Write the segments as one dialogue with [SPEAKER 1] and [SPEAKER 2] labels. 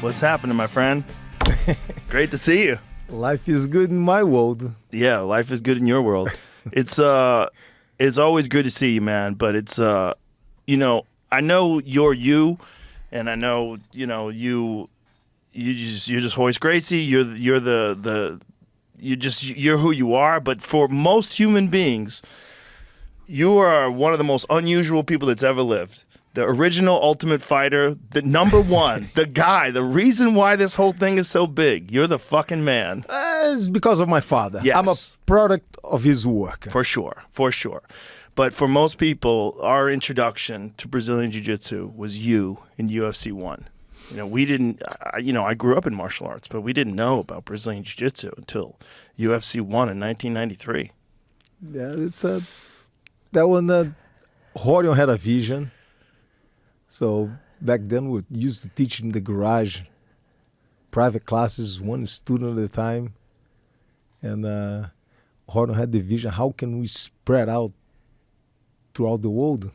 [SPEAKER 1] What's happening, my friend? Great to see you.
[SPEAKER 2] Life is good in my world.
[SPEAKER 1] Yeah, life is good in your world. It's always good to see you, man. But it's you know, I know you're you, and I know you're just Royce Gracie. You're who you are. But for most human beings, you are one of the most unusual people that's ever lived. The original Ultimate Fighter, the number one, the guy, the reason why this whole thing is so big. You're the fucking man.
[SPEAKER 2] It's because of my father.
[SPEAKER 1] Yes.
[SPEAKER 2] I'm a product of his work.
[SPEAKER 1] For sure, for sure. But for most people, our introduction to Brazilian Jiu-Jitsu was you in UFC 1. We didn't, I grew up in martial arts, but we didn't know about Brazilian Jiu-Jitsu until UFC 1 in 1993.
[SPEAKER 2] Yeah, that one, Horion had a vision. So back then we used to teach in the garage, private classes, one student at a time. And Horion had the vision, how can we spread out throughout the world?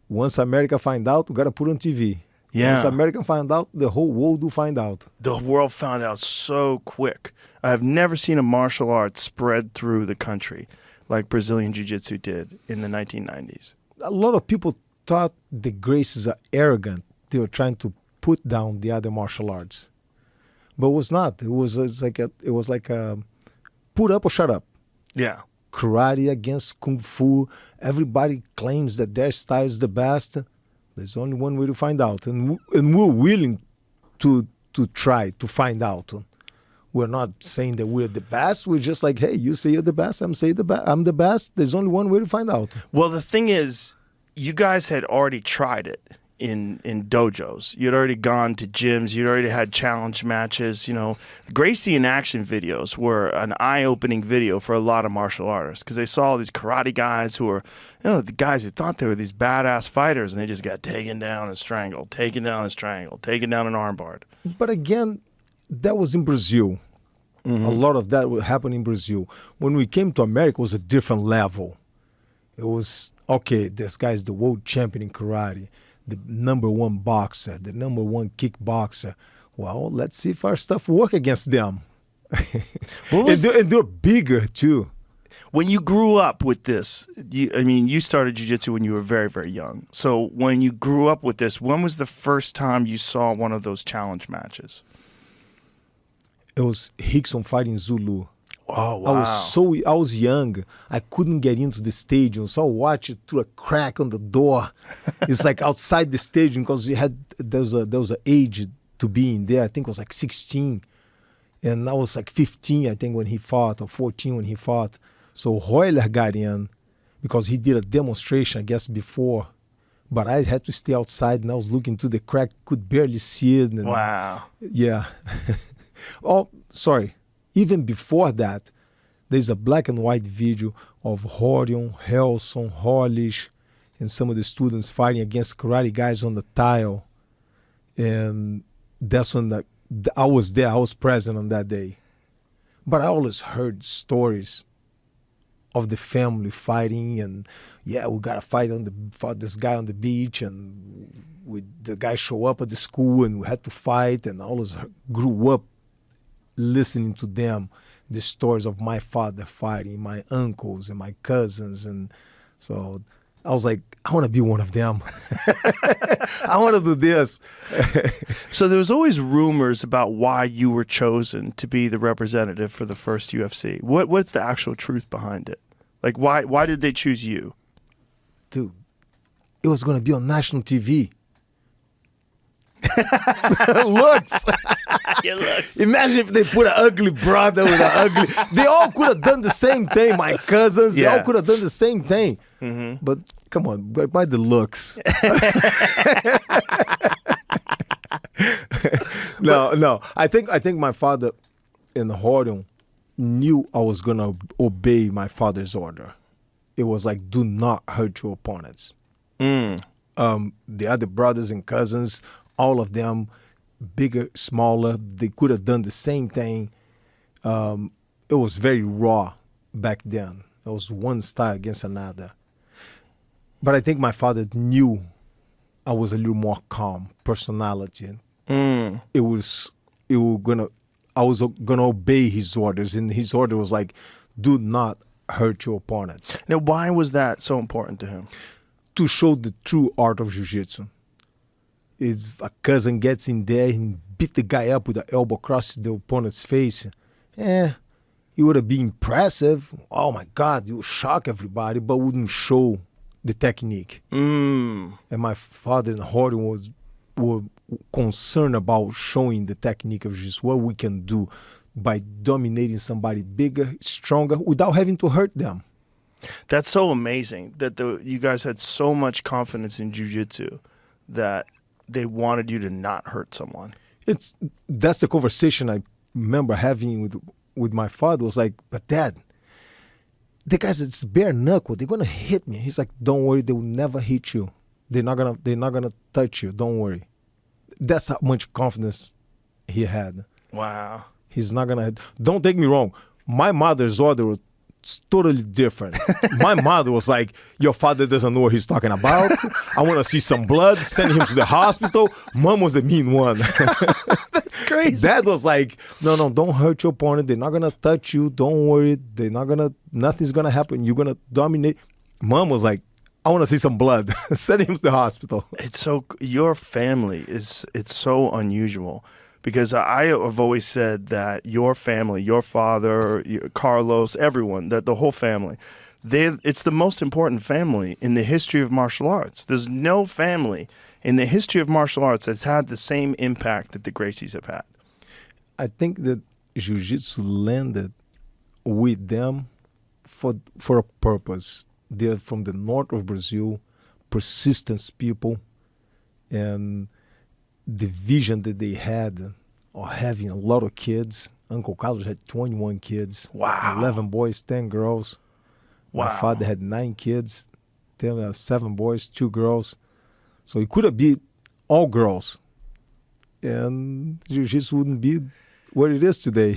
[SPEAKER 2] Once America find out, we got to put on TV.
[SPEAKER 1] Yeah.
[SPEAKER 2] Once America find out, the whole world will find out.
[SPEAKER 1] The world found out so quick. I have never seen a martial art spread through the country like Brazilian Jiu-Jitsu did in the 1990s.
[SPEAKER 2] A lot of people thought the Gracies are arrogant. They were trying to put down the other martial arts, but it was not. It was like a put up or shut up.
[SPEAKER 1] Yeah,
[SPEAKER 2] karate against kung fu. Everybody claims that their style is the best. There's only one way to find out, and we're willing to try to find out. We're not saying that we're the best. We're just like, hey, you say you're the best. I'm the best. There's only one way to find out.
[SPEAKER 1] Well, the thing is, you guys had already tried it in dojos. You'd already gone to gyms. You'd already had challenge matches. Gracie in action videos were an eye-opening video for a lot of martial artists because they saw all these karate guys who were, the guys who thought they were these badass fighters, and they just got taken down and strangled, taken down and strangled, taken down and armbarred.
[SPEAKER 2] But again, that was in Brazil. Mm-hmm. A lot of that would happen in Brazil. When we came to America, it was a different level. It was, okay, this guy's the world champion in karate, the number one boxer, the number one kickboxer. Well, let's see if our stuff work against them. And they're bigger, too.
[SPEAKER 1] When you grew up with this, you started jiu-jitsu when you were very, very young. So when you grew up with this, when was the first time you saw one of those challenge matches?
[SPEAKER 2] It was Rickson fighting Zulu.
[SPEAKER 1] Oh, wow.
[SPEAKER 2] I was young. I couldn't get into the stadium, so I watched it through a crack on the door. It's like outside the stadium because there was an age to be in there. I think it was like 16. And I was like 15, I think, when he fought, or 14 when he fought. So Royler got in because he did a demonstration, I guess, before. But I had to stay outside, and I was looking through the crack, could barely see it. And,
[SPEAKER 1] wow.
[SPEAKER 2] Yeah. Oh, sorry. Even before that, there's a black and white video of Horion, Helson, Hollish, and some of the students fighting against karate guys on the tile. And that's when I was there. I was present on that day. But I always heard stories of the family fighting, and yeah, we got to fought this guy on the beach, and the guy show up at the school, and we had to fight, and I always grew up listening to them, the stories of my father fighting, my uncles and my cousins. And so I was like, I want to be one of them. I want to do this.
[SPEAKER 1] So there was always rumors about why you were chosen to be the representative for the first UFC. What's the actual truth behind it? Like, why did they choose you?
[SPEAKER 2] Dude, it was going to be on national TV. Looks.
[SPEAKER 1] Your looks.
[SPEAKER 2] Imagine if they put an ugly brother with an ugly. They all could have done the same thing. My cousins, They all could have done the same thing. Mm-hmm. But come on, by the looks. No. I think my father in Horion knew I was gonna obey my father's order. It was like, do not hurt your opponents. The other brothers and cousins, all of them, bigger, smaller, they could have done the same thing. It was very raw back then. It was one style against another. But I think my father knew I was a little more calm personality. I was gonna obey his orders, and his order was like, do not hurt your opponents.
[SPEAKER 1] Now, why was that so important to him?
[SPEAKER 2] To show the true art of jiu-jitsu. If a cousin gets in there and beat the guy up with the elbow across the opponent's face, it would have been impressive. Oh my God, you would shock everybody, but wouldn't show the technique. And my father and Harding were concerned about showing the technique of just what we can do by dominating somebody bigger, stronger, without having to hurt them.
[SPEAKER 1] That's so amazing that you guys had so much confidence in jiu-jitsu that they wanted you to not hurt someone.
[SPEAKER 2] That's the conversation I remember having with my father. It was like, but Dad, the guys, it's bare knuckle. They're gonna hit me. He's like, don't worry, they will never hit you. They're not gonna touch you. Don't worry. That's how much confidence he had.
[SPEAKER 1] Wow.
[SPEAKER 2] He's not gonna. Don't take me wrong. My mother's order was totally different. My mother was like, your father doesn't know what he's talking about. I want to see some blood. Send him to the hospital. Mom was the mean one.
[SPEAKER 1] That's crazy.
[SPEAKER 2] Dad was like, no, don't hurt your opponent. They're not gonna touch you. Don't worry. Nothing's gonna happen. You're gonna dominate. Mom was like, I want to see some blood. Send him to the hospital.
[SPEAKER 1] Your family it's so unusual. Because I have always said that your family, your father, Carlos, everyone, that the whole family, it's the most important family in the history of martial arts. There's no family in the history of martial arts that's had the same impact that the Gracies have had.
[SPEAKER 2] I think that jiu-jitsu landed with them for a purpose. They're from the north of Brazil, persistence people, and the vision that they had of having a lot of kids. Uncle Carlos had 21 kids.
[SPEAKER 1] Wow.
[SPEAKER 2] 11 boys, 10 girls.
[SPEAKER 1] Wow.
[SPEAKER 2] My father had 9 kids, 7 boys, 2 girls. So it could have been all girls. And jiu-jitsu wouldn't be what it is today.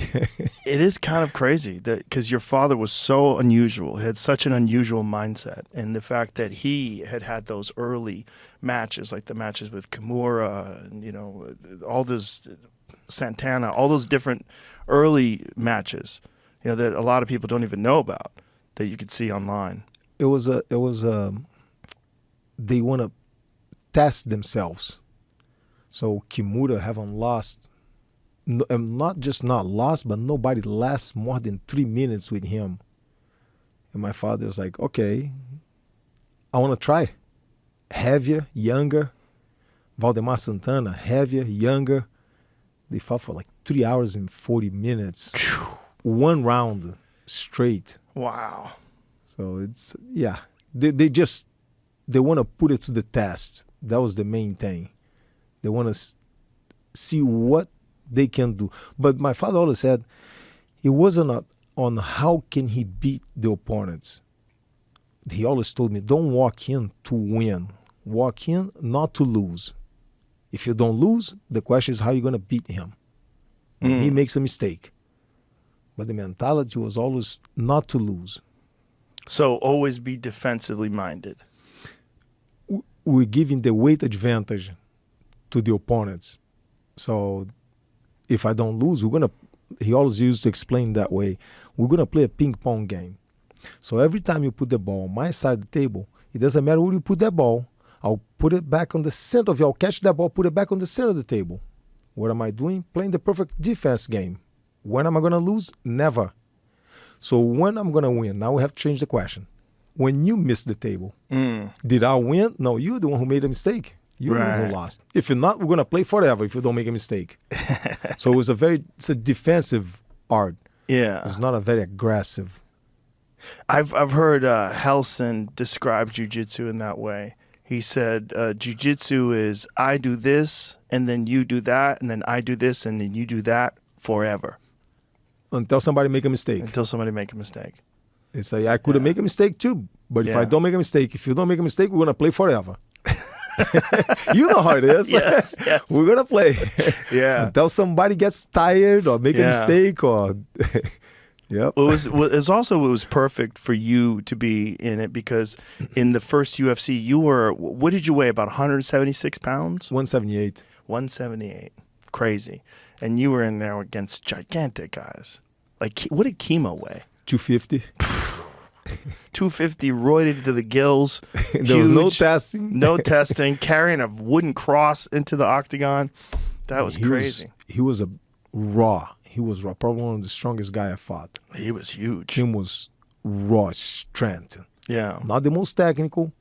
[SPEAKER 1] It is kind of crazy that because your father was so unusual, he had such an unusual mindset, and the fact that he had those early matches, like the matches with Kimura, and all those Santana, all those different early matches, that a lot of people don't even know about, that you could see online.
[SPEAKER 2] They want to test themselves. So Kimura haven't lost. Not just not lost, but nobody lasts more than 3 minutes with him. And my father was like, okay, I want to try. Heavier, younger. Valdemar Santana, heavier, younger. They fought for like 3 hours and 40 minutes. One round straight.
[SPEAKER 1] Wow.
[SPEAKER 2] So it's, they want to put it to the test. That was the main thing. They want to see what they can do. But my father always said it wasn't on how can he beat the opponents. He always told me, don't walk in to win. Walk in not to lose. If you don't lose, the question is how you're going to beat him. And he makes a mistake. But the mentality was always not to lose.
[SPEAKER 1] So always be defensively minded.
[SPEAKER 2] We're giving the weight advantage to the opponents. So if I don't lose, he always used to explain that way, we're going to play a ping pong game. So every time you put the ball on my side of the table, it doesn't matter where you put that ball, I'll put it back on the center of you. I'll catch that ball, put it back on the center of the table. What am I doing? Playing the perfect defense game. When am I going to lose? Never. So when I'm going to win? Now we have to change the question. When you miss the table, did I win? No, you're the one who made a mistake. You're the one who lost. If you're not, we're going to play forever if you don't make a mistake. So it's a defensive art.
[SPEAKER 1] Yeah.
[SPEAKER 2] It's not a very aggressive.
[SPEAKER 1] I've heard Helson describe jiu-jitsu in that way. He said jiu-jitsu is I do this, and then you do that, and then I do this, and then you do that forever.
[SPEAKER 2] Until somebody make a mistake.
[SPEAKER 1] Until somebody make a mistake.
[SPEAKER 2] It's like, I could have made a mistake too, but if I don't make a mistake, if you don't make a mistake, we're going to play forever. You know how it is.
[SPEAKER 1] Yes.
[SPEAKER 2] We're going to play.
[SPEAKER 1] Yeah.
[SPEAKER 2] Until somebody gets tired or make a mistake or... Yep.
[SPEAKER 1] It was perfect for you to be in it because in the first UFC, what did you weigh, about 176 pounds?
[SPEAKER 2] 178.
[SPEAKER 1] 178. Crazy. And you were in there against gigantic guys. Like, what did Chemo weigh?
[SPEAKER 2] 250.
[SPEAKER 1] 250, roided to the gills.
[SPEAKER 2] There was no testing.
[SPEAKER 1] No testing. Carrying a wooden cross into the octagon. That was crazy.
[SPEAKER 2] He was raw. He was raw. Probably one of the strongest guy I fought.
[SPEAKER 1] He was huge.
[SPEAKER 2] Him was raw strength.
[SPEAKER 1] Yeah.
[SPEAKER 2] Not the most technical,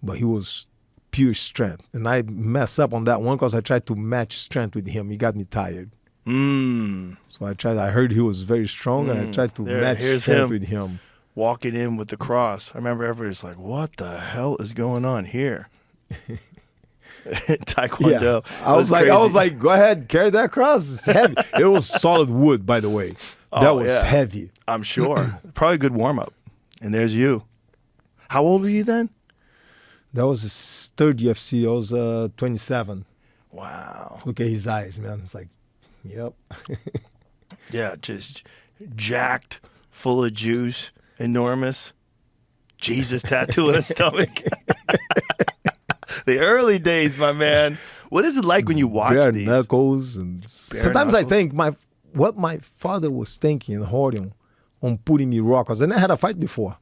[SPEAKER 2] but he was pure strength. And I messed up on that one because I tried to match strength with him. He got me tired. So I heard he was very strong, and I tried to match strength with him.
[SPEAKER 1] Walking in with the cross. I remember everybody's like, what the hell is going on here? Taekwondo.
[SPEAKER 2] Yeah. I was like, go ahead, carry that cross. It's heavy. It was solid wood, by the way. That was heavy.
[SPEAKER 1] I'm sure. Probably a good warm-up. And there's you. How old were you then?
[SPEAKER 2] That was his third UFC. I was 27.
[SPEAKER 1] Wow.
[SPEAKER 2] Look at his eyes, man. It's like, yep.
[SPEAKER 1] Yeah, just jacked, full of juice, enormous. Jesus tattoo on his stomach. The early days, my man. What is it like when you watch
[SPEAKER 2] bare
[SPEAKER 1] these?
[SPEAKER 2] Knuckles. And sometimes I think what my father was thinking in Horion on putting me raw, because I never had a fight before.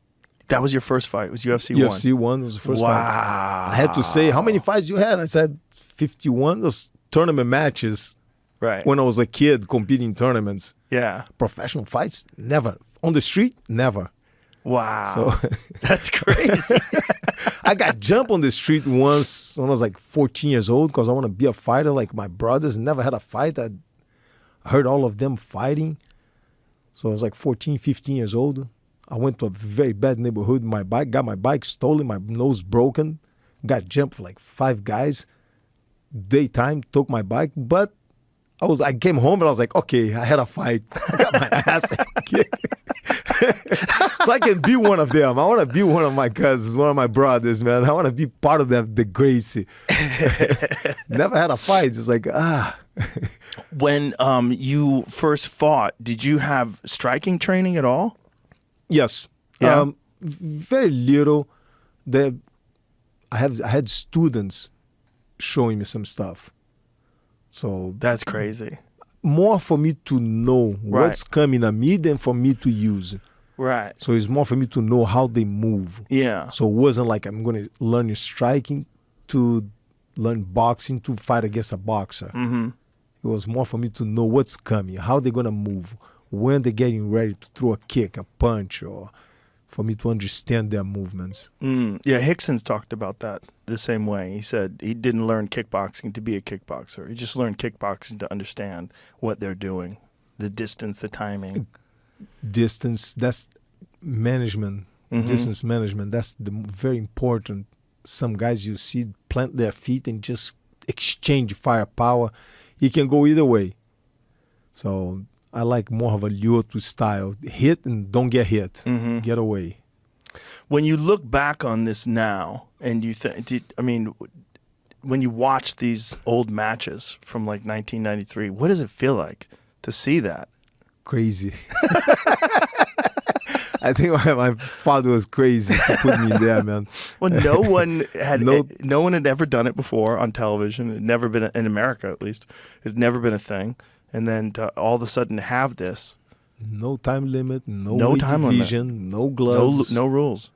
[SPEAKER 1] That was your first fight. It was UFC 1.
[SPEAKER 2] UFC 1 was the first fight.
[SPEAKER 1] Wow.
[SPEAKER 2] I had to say, how many fights you had? I said 51. Those tournament matches.
[SPEAKER 1] Right.
[SPEAKER 2] When I was a kid competing in tournaments.
[SPEAKER 1] Yeah.
[SPEAKER 2] Professional fights? Never. On the street? Never.
[SPEAKER 1] Wow.
[SPEAKER 2] So
[SPEAKER 1] that's crazy.
[SPEAKER 2] I got jumped on the street once when I was like 14 years old because I want to be a fighter. Like my brothers never had a fight. I heard all of them fighting. So I was like 14, 15 years old. I went to a very bad neighborhood. Got my bike stolen, my nose broken, got jumped for like 5 guys. Daytime, took my bike, but I came home and I was like, okay, I had a fight. I got my ass kicked. So I can be one of them. I want to be one of my cousins, one of my brothers, man. I want to be part of the Gracie. Never had a fight. It's like,
[SPEAKER 1] When you first fought, did you have striking training at all?
[SPEAKER 2] Yes.
[SPEAKER 1] Yeah.
[SPEAKER 2] Very little. I had students showing me some stuff. So
[SPEAKER 1] that's crazy.
[SPEAKER 2] More for me to know what's coming at me than for me to use.
[SPEAKER 1] Right.
[SPEAKER 2] So it's more for me to know how they move.
[SPEAKER 1] Yeah.
[SPEAKER 2] So it wasn't like I'm going to learn striking to learn boxing to fight against a boxer.
[SPEAKER 1] Mm-hmm.
[SPEAKER 2] It was more for me to know what's coming, how they're going to move, when they're getting ready to throw a kick, a punch, or for me to understand their movements.
[SPEAKER 1] Yeah, Hickson's talked about that the same way. He said he didn't learn kickboxing to be a kickboxer. He just learned kickboxing to understand what they're doing, the distance, the timing.
[SPEAKER 2] Distance, that's management.
[SPEAKER 1] Mm-hmm.
[SPEAKER 2] Distance management, that's very important. Some guys you see plant their feet and just exchange firepower. It can go either way. So I like more of a Lyoto style. Hit and don't get hit.
[SPEAKER 1] Mm-hmm.
[SPEAKER 2] Get away.
[SPEAKER 1] When you look back on this now, and you when you watch these old matches from like 1993, what does it feel like to see that?
[SPEAKER 2] Crazy. I think my father was crazy to put me there, man.
[SPEAKER 1] Well, no one had ever done it before on television. It had never been in America, at least. It had never been a thing. And then to all of a sudden have this.
[SPEAKER 2] No time limit, no
[SPEAKER 1] time
[SPEAKER 2] division,
[SPEAKER 1] limit.
[SPEAKER 2] no gloves.
[SPEAKER 1] No rules.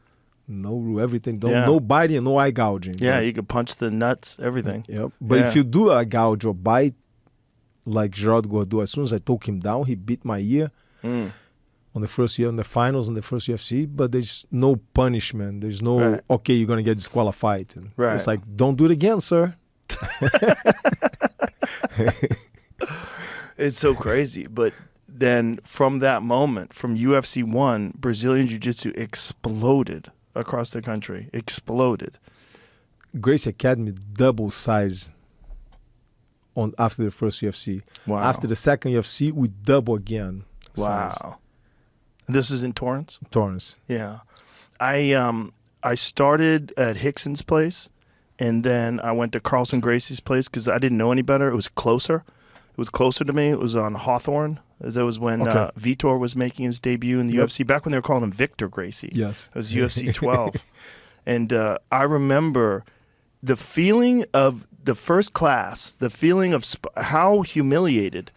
[SPEAKER 2] No everything. No biting and no eye gouging.
[SPEAKER 1] Yeah, you could punch the nuts, everything.
[SPEAKER 2] Yep. But if you do a gouge or bite, like Gerard Gordeau, as soon as I took him down, he beat my ear on the first year, in the finals, on the first UFC. But there's no punishment. There's no, okay, you're going to get disqualified. And it's like, don't do it again, sir.
[SPEAKER 1] It's so crazy. But then from that moment, from UFC 1, Brazilian Jiu-Jitsu exploded across the country. Exploded.
[SPEAKER 2] Gracie Academy double size after the first UFC.
[SPEAKER 1] Wow.
[SPEAKER 2] After the second UFC, we double again.
[SPEAKER 1] Wow.
[SPEAKER 2] Size.
[SPEAKER 1] This is in Torrance?
[SPEAKER 2] Torrance.
[SPEAKER 1] Yeah. I started at Hickson's place, and then I went to Carlson Gracie's place because I didn't know any better. It was closer. It was closer to me. It was on Hawthorne. That was when Vitor was making his debut in the UFC, back when they were calling him Victor Gracie.
[SPEAKER 2] Yes.
[SPEAKER 1] It was UFC 12. And I remember the feeling of the first class, the feeling of how humiliated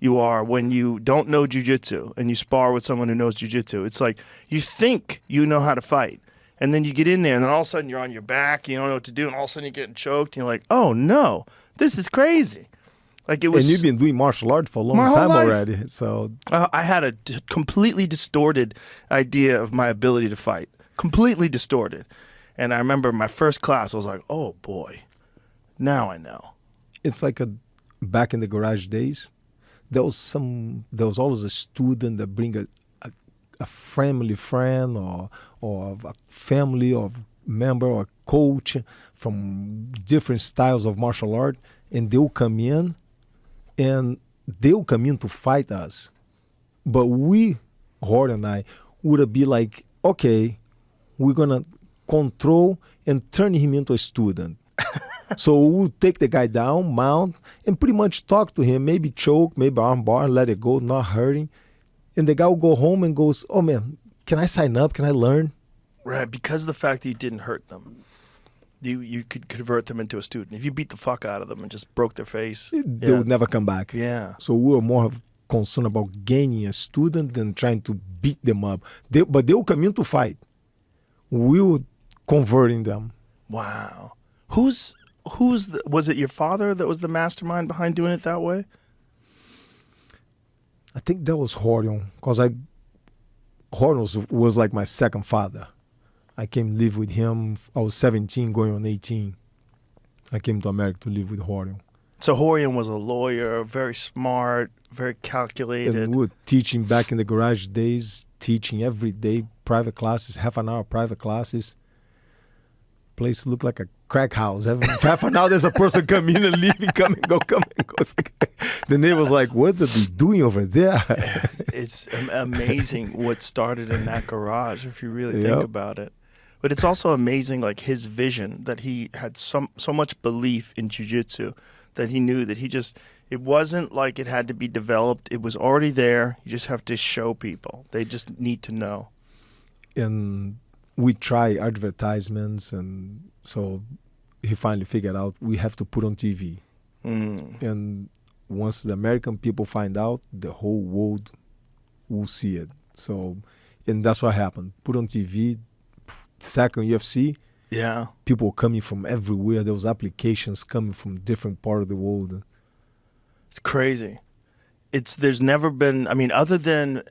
[SPEAKER 1] you are when you don't know jiu-jitsu and you spar with someone who knows jiu-jitsu. It's like you think you know how to fight, and then you get in there, and then all of a sudden you're on your back, you don't know what to do, and all of a sudden you're getting choked, and you're like, oh no, this is crazy. Like it was.
[SPEAKER 2] And you've been doing martial arts for a long
[SPEAKER 1] my
[SPEAKER 2] time
[SPEAKER 1] whole life.
[SPEAKER 2] already. So
[SPEAKER 1] I had a completely distorted idea of my ability to fight. Completely distorted. And I remember my first class, I was like, oh boy, now I know.
[SPEAKER 2] it's like back in the garage days, there was always a student that bring a family friend or a family or member or coach from different styles of martial art, and they'll come in to fight us. But Horde and I, would be like, okay, we're going to control and turn him into a student. So we'll take the guy down, mount, and pretty much talk to him, maybe choke, maybe arm bar, let it go, not hurting. And the guy will go home and goes, oh man, can I sign up? Can I learn?
[SPEAKER 1] Right, because of the fact that you didn't hurt them. You could convert them into a student. If you beat the fuck out of them and just broke their face,
[SPEAKER 2] They would never come back.
[SPEAKER 1] Yeah.
[SPEAKER 2] So we were more concerned about gaining a student than trying to beat them up. But they will come in to fight. We were converting them.
[SPEAKER 1] Wow. Was it your father that was the mastermind behind doing it that way?
[SPEAKER 2] I think that was Horion, because Horion was like my second father. I came live with him. I was 17 going on 18. I came to America to live with Horion.
[SPEAKER 1] So Horion was a lawyer, very smart, very calculated.
[SPEAKER 2] And we were teaching back in the garage days, teaching every day, private classes, half an hour private classes. Place looked like a crack house. Half an hour there's a person come in and leaving, come and go. The neighbor's like, what are they doing over there?
[SPEAKER 1] It's amazing what started in that garage, if you really think about it. But it's also amazing, like his vision, that he had so much belief in jiu-jitsu that he knew that it wasn't like it had to be developed. It was already there. You just have to show people. They just need to know.
[SPEAKER 2] And we try advertisements, and so he finally figured out we have to put on TV. And once the American people find out, the whole world will see it. So, and that's what happened. Put on TV, second UFC.
[SPEAKER 1] Yeah.
[SPEAKER 2] People coming from everywhere. There was applications coming from different part of the world.
[SPEAKER 1] It's crazy. There's never been, I mean, other than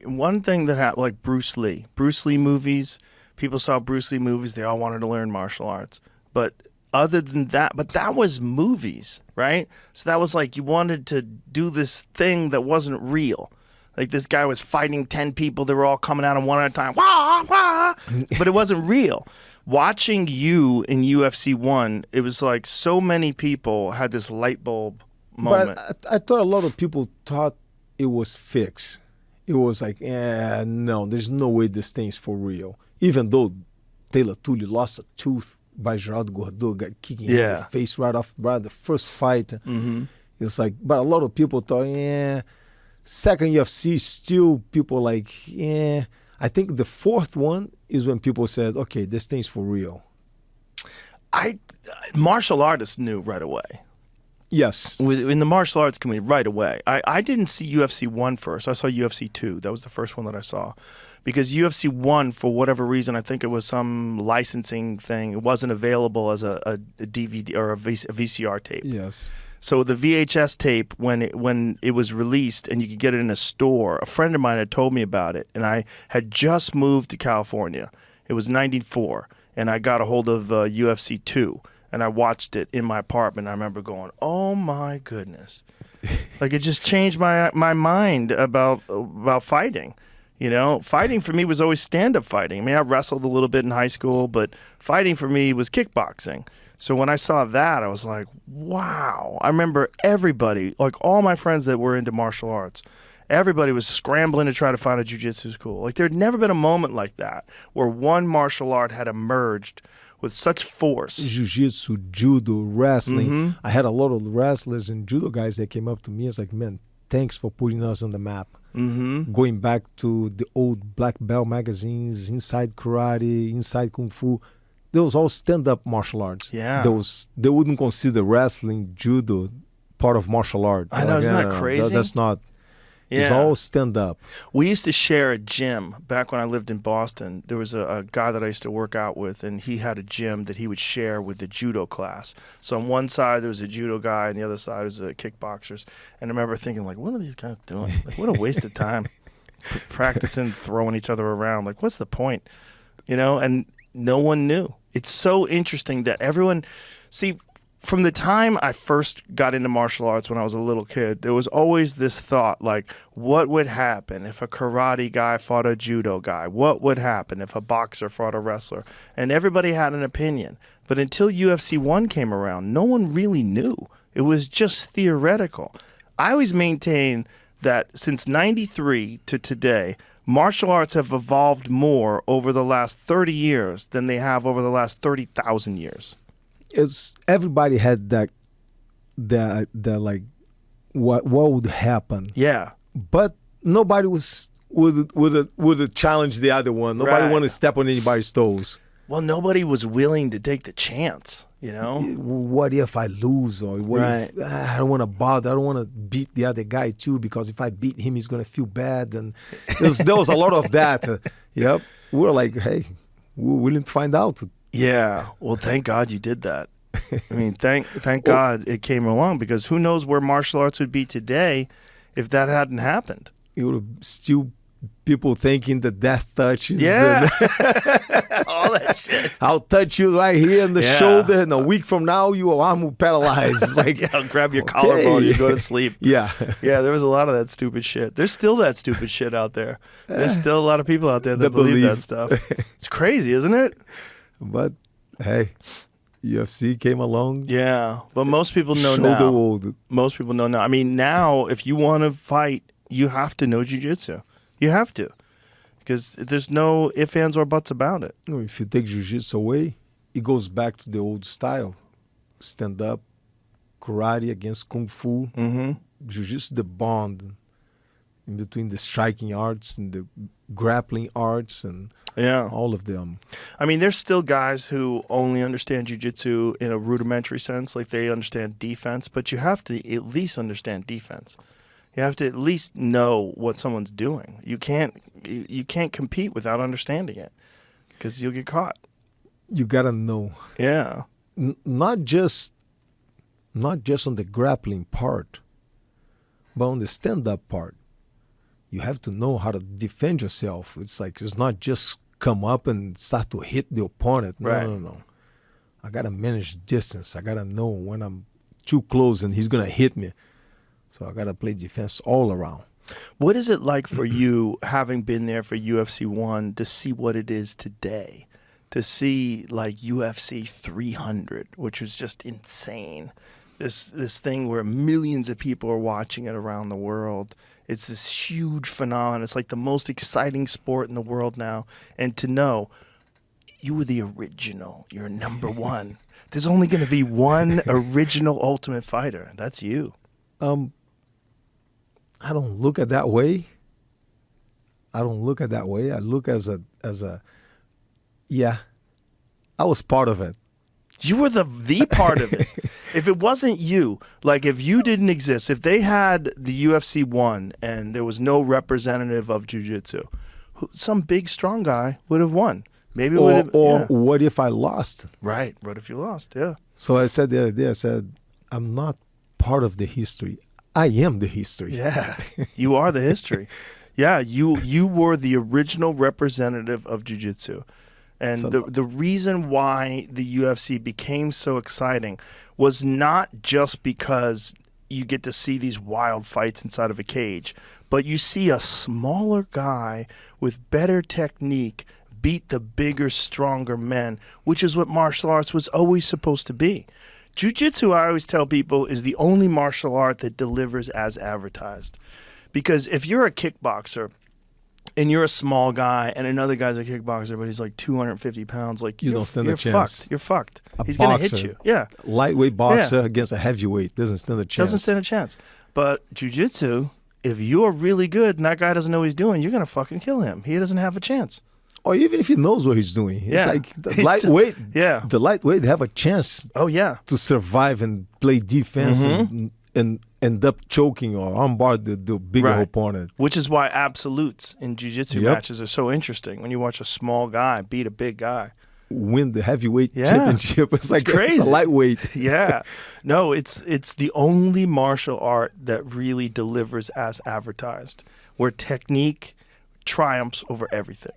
[SPEAKER 1] one thing that happened, like Bruce Lee movies. People saw Bruce Lee movies. They all wanted to learn martial arts. But other than that, that was movies, right? So that was like you wanted to do this thing that wasn't real. Like this guy was fighting 10 people. They were all coming at him one at a time. Wah, wah. But it wasn't real. Watching you in UFC 1, it was like so many people had this light bulb moment.
[SPEAKER 2] But I thought a lot of people thought it was fixed. It was like, no, there's no way this thing's for real. Even though Taylor Tully lost a tooth by Geraldo Gordon, got kicking him in the face right off the first fight. It's like, but a lot of people thought, second UFC, still people like, I think the fourth one is when people said, okay, this thing's for real.
[SPEAKER 1] Martial artists knew right away.
[SPEAKER 2] Yes.
[SPEAKER 1] In the martial arts community, right away. I didn't see UFC 1 first. I saw UFC 2. That was the first one that I saw. Because UFC 1, for whatever reason, I think it was some licensing thing. It wasn't available as a DVD or a VCR tape.
[SPEAKER 2] Yes.
[SPEAKER 1] So the VHS tape, when it was released and you could get it in a store, a friend of mine had told me about it, and I had just moved to California. It was 94, and I got a hold of UFC 2, and I watched it in my apartment. I remember going, oh my goodness. Like it just changed my mind about fighting. You know, fighting for me was always stand-up fighting. I mean, I wrestled a little bit in high school, but fighting for me was kickboxing. So when I saw that, I was like, wow. I remember everybody, like all my friends that were into martial arts, everybody was scrambling to try to find a jiu-jitsu school. Like there had never been a moment like that where one martial art had emerged with such force.
[SPEAKER 2] Jiu-jitsu, judo, wrestling. I had a lot of wrestlers and judo guys that came up to me. It's like, man, thanks for putting us on the map. Going back to the old black belt magazines, Inside Karate, Inside Kung Fu. was all stand-up martial arts.
[SPEAKER 1] Yeah.
[SPEAKER 2] They wouldn't consider wrestling, judo part of martial art.
[SPEAKER 1] I know, isn't that crazy?
[SPEAKER 2] That's not. It's
[SPEAKER 1] Yeah.
[SPEAKER 2] all stand-up.
[SPEAKER 1] We used to share a gym back when I lived in Boston. There was a guy that I used to work out with, and he had a gym that he would share with the judo class. So on one side there was a judo guy, and the other side was the kickboxers. And I remember thinking, like, what are these guys doing? Like, what a waste of time practicing throwing each other around. Like, what's the point? You know, and no one knew. It's so interesting that everyone, see, from the time I first got into martial arts when I was a little kid, there was always this thought, like, what would happen if a karate guy fought a judo guy? What would happen if a boxer fought a wrestler? And everybody had an opinion. But until UFC 1 came around, no one really knew. It was just theoretical. I always maintain that since 93 to today, martial arts have evolved more over the last 30 years than they have over the last 30,000 years.
[SPEAKER 2] Everybody had that like what would happen.
[SPEAKER 1] Yeah.
[SPEAKER 2] But nobody would challenge the other one. Nobody
[SPEAKER 1] Right.
[SPEAKER 2] wanted to step on anybody's toes.
[SPEAKER 1] Well, nobody was willing to take the chance, you know?
[SPEAKER 2] What if I lose, or what
[SPEAKER 1] Right.
[SPEAKER 2] if, I don't want to bother. I don't want to beat the other guy too, because if I beat him, he's gonna feel bad. And there was a lot of that. Yep. We were like, hey, we're willing to find out.
[SPEAKER 1] Yeah. Well, thank God you did that. I mean, thank God it came along, because who knows where martial arts would be today if that hadn't happened.
[SPEAKER 2] It would have still people thinking that death touches.
[SPEAKER 1] Yeah.
[SPEAKER 2] And
[SPEAKER 1] All that shit.
[SPEAKER 2] I'll touch you right here in the
[SPEAKER 1] Yeah.
[SPEAKER 2] shoulder, and a week from now your arm will paralyze. It's like,
[SPEAKER 1] Yeah, I'll grab your
[SPEAKER 2] okay.
[SPEAKER 1] collarbone and you go to sleep.
[SPEAKER 2] yeah.
[SPEAKER 1] Yeah, there was a lot of that stupid shit. There's still that stupid shit out there. There's still a lot of people out there that
[SPEAKER 2] That
[SPEAKER 1] believe that
[SPEAKER 2] believe.
[SPEAKER 1] stuff. It's crazy, isn't it?
[SPEAKER 2] But hey, UFC came along.
[SPEAKER 1] Yeah, but most people know
[SPEAKER 2] Show the
[SPEAKER 1] now.
[SPEAKER 2] world.
[SPEAKER 1] Most people know now. I mean, now if you want to fight, you have to know jiu-jitsu. You have to, because there's no ifs, ands, or buts about it.
[SPEAKER 2] You know, if you take jiu-jitsu away, it goes back to the old style. Stand up, karate against kung fu.
[SPEAKER 1] Mm-hmm.
[SPEAKER 2] Jiu-jitsu, the bond in between the striking arts and the grappling arts and
[SPEAKER 1] Yeah.
[SPEAKER 2] all of them.
[SPEAKER 1] I mean, there's still guys who only understand jiu-jitsu in a rudimentary sense, like they understand defense, but you have to at least understand defense. You have to at least know what someone's doing. You can't compete without understanding it, because you'll get caught.
[SPEAKER 2] You gotta know.
[SPEAKER 1] Yeah.
[SPEAKER 2] Not just on the grappling part, but on the stand-up part. You have to know how to defend yourself. It's like, it's not just come up and start to hit the opponent. No,
[SPEAKER 1] Right.
[SPEAKER 2] no. I gotta manage distance. I gotta know when I'm too close and he's gonna hit me. So I gotta play defense all around.
[SPEAKER 1] What is it like for you, having been there for UFC 1, to see what it is today? To see like UFC 300, which was just insane. This thing where millions of people are watching it around the world. It's this huge phenomenon. It's like the most exciting sport in the world now. And to know you were the original, you're number one. There's only going to be one original Ultimate Fighter. That's you.
[SPEAKER 2] I don't look at that way. I look as a yeah, I was part of it.
[SPEAKER 1] You were the part of it. If it wasn't you, like if you didn't exist, if they had the UFC 1 and there was no representative of jiu-jitsu, some big strong guy would have won. Maybe it would have.
[SPEAKER 2] Or
[SPEAKER 1] Yeah.
[SPEAKER 2] what if I lost?
[SPEAKER 1] Right. What if you lost? Yeah.
[SPEAKER 2] So I said the other day, I'm not part of the history. I am the history.
[SPEAKER 1] Yeah. You are the history. Yeah. You were the original representative of jiu-jitsu. And
[SPEAKER 2] So-
[SPEAKER 1] the reason why the UFC became so exciting was not just because you get to see these wild fights inside of a cage, but you see a smaller guy with better technique beat the bigger, stronger men, which is what martial arts was always supposed to be. Jiu-jitsu, I always tell people, is the only martial art that delivers as advertised. Because if you're a kickboxer and you're a small guy and another guy's a kickboxer, but he's like 250 pounds, like
[SPEAKER 2] You don't stand a
[SPEAKER 1] you're
[SPEAKER 2] chance.
[SPEAKER 1] Fucked. You're fucked.
[SPEAKER 2] A
[SPEAKER 1] He's going to hit
[SPEAKER 2] boxer,
[SPEAKER 1] you. Yeah.
[SPEAKER 2] Lightweight boxer against a heavyweight doesn't stand a chance.
[SPEAKER 1] Doesn't stand a chance. But jiu-jitsu, if you're really good and that guy doesn't know what he's doing, you're going to fucking kill him. He doesn't have a chance.
[SPEAKER 2] or even if he knows what he's doing. It's like the lightweight. The lightweight have a chance.
[SPEAKER 1] Oh yeah.
[SPEAKER 2] To survive and play defense and end up choking or armbar the bigger opponent.
[SPEAKER 1] Which is why absolutes in jiu-jitsu matches are so interesting. When you watch a small guy beat a big guy,
[SPEAKER 2] win the heavyweight championship. It's like crazy. It's a lightweight.
[SPEAKER 1] No, it's the only martial art that really delivers as advertised, where technique triumphs over everything.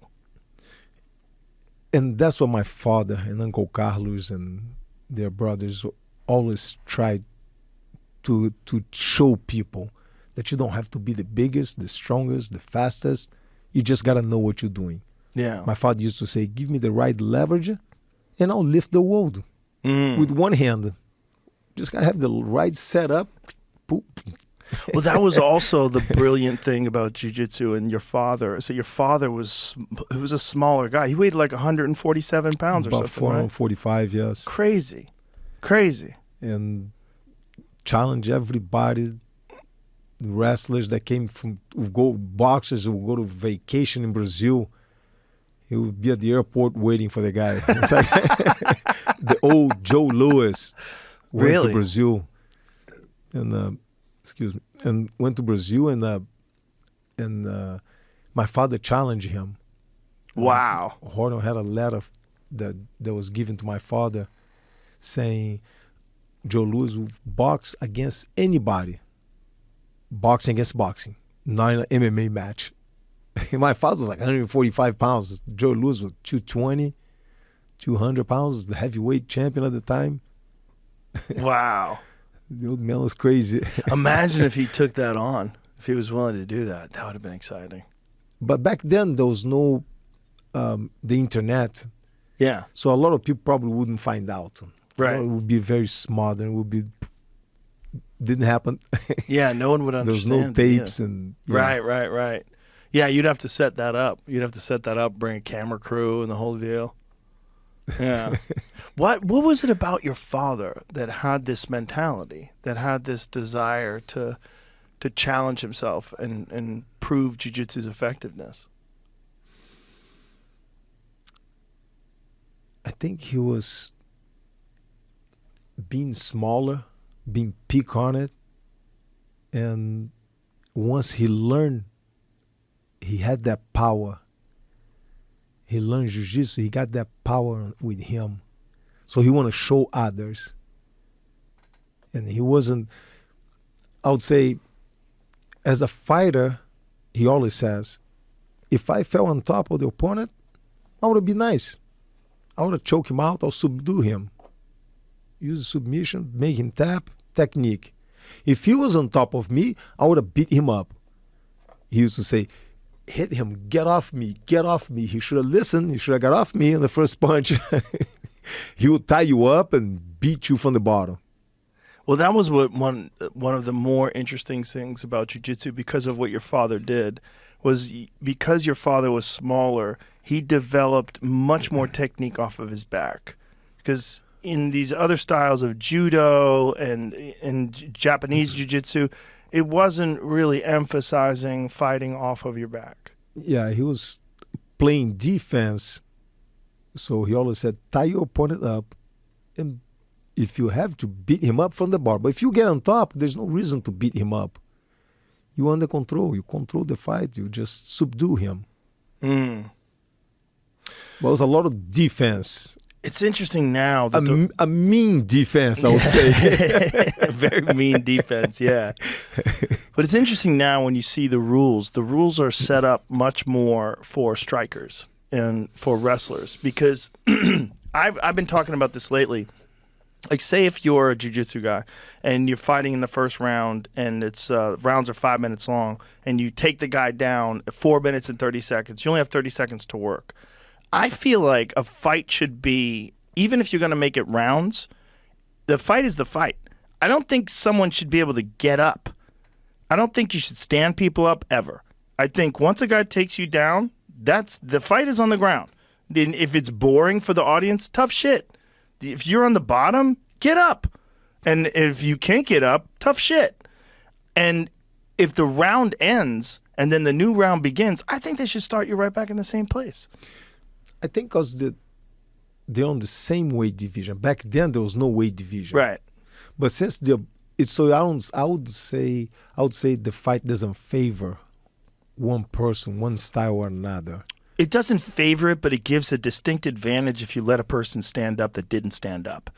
[SPEAKER 2] And that's what my father and Uncle Carlos and their brothers always tried to show people, that you don't have to be the biggest, the strongest, the fastest. You just got to know what you're doing.
[SPEAKER 1] Yeah.
[SPEAKER 2] My father used to say, give me the right leverage and I'll lift the world with one hand. Just got to have the right setup. Boop.
[SPEAKER 1] Well, that was also the brilliant thing about jiu-jitsu and your father. So your father was a smaller guy. He weighed like 147 pounds or
[SPEAKER 2] About
[SPEAKER 1] something,
[SPEAKER 2] 445, yes.
[SPEAKER 1] Crazy.
[SPEAKER 2] And challenge everybody. Wrestlers that came from, boxers who go to vacation in Brazil, he would be at the airport waiting for the guy. It's like the old Joe Louis went to Brazil, and and went to Brazil, and my father challenged him.
[SPEAKER 1] Wow.
[SPEAKER 2] Horton had a letter that was given to my father saying Joe Louis would box against anybody. Boxing against boxing, not in an MMA match. My father was like 145 pounds. Joe Louis was 220, 200 pounds, the heavyweight champion at the time.
[SPEAKER 1] Wow.
[SPEAKER 2] The old man was crazy.
[SPEAKER 1] Imagine if he took that on, if he was willing to do that. That would have been exciting.
[SPEAKER 2] But back then, there was no the internet.
[SPEAKER 1] Yeah.
[SPEAKER 2] So a lot of people probably wouldn't find out.
[SPEAKER 1] Right.
[SPEAKER 2] It would be very smart and it would be... Didn't happen.
[SPEAKER 1] Yeah, no one would understand.
[SPEAKER 2] There's no tapes and
[SPEAKER 1] Right. Yeah, you'd have to set that up. Bring a camera crew and the whole deal. Yeah. What was it about your father that had this mentality, that had this desire to challenge himself and prove jiu-jitsu's effectiveness?
[SPEAKER 2] I think he was being smaller, being pick on it, and once he learned, he had that power. He learned jiu-jitsu, he got that power with him. So he want to show others. And he wasn't, I would say, as a fighter, he always says, if I fell on top of the opponent, I would be nice. I would have choked him out, I'll subdue him. Use submission, make him tap, technique. If he was on top of me, I would have beat him up. He used to say, hit him, get off me, get off me. He should have listened, he should have got off me in the first punch. He would tie you up and beat you from the bottom.
[SPEAKER 1] Well, that was what one of the more interesting things about jiu-jitsu, because of what your father did, was because your father was smaller, he developed much more technique off of his back. Because in these other styles of judo and Japanese jiu-jitsu, it wasn't really emphasizing fighting off of your back.
[SPEAKER 2] Yeah, he was playing defense. So he always said, tie your opponent up, and if you have to, beat him up from the bar. But if you get on top, there's no reason to beat him up. You're under control. You control the fight. You just subdue him. But it was a lot of defense.
[SPEAKER 1] It's interesting now.
[SPEAKER 2] A mean defense, I would say.
[SPEAKER 1] A very mean defense, yeah. But it's interesting now when you see the rules. The rules are set up much more for strikers and for wrestlers, because I've been talking about this lately. Like, say if you're a jiu-jitsu guy and you're fighting in the first round, and it's rounds are 5 minutes long, and you take the guy down at 4 minutes and 30 seconds. You only have 30 seconds to work. I feel like a fight should be, even if you're going to make it rounds, the fight is the fight. I don't think someone should be able to get up. I don't think you should stand people up ever. I think once a guy takes you down, the fight is on the ground. Then if it's boring for the audience, tough shit. If you're on the bottom, get up. And if you can't get up, tough shit. And if the round ends and then the new round begins, I think they should start you right back in the same place.
[SPEAKER 2] I think because they're on the same weight division. Back then, there was no weight division.
[SPEAKER 1] Right.
[SPEAKER 2] But since it's so, I would say the fight doesn't favor one person, one style or another.
[SPEAKER 1] It doesn't favor it, but it gives a distinct advantage if you let a person stand up that didn't stand up.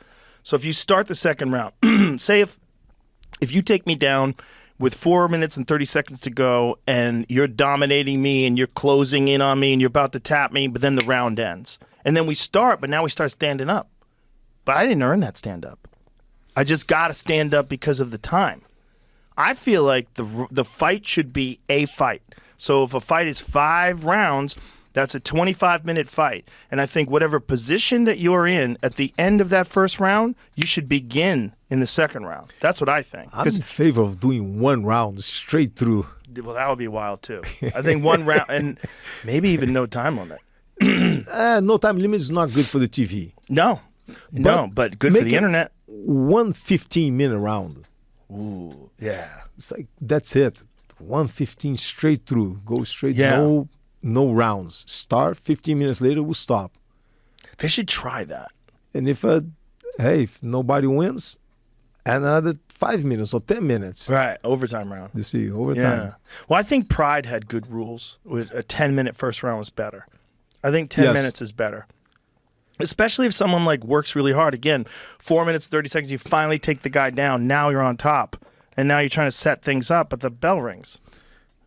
[SPEAKER 1] So if you start the second round, say if you take me down with 4 minutes and 30 seconds to go and you're dominating me and you're closing in on me and you're about to tap me, but then the round ends. And then we start, but now we start standing up. But I didn't earn that stand up. I just got to stand up because of the time. I feel like the fight should be a fight. So if a fight is 5 rounds, that's a 25-minute fight. And I think whatever position that you're in at the end of that first round, you should begin in the second round. That's what I think.
[SPEAKER 2] I'm in favor of doing 1 round straight through.
[SPEAKER 1] Well, that would be wild, too. I think 1 round, and maybe even no time limit.
[SPEAKER 2] No time limit is not good for the TV.
[SPEAKER 1] But good for the internet.
[SPEAKER 2] 1 15-minute round.
[SPEAKER 1] Ooh, yeah.
[SPEAKER 2] It's like, that's it. 1:15 straight through. Go straight.
[SPEAKER 1] Yeah.
[SPEAKER 2] No rounds. Start, 15 minutes later, we'll stop.
[SPEAKER 1] They should try that.
[SPEAKER 2] And if nobody wins, add another 5 minutes or 10 minutes.
[SPEAKER 1] Right, overtime round.
[SPEAKER 2] You see, overtime.
[SPEAKER 1] Yeah. Well, I think Pride had good rules. With a 10-minute first round was better. I think 10 minutes is better. Especially if someone like works really hard. Again, 4 minutes, 30 seconds, you finally take the guy down. Now you're on top. And now you're trying to set things up, but the bell rings.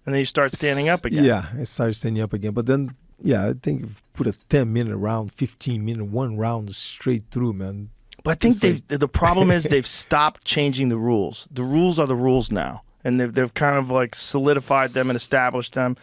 [SPEAKER 1] And then you start standing up again.
[SPEAKER 2] Yeah, it starts standing up again. But then, yeah, I think if you put a 10-minute round, 15-minute, 1 round straight through, man.
[SPEAKER 1] But I think the problem is they've stopped changing the rules. The rules are the rules now. And they've kind of like solidified them and established them.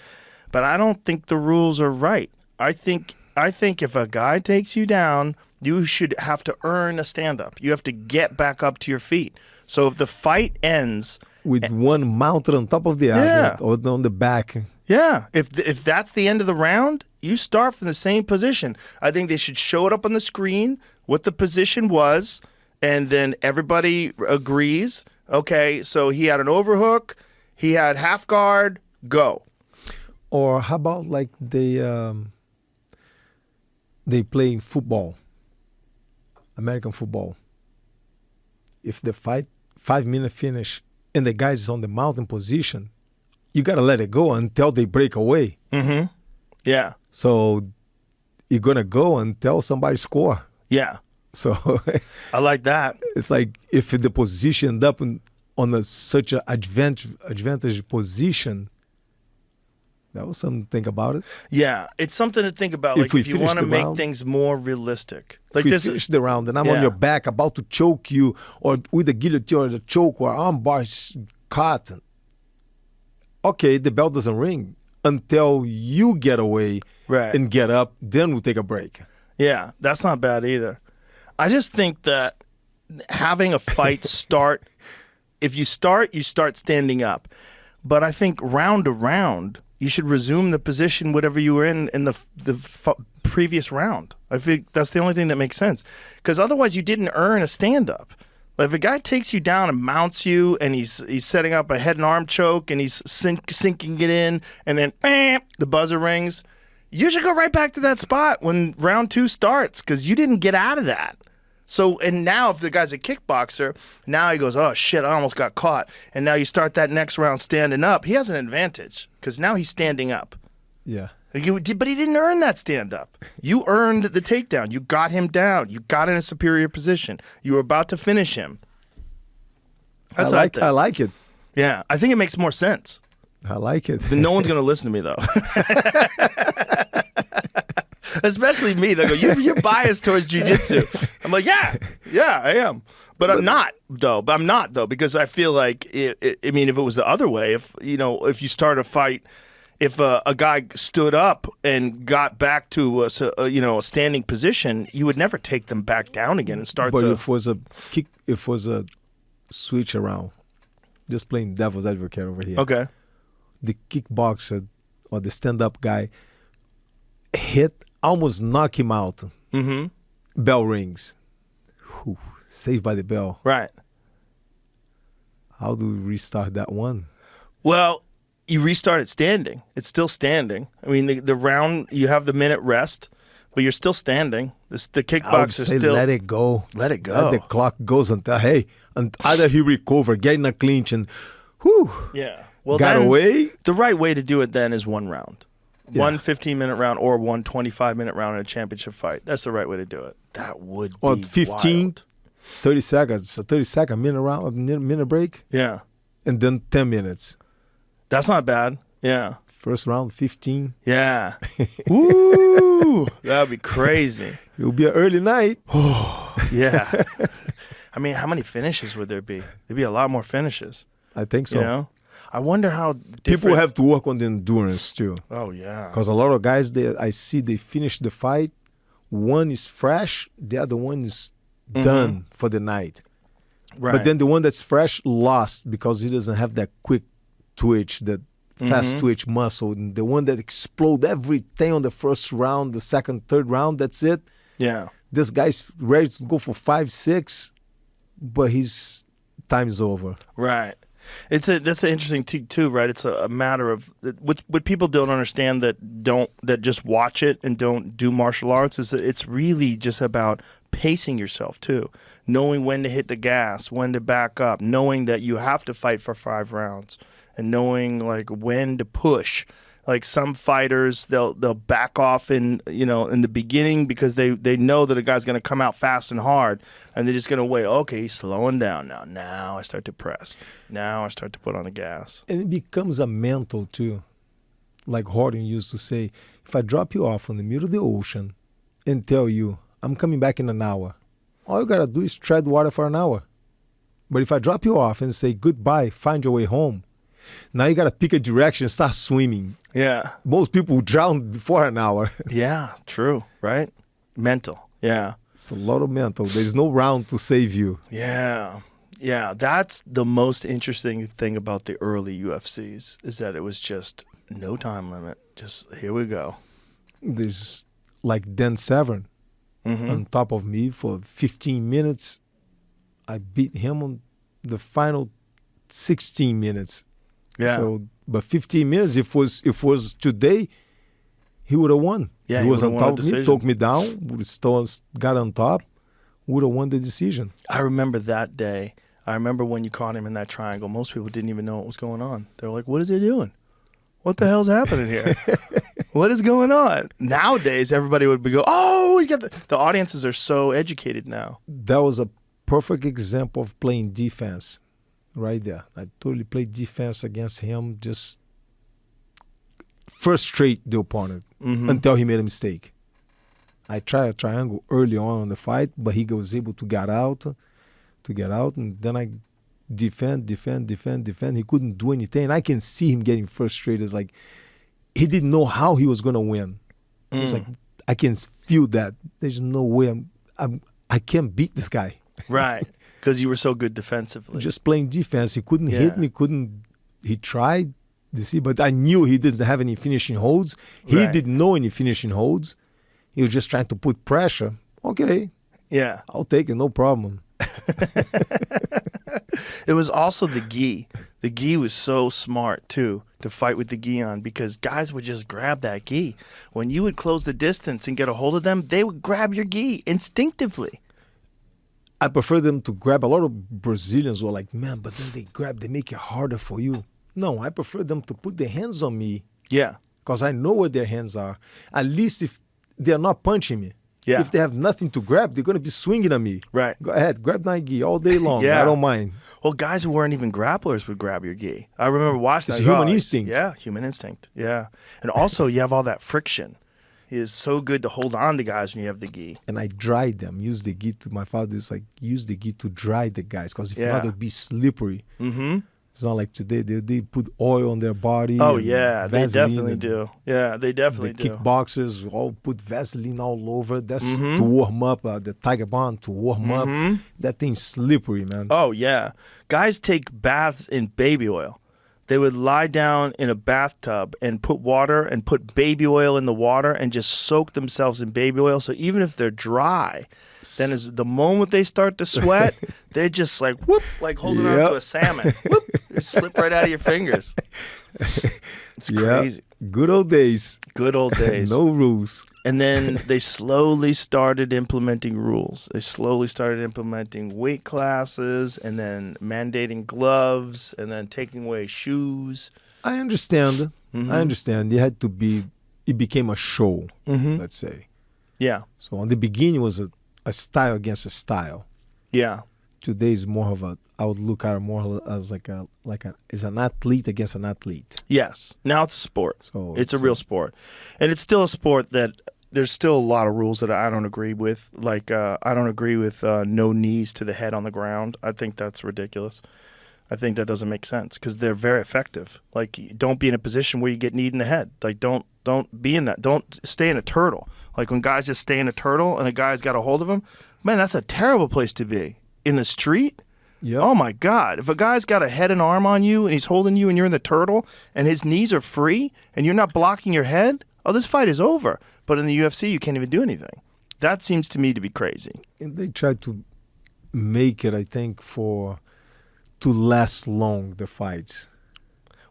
[SPEAKER 1] But I don't think the rules are right. I think if a guy takes you down, you should have to earn a stand-up. You have to get back up to your feet. So if the fight ends
[SPEAKER 2] with one mounted on top of the other or on the back.
[SPEAKER 1] Yeah. If that's the end of the round, you start from the same position. I think they should show it up on the screen, what the position was, and then everybody agrees. Okay, so he had an overhook, he had half guard, go.
[SPEAKER 2] Or how about like they play football, American football. If the fight 5-minute finish and the guy's on the mountain position, you got to let it go until they break away.
[SPEAKER 1] Mm-hmm. Yeah.
[SPEAKER 2] So you're going to go until somebody score.
[SPEAKER 1] Yeah.
[SPEAKER 2] So
[SPEAKER 1] I like that.
[SPEAKER 2] It's like if the position end up on such an advantage position, that was something to think about it.
[SPEAKER 1] Yeah, it's something to think about. Like if you want to make things more realistic. Like
[SPEAKER 2] if we finish the round and I'm on your back about to choke you or with the guillotine or the choke or arm bars caught, okay, the bell doesn't ring until you get away and get up, then we'll take a break.
[SPEAKER 1] Yeah, that's not bad either. I just think that having a fight start, if you start standing up. But I think round to round, you should resume the position whatever you were in the previous round. I think that's the only thing that makes sense. Because otherwise you didn't earn a stand-up. Like if a guy takes you down and mounts you and he's setting up a head and arm choke and he's sinking it in and then the buzzer rings, you should go right back to that spot when round 2 starts because you didn't get out of that. So, and now if the guy's a kickboxer, now he goes, oh, shit, I almost got caught. And now you start that next round standing up. He has an advantage because now he's standing up.
[SPEAKER 2] Yeah.
[SPEAKER 1] But he didn't earn that stand-up. You earned the takedown. You got him down. You got in a superior position. You were about to finish him. That's
[SPEAKER 2] I like it.
[SPEAKER 1] Yeah, I think it makes more sense.
[SPEAKER 2] I like it.
[SPEAKER 1] But no one's going to listen to me, though. Especially me. They go, you're biased towards jiu-jitsu. I'm like, yeah, I am. But I'm not, though, because I feel like, if it was the other way, if you start a fight, if a guy stood up and got back to a standing position, you would never take them back down again and start.
[SPEAKER 2] But if it was a switch around, just playing devil's advocate over here.
[SPEAKER 1] Okay.
[SPEAKER 2] The kickboxer or the stand-up guy almost knock him out.
[SPEAKER 1] Mm-hmm.
[SPEAKER 2] Bell rings. Whew, saved by the bell.
[SPEAKER 1] Right.
[SPEAKER 2] How do we restart that one?
[SPEAKER 1] Well, you restart it standing. It's still standing. I mean, the round, you have the minute rest, but you're still standing. The
[SPEAKER 2] I would
[SPEAKER 1] kickboxer
[SPEAKER 2] say
[SPEAKER 1] still
[SPEAKER 2] let it go.
[SPEAKER 1] let it go.
[SPEAKER 2] Let the clock goes until and either he recover, get in a clinch, and whew,
[SPEAKER 1] Yeah. Well,
[SPEAKER 2] got
[SPEAKER 1] then,
[SPEAKER 2] away.
[SPEAKER 1] the right way to do it then is one round.
[SPEAKER 2] Yeah.
[SPEAKER 1] One 15-minute round or one 25-minute round in a championship fight. That's the right way to do it. That would
[SPEAKER 2] Or
[SPEAKER 1] be
[SPEAKER 2] 15,
[SPEAKER 1] wild.
[SPEAKER 2] 30 seconds, a 30-second minute round, a minute break,
[SPEAKER 1] Yeah.
[SPEAKER 2] and then 10 minutes.
[SPEAKER 1] That's not bad. Yeah.
[SPEAKER 2] First round, 15.
[SPEAKER 1] Yeah. Woo! That would be crazy.
[SPEAKER 2] It'll be an early night.
[SPEAKER 1] Yeah. I mean, how many finishes would there be? There'd be a lot more finishes.
[SPEAKER 2] I think so.
[SPEAKER 1] You know? I wonder how
[SPEAKER 2] People
[SPEAKER 1] different...
[SPEAKER 2] have to work on the endurance too.
[SPEAKER 1] Oh, yeah.
[SPEAKER 2] Because a lot of guys, I see they finish the fight. One is fresh, the other one is done for the night.
[SPEAKER 1] Right.
[SPEAKER 2] But then the one that's fresh lost because he doesn't have that quick twitch, that fast twitch muscle. And the one that explode everything on the first round, the second, third round, that's it.
[SPEAKER 1] Yeah.
[SPEAKER 2] This guy's ready to go for 5, 6, but his time's over.
[SPEAKER 1] Right. That's an interesting too, right? It's a matter of what people don't understand that just watch it and don't do martial arts is that it's really just about pacing yourself too, knowing when to hit the gas, when to back up, knowing that you have to fight for 5 rounds, and knowing like when to push. Like some fighters, they'll back off in the beginning because they know that a guy's going to come out fast and hard, and they're just going to wait. Okay, he's slowing down now. Now I start to press. Now I start to put on the gas.
[SPEAKER 2] And it becomes a mental too. Like Horton used to say, if I drop you off in the middle of the ocean and tell you, I'm coming back in an hour, all you got to do is tread water for an hour. But if I drop you off and say goodbye, find your way home, now you got to pick a direction and start swimming.
[SPEAKER 1] Yeah.
[SPEAKER 2] Most people drown before an hour.
[SPEAKER 1] Yeah, true, right? Mental. Yeah.
[SPEAKER 2] It's a lot of mental. There's no round to save you.
[SPEAKER 1] Yeah. Yeah, that's the most interesting thing about the early UFCs is that it was just no time limit. Just here we go.
[SPEAKER 2] There's like Dan Severn on top of me for 15 minutes. I beat him on the final 16 minutes.
[SPEAKER 1] Yeah.
[SPEAKER 2] So, but 15 minutes, if it was today, he would have won.
[SPEAKER 1] Yeah,
[SPEAKER 2] he was on
[SPEAKER 1] would've won
[SPEAKER 2] top
[SPEAKER 1] the
[SPEAKER 2] of me,
[SPEAKER 1] decision.
[SPEAKER 2] took me down, would have got on top, would have won the decision.
[SPEAKER 1] I remember that day. I remember when you caught him in that triangle. Most people didn't even know what was going on. They were like, what is he doing? What the hell's happening here? What is going on? Nowadays, everybody would be oh, he's got the audiences are so educated now.
[SPEAKER 2] That was a perfect example of playing defense right there. I totally played defense against him, just frustrate the opponent until he made a mistake. I tried a triangle early on in the fight, but he was able to get out, and then I defend. He couldn't do anything. And I can see him getting frustrated. Like, he didn't know how he was going to win. It's like, I can feel that. There's no way I can't beat this guy.
[SPEAKER 1] Right, because you were so good defensively.
[SPEAKER 2] Just playing defense. He couldn't hit me, he tried, you see, but I knew he didn't have any finishing holds. He
[SPEAKER 1] Right.
[SPEAKER 2] didn't know any finishing holds. He was just trying to put pressure. Okay,
[SPEAKER 1] Yeah.
[SPEAKER 2] I'll take it, no problem.
[SPEAKER 1] It was also the gi. The gi was so smart, too, to fight with the gi on because guys would just grab that gi. When you would close the distance and get a hold of them, they would grab your gi instinctively.
[SPEAKER 2] I prefer them to grab. A lot of Brazilians were like, man, but then they make it harder for you. No, I prefer them to put their hands on me
[SPEAKER 1] Yeah.
[SPEAKER 2] because I know where their hands are. At least if they're not punching me.
[SPEAKER 1] Yeah.
[SPEAKER 2] If they have nothing to grab, they're going to be swinging at me.
[SPEAKER 1] Right.
[SPEAKER 2] Go ahead, grab my gi all day long.
[SPEAKER 1] Yeah.
[SPEAKER 2] I don't mind.
[SPEAKER 1] Well, guys who weren't even grapplers would grab your gi. I remember watching
[SPEAKER 2] It's
[SPEAKER 1] that.
[SPEAKER 2] human instinct.
[SPEAKER 1] Yeah, human instinct. Yeah. And also, you have all that friction. It is so good to hold on to guys when you have the gi.
[SPEAKER 2] And I dried them. Use the gi to, my father is like, use the gi to dry the guys because if not, they'll be slippery.
[SPEAKER 1] Mm-hmm.
[SPEAKER 2] It's not like today. They put oil on their body.
[SPEAKER 1] Oh,
[SPEAKER 2] and
[SPEAKER 1] yeah. They
[SPEAKER 2] Vaseline
[SPEAKER 1] definitely
[SPEAKER 2] and
[SPEAKER 1] do. Yeah, they definitely
[SPEAKER 2] The
[SPEAKER 1] do.
[SPEAKER 2] kickboxers all put Vaseline all over. That's to warm up. The Tiger Balm to warm up. That thing's slippery, man.
[SPEAKER 1] Oh, yeah. Guys take baths in baby oil. They would lie down in a bathtub and put water and put baby oil in the water and just soak themselves in baby oil. So even if they're dry, then as the moment they start to sweat, they're just like, whoop, like holding on to a salmon. Whoop, they slip right out of your fingers. It's crazy.
[SPEAKER 2] Good old days.
[SPEAKER 1] Good old days.
[SPEAKER 2] No rules.
[SPEAKER 1] And then they slowly started implementing rules. They slowly started implementing weight classes and then mandating gloves and then taking away shoes.
[SPEAKER 2] I understand.
[SPEAKER 1] Mm-hmm.
[SPEAKER 2] I understand. It became a show,
[SPEAKER 1] Mm-hmm.
[SPEAKER 2] let's say.
[SPEAKER 1] Yeah.
[SPEAKER 2] So on the beginning it was a style against a style.
[SPEAKER 1] Yeah.
[SPEAKER 2] Today is more of I would look at it more as as an athlete against an athlete.
[SPEAKER 1] Yes. Now it's a sport.
[SPEAKER 2] So
[SPEAKER 1] it's a real sport. And it's still a sport that there's still a lot of rules that I don't agree with. Like, I don't agree with no knees to the head on the ground. I think that's ridiculous. I think that doesn't make sense because they're very effective. Like, don't be in a position where you get kneed in the head. Like, don't be in that. Don't stay in a turtle. Like, when guys just stay in a turtle and a guy's got a hold of him, man, that's a terrible place to be. In the street?
[SPEAKER 2] Yeah.
[SPEAKER 1] Oh, my God. If a guy's got a head and arm on you and he's holding you and you're in the turtle and his knees are free and you're not blocking your head, oh, this fight is over. But in the UFC, you can't even do anything. That seems to me to be crazy.
[SPEAKER 2] And they try to make it, I think, to last long, the fights.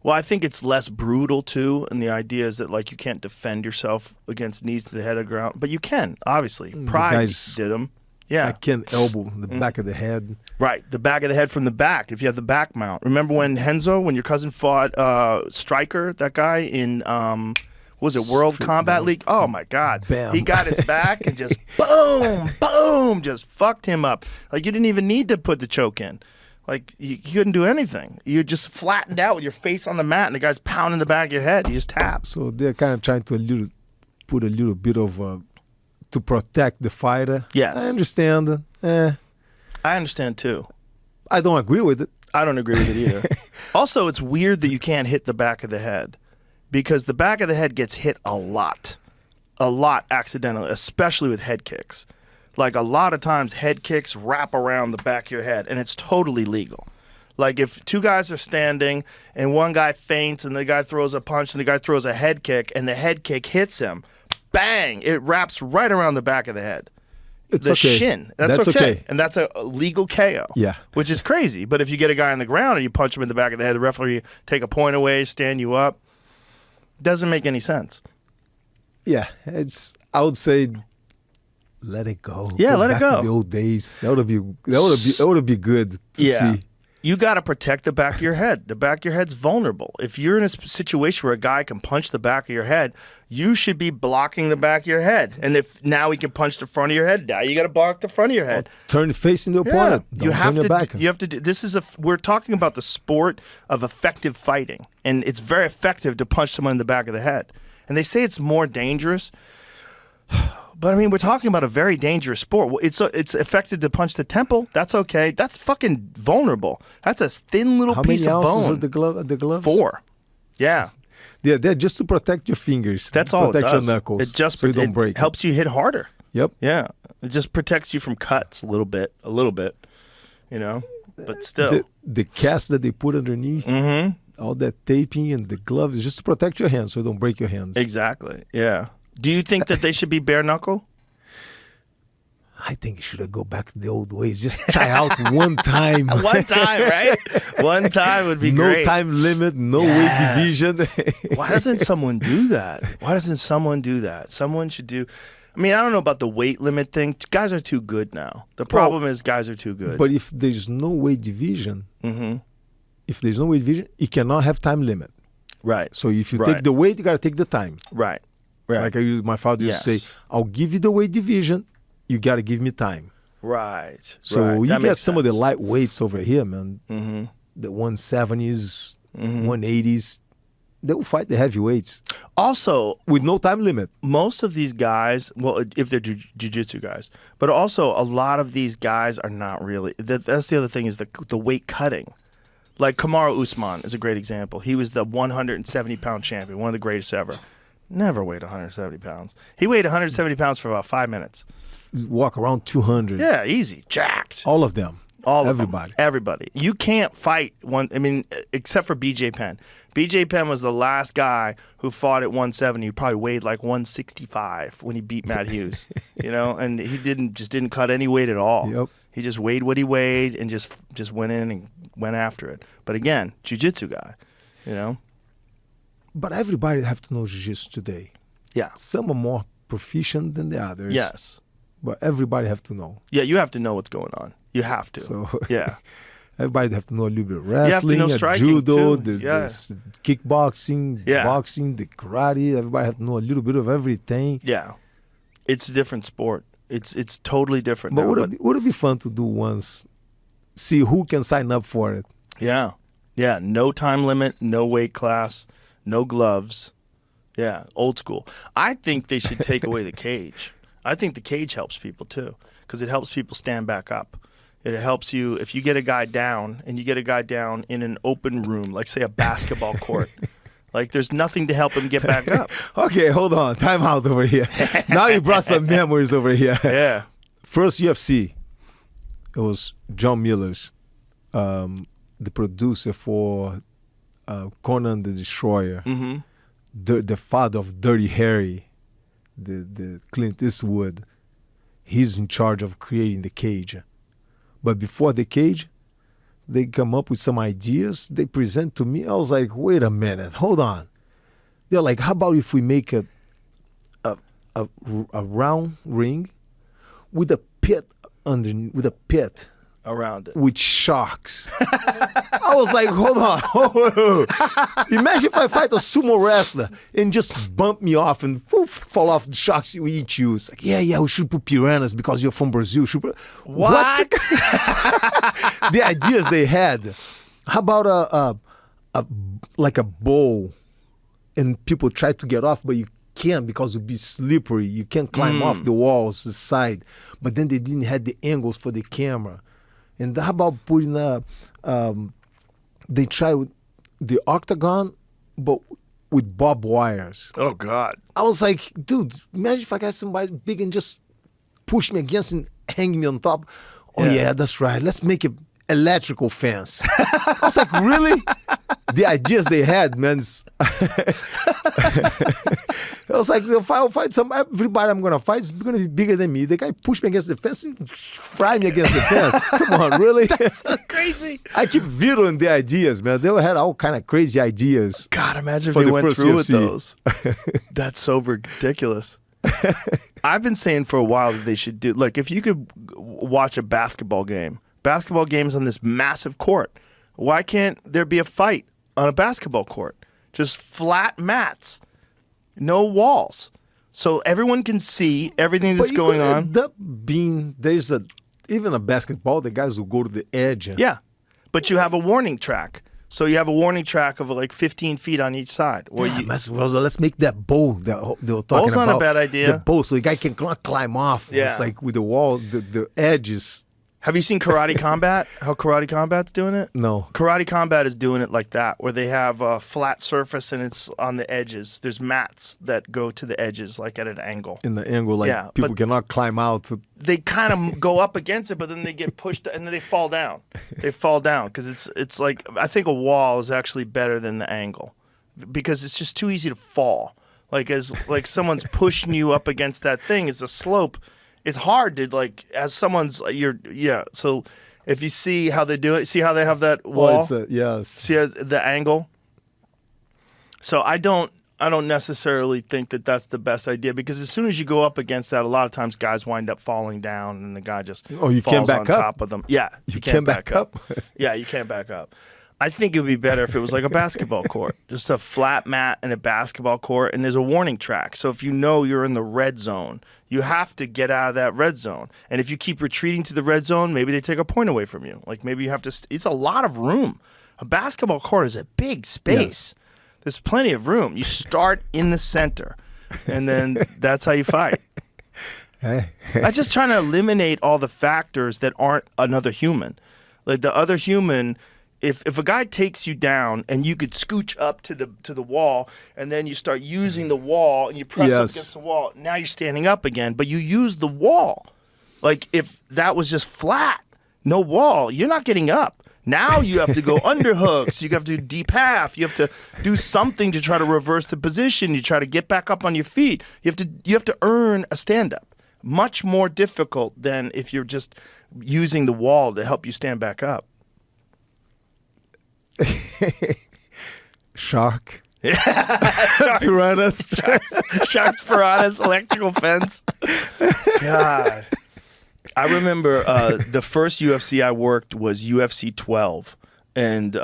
[SPEAKER 1] Well, I think it's less brutal, too, and the idea is that, like, you can't defend yourself against knees to the head of the ground. But you can, obviously. Pride did them. Yeah.
[SPEAKER 2] I can't elbow the back of the head.
[SPEAKER 1] Right, the back of the head from the back, if you have the back mount. Remember when when your cousin fought Stryker, that guy in, was it World Combat League? Oh, my God.
[SPEAKER 2] Bam.
[SPEAKER 1] He got his back and just boom, boom, just fucked him up. Like, you didn't even need to put the choke in. Like, you couldn't do anything. You just flattened out with your face on the mat, and the guy's pounding the back of your head. You just tap.
[SPEAKER 2] So they're kind of trying to put a little bit of to protect the fighter.
[SPEAKER 1] Yes.
[SPEAKER 2] I understand.
[SPEAKER 1] I understand, too.
[SPEAKER 2] I don't agree with it.
[SPEAKER 1] I don't agree with it either. Also, it's weird that you can't hit the back of the head because the back of the head gets hit a lot accidentally, especially with head kicks. Like, a lot of times head kicks wrap around the back of your head, and it's totally legal. Like, if two guys are standing and one guy feints and the guy throws a punch and the guy throws a head kick and the head kick hits him, bang, it wraps right around the back of the head.
[SPEAKER 2] It's
[SPEAKER 1] the
[SPEAKER 2] okay.
[SPEAKER 1] shin. That's okay. And that's a legal KO.
[SPEAKER 2] Yeah.
[SPEAKER 1] Which is crazy. But if you get a guy on the ground and you punch him in the back of the head, the referee take a point away, stand you up, doesn't make any sense.
[SPEAKER 2] Yeah, I would say let it go.
[SPEAKER 1] Yeah, let it
[SPEAKER 2] back
[SPEAKER 1] go.
[SPEAKER 2] to the old days. That would be good to see.
[SPEAKER 1] You got to protect the back of your head. The back of your head's vulnerable. If you're in a situation where a guy can punch the back of your head, you should be blocking the back of your head. And if now he can punch the front of your head, now you got to block the front of your head.
[SPEAKER 2] Turn facing the opponent.
[SPEAKER 1] Yeah.
[SPEAKER 2] Don't
[SPEAKER 1] You have
[SPEAKER 2] turn your back.
[SPEAKER 1] You have to do. We're talking about the sport of effective fighting, and it's very effective to punch someone in the back of the head. And they say it's more dangerous. But, I mean, we're talking about a very dangerous sport. It's effective to punch the temple. That's okay. That's fucking vulnerable. That's a thin little piece of bone.
[SPEAKER 2] How many ounces are the gloves?
[SPEAKER 1] 4. Yeah.
[SPEAKER 2] Yeah, they're just to protect your fingers.
[SPEAKER 1] That's all it does.
[SPEAKER 2] Protect your knuckles so you don't break.
[SPEAKER 1] Helps you hit harder.
[SPEAKER 2] Yep.
[SPEAKER 1] Yeah. It just protects you from cuts a little bit, you know, but still.
[SPEAKER 2] The cast that they put underneath, all that taping and the gloves is just to protect your hands so you don't break your hands.
[SPEAKER 1] Exactly. Yeah. Do you think that they should be bare knuckle?
[SPEAKER 2] I think you should go back to the old ways. Just try out one time.
[SPEAKER 1] One time, right? One time would be great.
[SPEAKER 2] No time limit, no weight division.
[SPEAKER 1] Why doesn't someone do that? Someone should do. I mean, I don't know about the weight limit thing. Guys are too good now. The problem is guys are too good.
[SPEAKER 2] But if there's no weight division, you cannot have time limit.
[SPEAKER 1] Right.
[SPEAKER 2] So if you take the weight, you got to take the time.
[SPEAKER 1] Right.
[SPEAKER 2] Like my father used to say, I'll give you the weight division, you got to give me time.
[SPEAKER 1] Right.
[SPEAKER 2] So you get some of the light weights over here, man. The 170s, 180s, they will fight the heavyweights.
[SPEAKER 1] Also,
[SPEAKER 2] with no time limit.
[SPEAKER 1] Most of these guys, well, if they're jiu-jitsu guys, but also a lot of these guys are not really. That's the other thing is the weight cutting. Like Kamaru Usman is a great example. He was the 170-pound champion, one of the greatest ever. Never weighed 170 pounds. He weighed 170 pounds for about 5 minutes.
[SPEAKER 2] Walk around 200.
[SPEAKER 1] Yeah, easy. Jacked.
[SPEAKER 2] All of them.
[SPEAKER 1] Everybody. Everybody. You can't fight one, I mean, except for BJ Penn. BJ Penn was the last guy who fought at 170. He probably weighed like 165 when he beat Matt Hughes. And he didn't cut any weight at all.
[SPEAKER 2] Yep.
[SPEAKER 1] He just weighed what he weighed and just went in and went after it. But again, jiu-jitsu guy,
[SPEAKER 2] But everybody have to know jiu-jitsu today.
[SPEAKER 1] Yeah.
[SPEAKER 2] Some are more proficient than the others.
[SPEAKER 1] Yes.
[SPEAKER 2] But everybody have to know.
[SPEAKER 1] Yeah, you have to know what's going on. You have to.
[SPEAKER 2] So
[SPEAKER 1] yeah.
[SPEAKER 2] Everybody have to know a little bit of
[SPEAKER 1] You have to
[SPEAKER 2] wrestling,
[SPEAKER 1] know striking,
[SPEAKER 2] judo,
[SPEAKER 1] too.
[SPEAKER 2] the
[SPEAKER 1] Yeah.
[SPEAKER 2] kickboxing,
[SPEAKER 1] Yeah.
[SPEAKER 2] boxing, the karate. Everybody have to know a little bit of everything.
[SPEAKER 1] Yeah. It's a different sport. It's totally different
[SPEAKER 2] But
[SPEAKER 1] now.
[SPEAKER 2] would it be fun to do once? See who can sign up for it.
[SPEAKER 1] Yeah. Yeah. No time limit, no weight class, no gloves. Yeah. Old school. I think they should take away the cage. I think the cage helps people too, because it helps people stand back up. It helps you if you get a guy down and you get a guy down in an open room, like say a basketball court. Like there's nothing to help him get back up.
[SPEAKER 2] Okay, hold on. Time out over here. Now you brought some memories over here.
[SPEAKER 1] Yeah.
[SPEAKER 2] First UFC, it was John Miller's, the producer for Conan the Destroyer,
[SPEAKER 1] Mm-hmm.
[SPEAKER 2] the father of Dirty Harry, the Clint Eastwood. He's in charge of creating the cage. But before the cage, they come up with some ideas. They present to me. I was like, wait a minute, hold on. They're like, how about if we make a round ring with a pit underneath, with a pit
[SPEAKER 1] Around it.
[SPEAKER 2] with sharks? I was like, hold on. Imagine if I fight a sumo wrestler and just bump me off and poof, fall off, the sharks will eat you. It's like, yeah, we should put piranhas because you're from Brazil. What? The ideas they had. How about like a bowl and people try to get off, but you can't because it'll be slippery. You can't climb off the walls, the side. But then they didn't have the angles for the camera. And how about putting they try with the octagon, but with barbed wires.
[SPEAKER 1] Oh, God.
[SPEAKER 2] I was like, dude, imagine if I got somebody big and just push me against and hang me on top. Oh, yeah, that's right. Let's make it electrical fence. I was like, really? The ideas they had, man. I was like, if I'll fight everybody I'm going to fight is going to be bigger than me. The guy pushed me against the fence and fry me against the fence. Come on, really?
[SPEAKER 1] That's so crazy.
[SPEAKER 2] I keep vetoing the ideas, man. They had all kind of crazy ideas.
[SPEAKER 1] God, imagine if
[SPEAKER 2] For
[SPEAKER 1] they
[SPEAKER 2] the
[SPEAKER 1] went
[SPEAKER 2] first
[SPEAKER 1] through with
[SPEAKER 2] UFC.
[SPEAKER 1] those. That's so ridiculous. I've been saying for a while that they should do, like, if you could watch a basketball games on this massive court, why can't there be a fight on a basketball court? Just flat mats, no walls, so everyone can see everything that's going on.
[SPEAKER 2] End up being, there's even a basketball, the guys will go to the edge.
[SPEAKER 1] Yeah, but you have a warning track. So you have a warning track of like 15 feet on each side. Or
[SPEAKER 2] let's make that bowl that they were talking
[SPEAKER 1] bowl's
[SPEAKER 2] about.
[SPEAKER 1] not a bad idea.
[SPEAKER 2] The bowl, so the guy can climb off.
[SPEAKER 1] Yeah.
[SPEAKER 2] It's like with the wall, the edges.
[SPEAKER 1] Have you seen Karate Combat? How Karate Combat's doing it?
[SPEAKER 2] No.
[SPEAKER 1] Karate Combat is doing it like that, where they have a flat surface and it's on the edges. There's mats that go to the edges, like at an angle.
[SPEAKER 2] In the angle, like
[SPEAKER 1] Yeah,
[SPEAKER 2] people
[SPEAKER 1] but-
[SPEAKER 2] cannot climb out.
[SPEAKER 1] They kind of go up against it, but then they get pushed and then they fall down. They fall down because it's like, I think a wall is actually better than the angle because it's just too easy to fall. Like someone's pushing you up against that thing. It's a slope. It's hard to as someone's So if you see how they do it, see how they have that wall.
[SPEAKER 2] Yes.
[SPEAKER 1] See the angle. So I don't necessarily think that that's the best idea because as soon as you go up against that, a lot of times guys wind up falling down and the guy just
[SPEAKER 2] You
[SPEAKER 1] falls
[SPEAKER 2] can't back
[SPEAKER 1] on
[SPEAKER 2] up?
[SPEAKER 1] top of them. Yeah,
[SPEAKER 2] You can't back up?
[SPEAKER 1] Yeah, you can't back up. I think it would be better if it was like a basketball court, just a flat mat and a basketball court, and there's a warning track. So if you know you're in the red zone, you have to get out of that red zone. And if you keep retreating to the red zone, maybe they take a point away from you. Like maybe you have to. It's a lot of room. A basketball court is a big space. Yes. There's plenty of room. You start in the center, and then that's how you fight. I'm just trying to eliminate all the factors that aren't another human. Like the other human. If a guy takes you down and you could scooch up to the wall and then you start using the wall and you press up against the wall, now you're standing up again, but you use the wall. Like if that was just flat, no wall, you're not getting up. Now you have to go underhooks, you have to do deep half, you have to do something to try to reverse the position, you try to get back up on your feet. You have to earn a stand-up. Much more difficult than if you're just using the wall to help you stand back up.
[SPEAKER 2] Shark. Piranhas.
[SPEAKER 1] Sharks, piranhas, electrical fence. God. I remember the first UFC I worked was UFC 12. And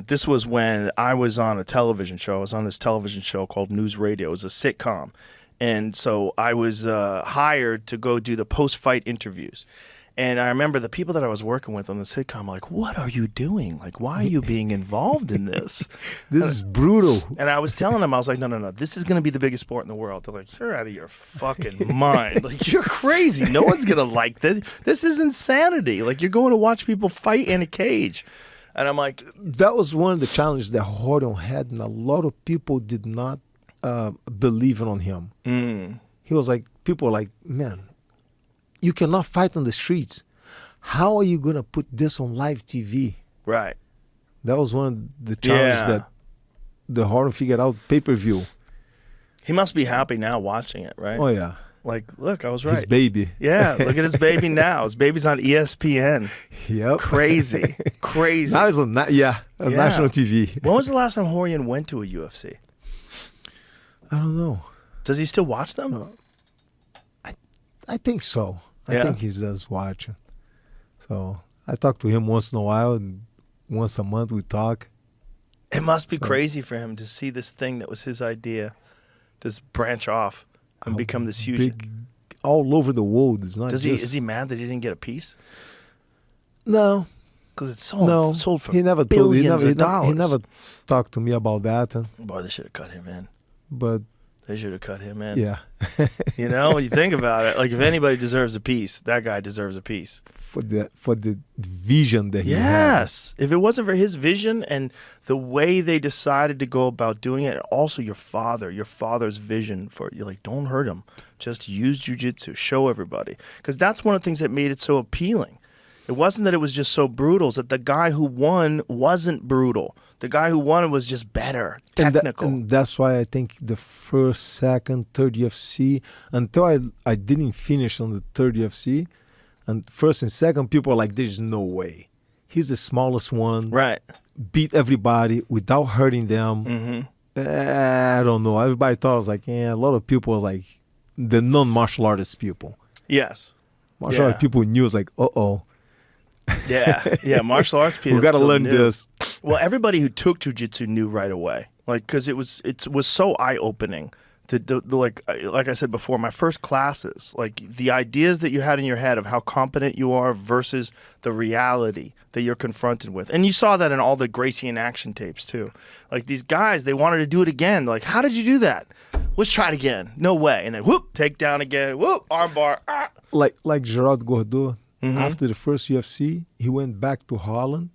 [SPEAKER 1] this was when I was on a television show. I was on this television show called NewsRadio. It was a sitcom. And so I was hired to go do the post-fight interviews. And I remember the people that I was working with on the sitcom were like, what are you doing? Like, why are you being involved in this?
[SPEAKER 2] This is brutal.
[SPEAKER 1] And I was telling them, I was like, no, this is going to be the biggest sport in the world. They're like, you're out of your fucking mind. Like, you're crazy. No one's going to like this. This is insanity. Like, you're going to watch people fight in a cage. And I'm like...
[SPEAKER 2] That was one of the challenges that Horion had, and a lot of people did not believe on him. He was like, people were like, man, you cannot fight on the streets. How are you going to put this on live TV?
[SPEAKER 1] Right.
[SPEAKER 2] That was one of the challenges that the Horion figured out pay-per-view.
[SPEAKER 1] He must be happy now watching it, right?
[SPEAKER 2] Oh, yeah.
[SPEAKER 1] Like, look, I was right.
[SPEAKER 2] His baby.
[SPEAKER 1] Yeah, look at his baby now. His baby's on ESPN.
[SPEAKER 2] Yep.
[SPEAKER 1] Crazy. Crazy.
[SPEAKER 2] Now he's on national TV.
[SPEAKER 1] When was the last time Horion went to a UFC?
[SPEAKER 2] I don't know.
[SPEAKER 1] Does he still watch them?
[SPEAKER 2] I think so. I
[SPEAKER 1] Yeah.
[SPEAKER 2] think he does watch. So I talk to him once in a while, and once a month we talk.
[SPEAKER 1] It must be crazy for him to see this thing that was his idea just branch off and become this huge...
[SPEAKER 2] Big, all over the world. It's not
[SPEAKER 1] Is
[SPEAKER 2] just...
[SPEAKER 1] he mad that he didn't get a piece?
[SPEAKER 2] No.
[SPEAKER 1] Because it's sold for
[SPEAKER 2] he never told me.
[SPEAKER 1] billions of dollars.
[SPEAKER 2] He never talked to me about that.
[SPEAKER 1] Boy, they should have cut him in.
[SPEAKER 2] But
[SPEAKER 1] They should have cut him in.
[SPEAKER 2] yeah.
[SPEAKER 1] You know, when you think about it, like if anybody deserves a piece, that guy deserves a piece.
[SPEAKER 2] For the vision that he had.
[SPEAKER 1] Yes. If it wasn't for his vision and the way they decided to go about doing it, and also your father's vision for you, like, don't hurt him. Just use jiu-jitsu. Show everybody. Because that's one of the things that made it so appealing. It wasn't that it was just so brutal. It's that the guy who won wasn't brutal. The guy who won was just better, technical.
[SPEAKER 2] And that's why I think the first, second, third UFC, until I didn't finish on the third UFC, and first and second, people are like, there's no way. He's the smallest one.
[SPEAKER 1] Right.
[SPEAKER 2] Beat everybody without hurting them.
[SPEAKER 1] Mm-hmm.
[SPEAKER 2] I don't know. Everybody thought I was like, a lot of people are like, the non-martial artist people.
[SPEAKER 1] Yes.
[SPEAKER 2] Martial arts people knew, it's like, uh-oh.
[SPEAKER 1] Yeah, martial arts people.
[SPEAKER 2] We got to learn
[SPEAKER 1] knew.
[SPEAKER 2] this.
[SPEAKER 1] Well, everybody who took jiu-jitsu knew right away, like, because it was so eye-opening. Like I said before, my first classes, like the ideas that you had in your head of how competent you are versus the reality that you're confronted with, and you saw that in all the Gracie in action tapes too. Like these guys, they wanted to do it again. Like, how did you do that? Let's try it again. No way. And then whoop, take down again. Whoop, armbar. Ah.
[SPEAKER 2] Like Gerard Gordeau. After the first UFC, he went back to Holland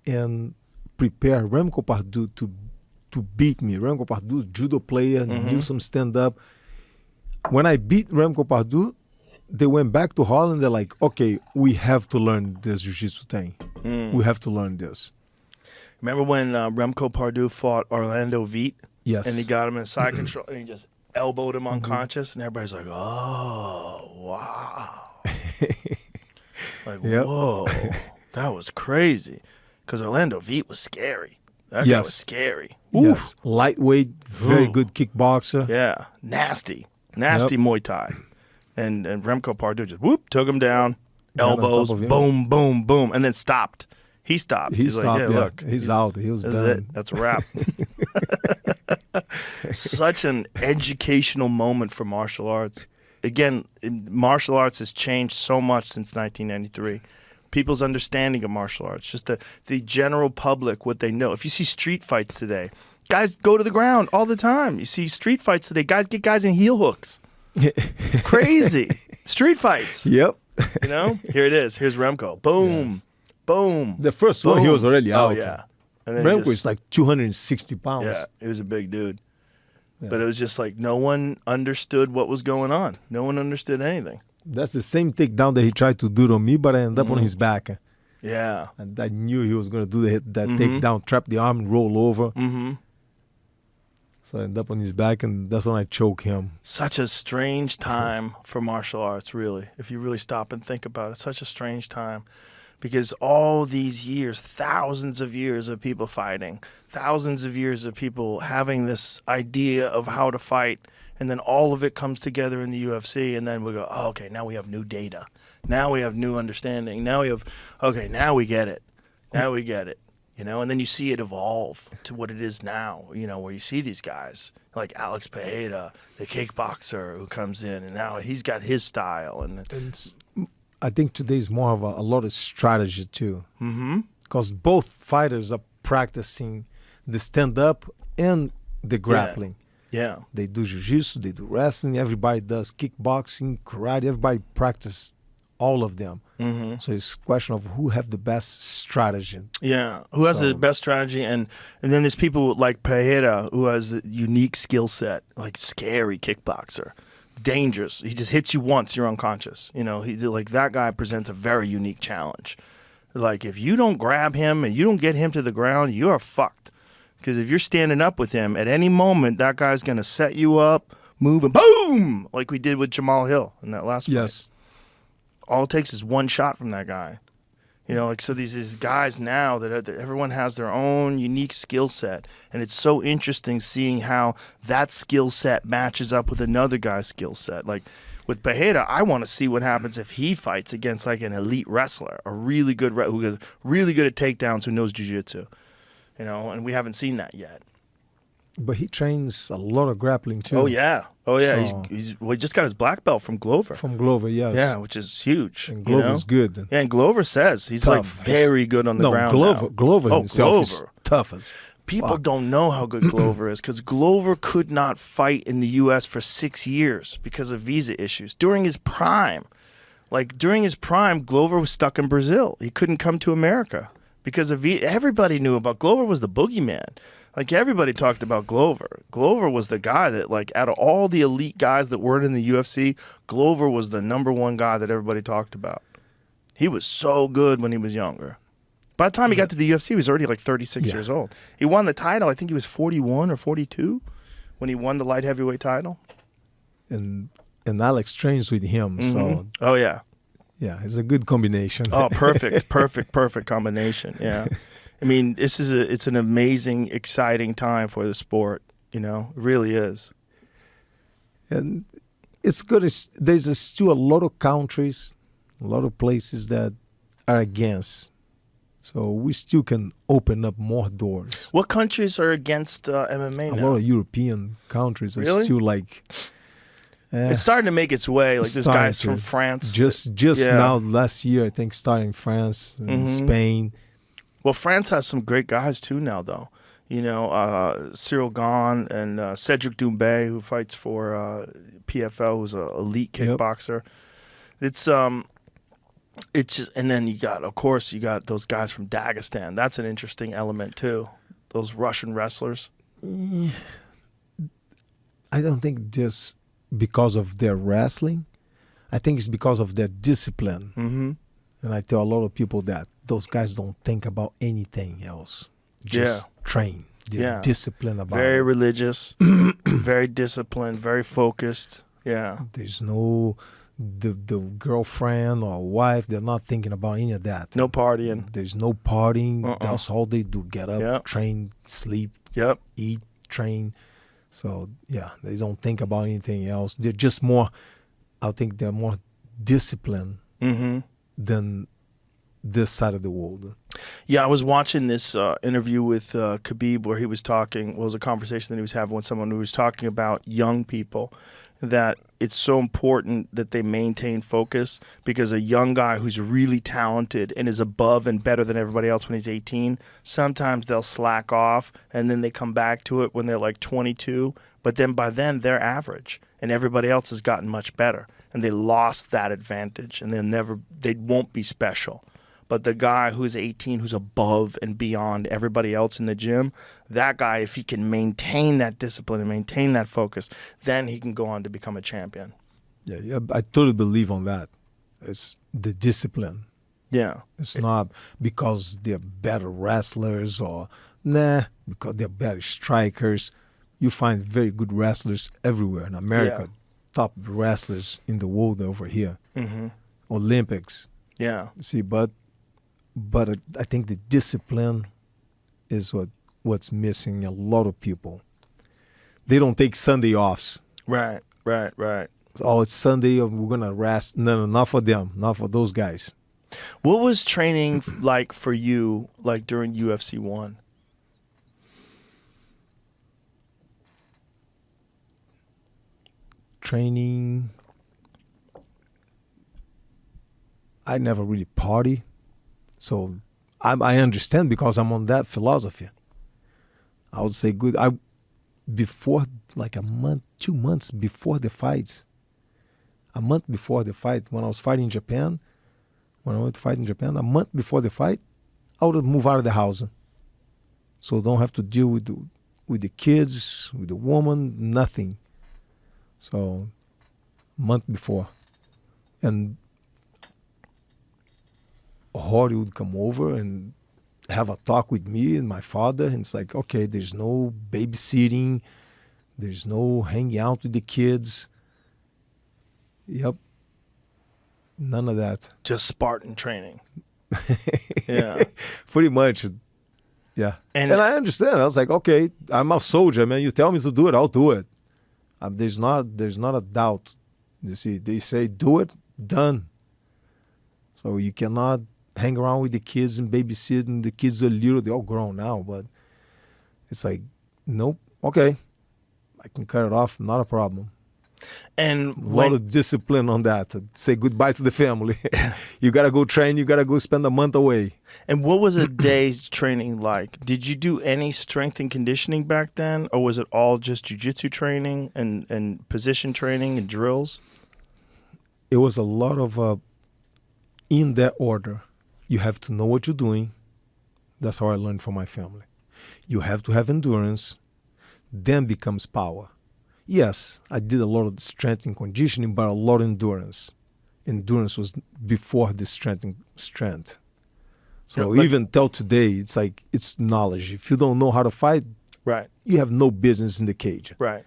[SPEAKER 2] and prepared Remco Pardoux to beat me. Remco Pardoux, judo player, knew some stand-up. When I beat Remco Pardoux, they went back to Holland. They're like, okay, we have to learn this jiu-jitsu thing. We have to learn this.
[SPEAKER 1] Remember when Remco Pardoux fought Orlando Veit?
[SPEAKER 2] Yes.
[SPEAKER 1] And he got him in side control, and he just elbowed him unconscious, and everybody's like, oh, wow. Like, whoa, that was crazy. Because Orlando Veit was scary. That guy was scary.
[SPEAKER 2] Yes. Lightweight, very good kickboxer.
[SPEAKER 1] Yeah. Nasty Muay Thai. And Remco Pardoux just took him down, elbows, boom, boom, boom, and then stopped. He stopped.
[SPEAKER 2] He's
[SPEAKER 1] like,
[SPEAKER 2] yeah, look. He's out. He was done.
[SPEAKER 1] It. That's a wrap. Such an educational moment for martial arts. Again, martial arts has changed so much since 1993. People's understanding of martial arts, just the general public, what they know. If you see street fights today, guys go to the ground all the time. You see street fights today, guys get guys in heel hooks. It's crazy. Street fights.
[SPEAKER 2] Yep.
[SPEAKER 1] You know? Here it is. Here's Remco. Boom. Yes. Boom.
[SPEAKER 2] The first one, he was already out.
[SPEAKER 1] Oh, yeah. And then
[SPEAKER 2] Remco is like 260 pounds.
[SPEAKER 1] Yeah, he was a big dude. Yeah. But it was just like no one understood what was going on. No one understood anything.
[SPEAKER 2] That's the same takedown that he tried to do to me, but I ended up on his back.
[SPEAKER 1] Yeah.
[SPEAKER 2] And I knew he was going to do that takedown, trap the arm, and roll over. So I ended up on his back, and that's when I choke him.
[SPEAKER 1] Such a strange time for martial arts, really. If you really stop and think about it, such a strange time. because all these years, thousands of years of people fighting, thousands of years of people having this idea of how to fight, and then all of it comes together in the UFC, and then we go, oh, okay, now we have new data. Now we have new understanding. Now we have, okay, now we get it. Now we get it. You know, and then you see it evolve to what it is now, you know, where you see these guys like Alex Pereira, the kickboxer who comes in, and now he's got his style. And
[SPEAKER 2] I think today is more of a lot of strategy too. Because both fighters are practicing the stand-up and the grappling.
[SPEAKER 1] Yeah.
[SPEAKER 2] They do jiu-jitsu, they do wrestling, everybody does kickboxing, karate, everybody practice all of them. So it's a question of who have the best strategy.
[SPEAKER 1] Yeah, who has the best strategy, and then there's people like Pereira who has a unique skill set, like scary kickboxer, dangerous. He just hits you once, you're unconscious. You know, he like that guy presents a very unique challenge. Like if you don't grab him and you don't get him to the ground, you are fucked. Because if you're standing up with him, at any moment that guy's gonna set you up, move, and boom, like we did with Jamal Hill in that last fight.
[SPEAKER 2] Yes.
[SPEAKER 1] All it takes is one shot from that guy. You know, like, so these guys now that everyone has their own unique skill set, and it's so interesting seeing how that skill set matches up with another guy's skill set. Like with Pereira, I want to see what happens if he fights against like an elite wrestler, a really good who is really good at takedowns, who knows jiu-jitsu. You know, and we haven't seen that yet.
[SPEAKER 2] But he trains a lot of grappling too.
[SPEAKER 1] Oh yeah.
[SPEAKER 2] So,
[SPEAKER 1] He just got his black belt from Glover.
[SPEAKER 2] From Glover, yes.
[SPEAKER 1] Yeah, which is huge.
[SPEAKER 2] And Glover's good.
[SPEAKER 1] Yeah, and Glover says he's like very good on the ground.
[SPEAKER 2] Glover himself is tough as
[SPEAKER 1] people don't know how good Glover is, because Glover could not fight in the U.S. for 6 years because of visa issues during his prime. Like during his prime, Glover was stuck in Brazil. He couldn't come to America because of everybody knew about Glover. Was the boogeyman. Like everybody talked about Glover. Glover was the guy that, like, out of all the elite guys that weren't in the UFC, Glover was the #1 guy that everybody talked about. He was so good when he was younger. By the time he got to the UFC, he was already like 36 years old. He won the title. I think he was 41 or 42 when he won the light heavyweight title.
[SPEAKER 2] And Alex trains with him, so
[SPEAKER 1] oh yeah,
[SPEAKER 2] it's a good combination.
[SPEAKER 1] Oh, perfect combination. Yeah. I mean, it's an amazing, exciting time for the sport. You know, it really is.
[SPEAKER 2] And it's good. There's still a lot of countries, a lot of places that are against. So we still can open up more doors.
[SPEAKER 1] What countries are against MMA now?
[SPEAKER 2] A lot of European countries are still like...
[SPEAKER 1] it's starting to make its way. Like, there's guys from France.
[SPEAKER 2] Just now, last year, I think, starting France and Spain.
[SPEAKER 1] Well, France has some great guys too now, though. You know, Cyril Gane and Cedric Doumbé, who fights for PFL, who's an elite kickboxer. It's just, and then you got those guys from Dagestan. That's an interesting element too. Those Russian wrestlers.
[SPEAKER 2] I don't think this because of their wrestling. I think it's because of their discipline. And I tell a lot of people that those guys don't think about anything else. Just train. They're disciplined about it.
[SPEAKER 1] Very religious, very disciplined, very focused. Yeah.
[SPEAKER 2] There's no the girlfriend or wife. They're not thinking about any of that.
[SPEAKER 1] No partying.
[SPEAKER 2] There's no partying. That's all they do. Get up, train, sleep, eat, train. So, they don't think about anything else. They're just more, I think they're more disciplined than this side of the world.
[SPEAKER 1] Yeah, I was watching this interview with Khabib where he was talking, it was a conversation that he was having with someone who was talking about young people, that it's so important that they maintain focus, because a young guy who's really talented and is above and better than everybody else when he's 18, sometimes they'll slack off and then they come back to it when they're like 22, but then by then they're average and everybody else has gotten much better and they lost that advantage and they won't be special. But the guy who's 18, who's above and beyond everybody else in the gym, that guy, if he can maintain that discipline and maintain that focus, then he can go on to become a champion.
[SPEAKER 2] Yeah, I totally believe on that. It's the discipline.
[SPEAKER 1] Yeah.
[SPEAKER 2] It's not because they're better wrestlers or, because they're better strikers. You find very good wrestlers everywhere in America. Top wrestlers in the world over here. Olympics.
[SPEAKER 1] Yeah.
[SPEAKER 2] See, but but I think the discipline is what's missing a lot of people. They don't take Sunday offs.
[SPEAKER 1] Right.
[SPEAKER 2] Oh, it's Sunday, we're going to rest. No, not for them, not for those guys.
[SPEAKER 1] What was training like for you, like during UFC 1?
[SPEAKER 2] Training, I never really party. So I understand because I'm on that philosophy. I would say good. Before, like a month, 2 months before the fights, a month before the fight, when I was fighting in Japan, a month before the fight, I would move out of the house. So don't have to deal with the kids, with the woman, nothing. So a month before. And Hardy would come over and have a talk with me and my father, and it's like, okay, there's no babysitting, there's no hanging out with the kids. Yep. None of that.
[SPEAKER 1] Just Spartan training. Yeah.
[SPEAKER 2] Pretty much. Yeah. And I understand. I was like, okay, I'm a soldier, man. You tell me to do it, I'll do it. There's not a doubt. You see, they say do it, done. So you cannot hang around with the kids and babysit, and the kids are little, they're all grown now, but it's like, nope, okay, I can cut it off, not a problem.
[SPEAKER 1] And
[SPEAKER 2] a lot of discipline on that. Say goodbye to the family. You got to go train, you got to go spend a month away.
[SPEAKER 1] And what was a day's training like? Did you do any strength and conditioning back then, or was it all just jiu-jitsu training and position training and drills?
[SPEAKER 2] It was a lot of, in that order. You have to know what you're doing. That's how I learned from my family. You have to have endurance, then becomes power. Yes, I did a lot of strength and conditioning, but a lot of endurance. Endurance was before the strength. So even till today, it's like, it's knowledge. If you don't know how to fight,
[SPEAKER 1] right,
[SPEAKER 2] you have no business in the cage.
[SPEAKER 1] Right.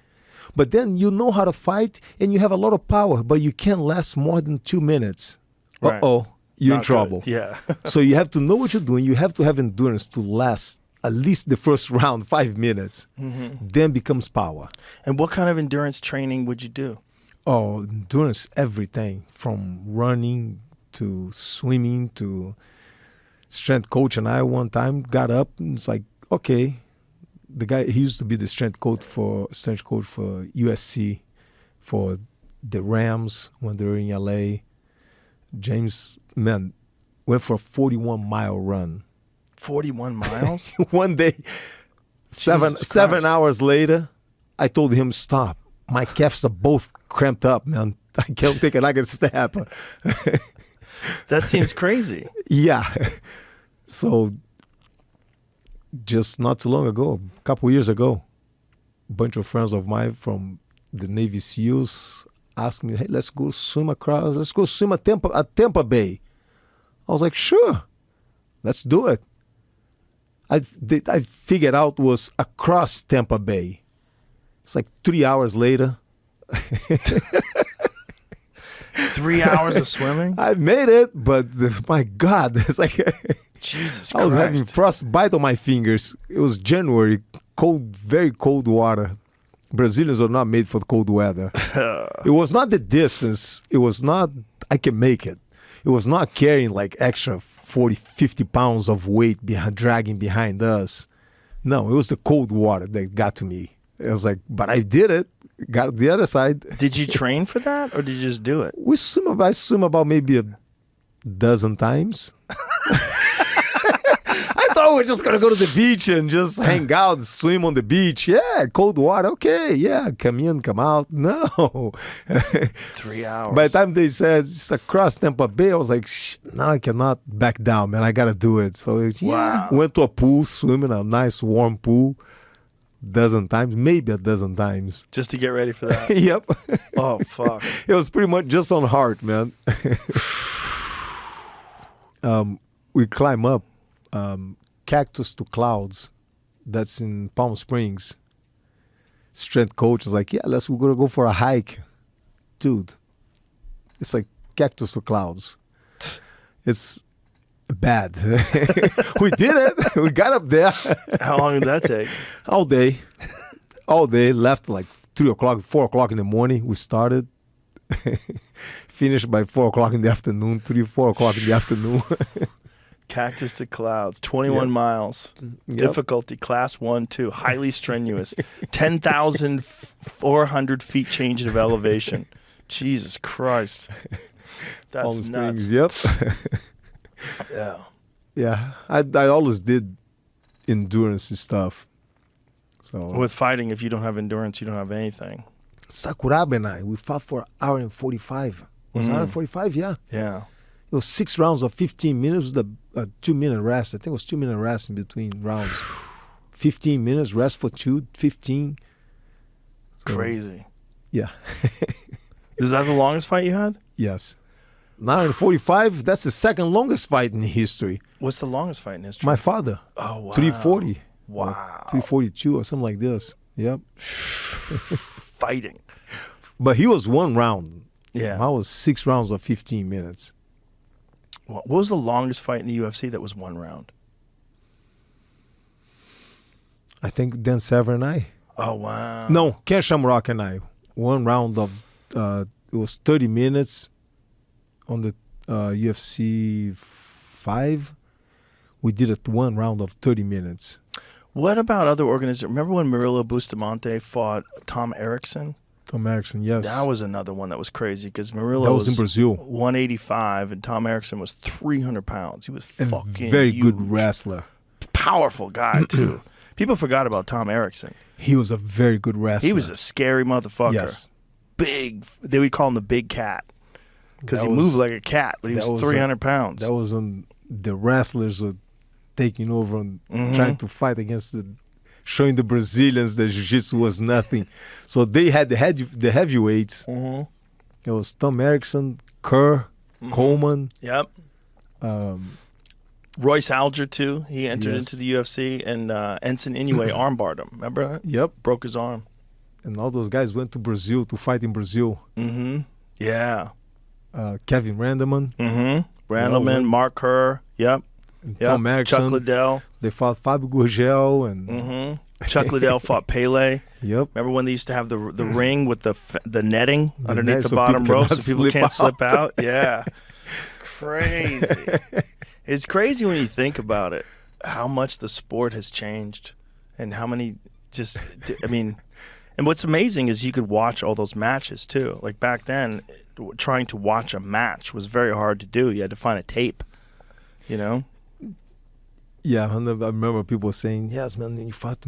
[SPEAKER 2] But then you know how to fight, and you have a lot of power, but you can't last more than 2 minutes.
[SPEAKER 1] Right.
[SPEAKER 2] Uh-oh. You're in
[SPEAKER 1] Not
[SPEAKER 2] trouble.
[SPEAKER 1] good. Yeah.
[SPEAKER 2] So you have to know what you're doing. You have to have endurance to last at least the first round, 5 minutes. Mm-hmm. Then becomes power.
[SPEAKER 1] And what kind of endurance training would you do?
[SPEAKER 2] Oh, endurance, everything from running to swimming to strength coach. And I one time got up and it's like, okay, the guy, he used to be the strength coach for USC, for the Rams when they were in LA. James, man, went for a 41-mile run.
[SPEAKER 1] 41 miles?
[SPEAKER 2] One day, seven hours later, I told him, stop. My calves are both cramped up, man. I can't take another step.
[SPEAKER 1] That seems crazy.
[SPEAKER 2] Yeah. So just not too long ago, a couple years ago, a bunch of friends of mine from the Navy SEALs asked me, hey, let's go swim at Tampa Bay. I was like, sure, let's do it. I figured out was across Tampa Bay. It's like 3 hours later.
[SPEAKER 1] 3 hours of swimming?
[SPEAKER 2] I made it, but my God, it's like
[SPEAKER 1] Jesus Christ.
[SPEAKER 2] I was having frostbite on my fingers. It was January, cold, very cold water. Brazilians are not made for the cold weather. It was not the distance. It was not, I can make it. It was not carrying like extra 40, 50 pounds of weight dragging behind us. No, it was the cold water that got to me. It was like, but I did it. Got the other side.
[SPEAKER 1] Did you train for that or did you just do it?
[SPEAKER 2] I swim about maybe a dozen times. I thought we were just going to go to the beach and just hang out, swim on the beach. Yeah, cold water. Okay, yeah, come in, come out. No.
[SPEAKER 1] 3 hours.
[SPEAKER 2] By the time they said it's across Tampa Bay, I was like, now I cannot back down, man. I got to do it. So
[SPEAKER 1] wow.
[SPEAKER 2] Went to a pool, swim in a nice warm pool. Maybe a dozen times.
[SPEAKER 1] Just to get ready for that?
[SPEAKER 2] Yep.
[SPEAKER 1] Oh, fuck.
[SPEAKER 2] It was pretty much just on heart, man. We climb up Cactus to Clouds. That's in Palm Springs. Strength coach is like, yeah, we're going to go for a hike. Dude, it's like Cactus to Clouds. It's bad. We did it. We got up there.
[SPEAKER 1] How long did that take?
[SPEAKER 2] All day. All day. Left like 3 o'clock, 4 o'clock in the morning. We started. Finished by 4 o'clock in the afternoon, 3, 4 o'clock in the afternoon.
[SPEAKER 1] Cactus to Clouds, 21 miles.
[SPEAKER 2] Yep.
[SPEAKER 1] Difficulty, class 1, 2, highly strenuous. 10,400 feet change of elevation. Jesus Christ. That's
[SPEAKER 2] Palm
[SPEAKER 1] nuts.
[SPEAKER 2] Springs, yep.
[SPEAKER 1] Yeah.
[SPEAKER 2] Yeah, I always did endurance stuff. So
[SPEAKER 1] With fighting, if you don't have endurance, you don't have anything.
[SPEAKER 2] Sakuraba and I, we fought for an hour and 45. Was it hour and 45? Yeah.
[SPEAKER 1] Yeah.
[SPEAKER 2] It was 6 rounds of 15 minutes with a 2-minute rest. I think it was 2-minute rest in between rounds. 15 minutes, rest for 2, 15. So,
[SPEAKER 1] Crazy.
[SPEAKER 2] yeah.
[SPEAKER 1] Is that the longest fight you had?
[SPEAKER 2] Yes. An hour and 45, that's the second longest fight in history.
[SPEAKER 1] What's the longest fight in history?
[SPEAKER 2] My father.
[SPEAKER 1] Oh, wow.
[SPEAKER 2] 340.
[SPEAKER 1] Wow.
[SPEAKER 2] 342 or something like this. Yep.
[SPEAKER 1] Fighting.
[SPEAKER 2] But he was 1 round.
[SPEAKER 1] Yeah.
[SPEAKER 2] I was 6 rounds of 15 minutes.
[SPEAKER 1] What was the longest fight in the UFC that was 1 round?
[SPEAKER 2] I think Dan Severn and I.
[SPEAKER 1] Oh, wow.
[SPEAKER 2] No, Ken Shamrock and I. 1 round of, it was 30 minutes on the UFC 5. We did it 1 round of 30 minutes.
[SPEAKER 1] What about other organizations? Remember when Murilo Bustamante fought Tom Erickson?
[SPEAKER 2] Tom Erickson, yes.
[SPEAKER 1] That was another one that was crazy because Murilo
[SPEAKER 2] That was in Brazil.
[SPEAKER 1] 185 and Tom Erickson was 300 pounds. He was fucking
[SPEAKER 2] very
[SPEAKER 1] huge.
[SPEAKER 2] good wrestler.
[SPEAKER 1] Powerful guy, too. People forgot about Tom Erickson.
[SPEAKER 2] He was a very good wrestler.
[SPEAKER 1] He was a scary motherfucker.
[SPEAKER 2] Yes.
[SPEAKER 1] Big. They would call him the big cat because
[SPEAKER 2] That
[SPEAKER 1] he
[SPEAKER 2] was-
[SPEAKER 1] moved like a cat, but he was
[SPEAKER 2] that was
[SPEAKER 1] 300 pounds.
[SPEAKER 2] That was on the wrestlers were taking over and trying to fight against showing the Brazilians that jiu-jitsu was nothing. So they had the heavyweights.
[SPEAKER 1] Mm-hmm.
[SPEAKER 2] It was Tom Erickson, Kerr, Coleman.
[SPEAKER 1] Yep. Royce Alger, too. He entered
[SPEAKER 2] Yes.
[SPEAKER 1] into the UFC, and Ensign Inoue armbarred him. Remember that?
[SPEAKER 2] Yep.
[SPEAKER 1] Broke his arm.
[SPEAKER 2] And all those guys went to Brazil to fight in Brazil.
[SPEAKER 1] Mm-hmm. Yeah.
[SPEAKER 2] Kevin Randleman,
[SPEAKER 1] Mm-hmm. Randleman, Mark Kerr. Yep.
[SPEAKER 2] and
[SPEAKER 1] Yep.
[SPEAKER 2] Tom Erickson.
[SPEAKER 1] Chuck Liddell.
[SPEAKER 2] They fought Fabio Gurgel and
[SPEAKER 1] Mm-hmm. Chuck Liddell fought Pele.
[SPEAKER 2] yep.
[SPEAKER 1] Remember when they used to have the ring with the netting
[SPEAKER 2] The
[SPEAKER 1] underneath
[SPEAKER 2] net
[SPEAKER 1] the
[SPEAKER 2] so
[SPEAKER 1] bottom
[SPEAKER 2] people
[SPEAKER 1] rope
[SPEAKER 2] cannot
[SPEAKER 1] so people
[SPEAKER 2] slip
[SPEAKER 1] can't slip
[SPEAKER 2] out?
[SPEAKER 1] out? Yeah. Crazy. It's crazy when you think about it, how much the sport has changed and how many and what's amazing is you could watch all those matches too. Like back then, trying to watch a match was very hard to do. You had to find a tape, you know?
[SPEAKER 2] Yeah, and I remember people saying, "Yes, man, you fought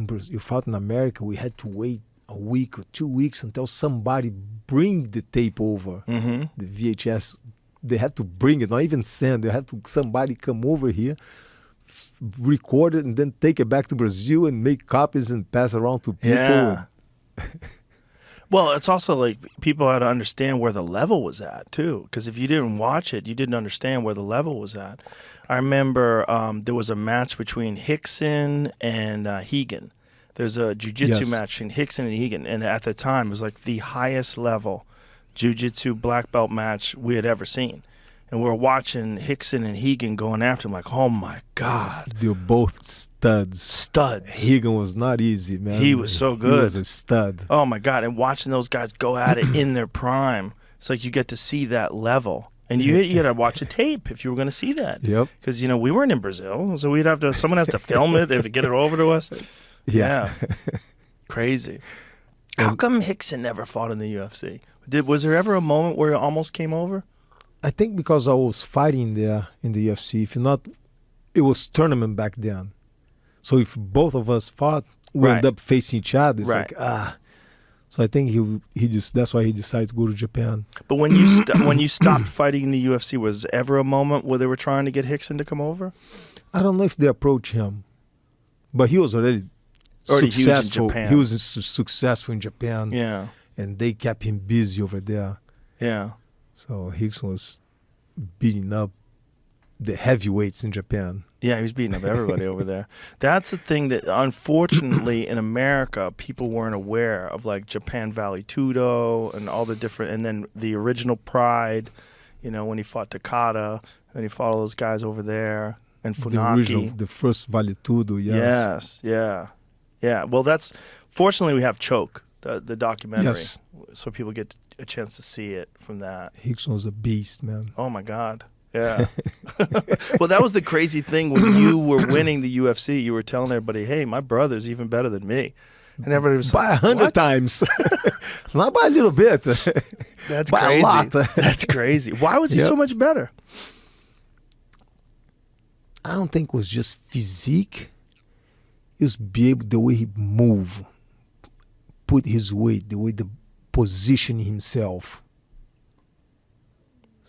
[SPEAKER 2] in America. We had to wait a week or 2 weeks until somebody bring the tape over,
[SPEAKER 1] Mm-hmm.
[SPEAKER 2] the VHS. They had to bring it, not even send. They had to somebody come over here, record it, and then take it back to Brazil and make copies and pass around to people.
[SPEAKER 1] Yeah. Well, it's also like people had to understand where the level was at too, because if you didn't watch it, you didn't understand where the level was at. I remember there was a match between Hickson and Hegan. There's a jiu-jitsu
[SPEAKER 2] Yes.
[SPEAKER 1] match between Hickson and Hegan, and at the time it was like the highest level jiu-jitsu black belt match we had ever seen. And we're watching Hickson and Hegan going after him like, oh my God.
[SPEAKER 2] They're both studs.
[SPEAKER 1] Studs.
[SPEAKER 2] Higan was not easy, man.
[SPEAKER 1] He was so good.
[SPEAKER 2] He was a stud.
[SPEAKER 1] Oh my God. And watching those guys go at it in their prime, it's like you get to see that level. And you had to watch a tape if you were going to see that.
[SPEAKER 2] Yep.
[SPEAKER 1] Because, we weren't in Brazil, so we'd have to, someone has to film it, they have to get it over to us. Yeah. Crazy. How come Hickson never fought in the UFC? Was there ever a moment where it almost came over?
[SPEAKER 2] I think because I was fighting there in the UFC. If not, it was tournament back then. So if both of us fought, we
[SPEAKER 1] Right.
[SPEAKER 2] end up facing each other. It's
[SPEAKER 1] Right.
[SPEAKER 2] like, So I think he just that's why he decided to go to Japan.
[SPEAKER 1] But when you when you stopped fighting in the UFC, was ever a moment where they were trying to get Hickson to come over?
[SPEAKER 2] I don't know if they approached him, but he was already
[SPEAKER 1] Huge in
[SPEAKER 2] successful.
[SPEAKER 1] Japan.
[SPEAKER 2] He was successful in Japan,
[SPEAKER 1] Yeah.
[SPEAKER 2] and they kept him busy over there.
[SPEAKER 1] Yeah.
[SPEAKER 2] So Hickson was beating up the heavyweights in Japan.
[SPEAKER 1] Yeah, he was beating up everybody over there. That's the thing that, unfortunately, in America, people weren't aware of, like Japan Valley Tudo and all the different, and then the original Pride, when he fought Takada, and he fought all those guys over there, and
[SPEAKER 2] The
[SPEAKER 1] Funaki.
[SPEAKER 2] original, the first Vale Tudo, yes.
[SPEAKER 1] Yeah. Well, fortunately we have Choke, the documentary,
[SPEAKER 2] Yes.
[SPEAKER 1] so people get a chance to see it from that.
[SPEAKER 2] Hickson was a beast, man.
[SPEAKER 1] Oh my God. Yeah. Well, that was the crazy thing when you were winning the UFC. You were telling everybody, "Hey, my brother's even better than me," and everybody was
[SPEAKER 2] By
[SPEAKER 1] like,
[SPEAKER 2] 100
[SPEAKER 1] "What?"
[SPEAKER 2] times. Not by a little bit.
[SPEAKER 1] That's
[SPEAKER 2] by
[SPEAKER 1] crazy.
[SPEAKER 2] a lot.
[SPEAKER 1] That's crazy. Why was he
[SPEAKER 2] Yep.
[SPEAKER 1] so much better?
[SPEAKER 2] I don't think it was just physique. It was be able, the way he move, put his weight, the way the position himself.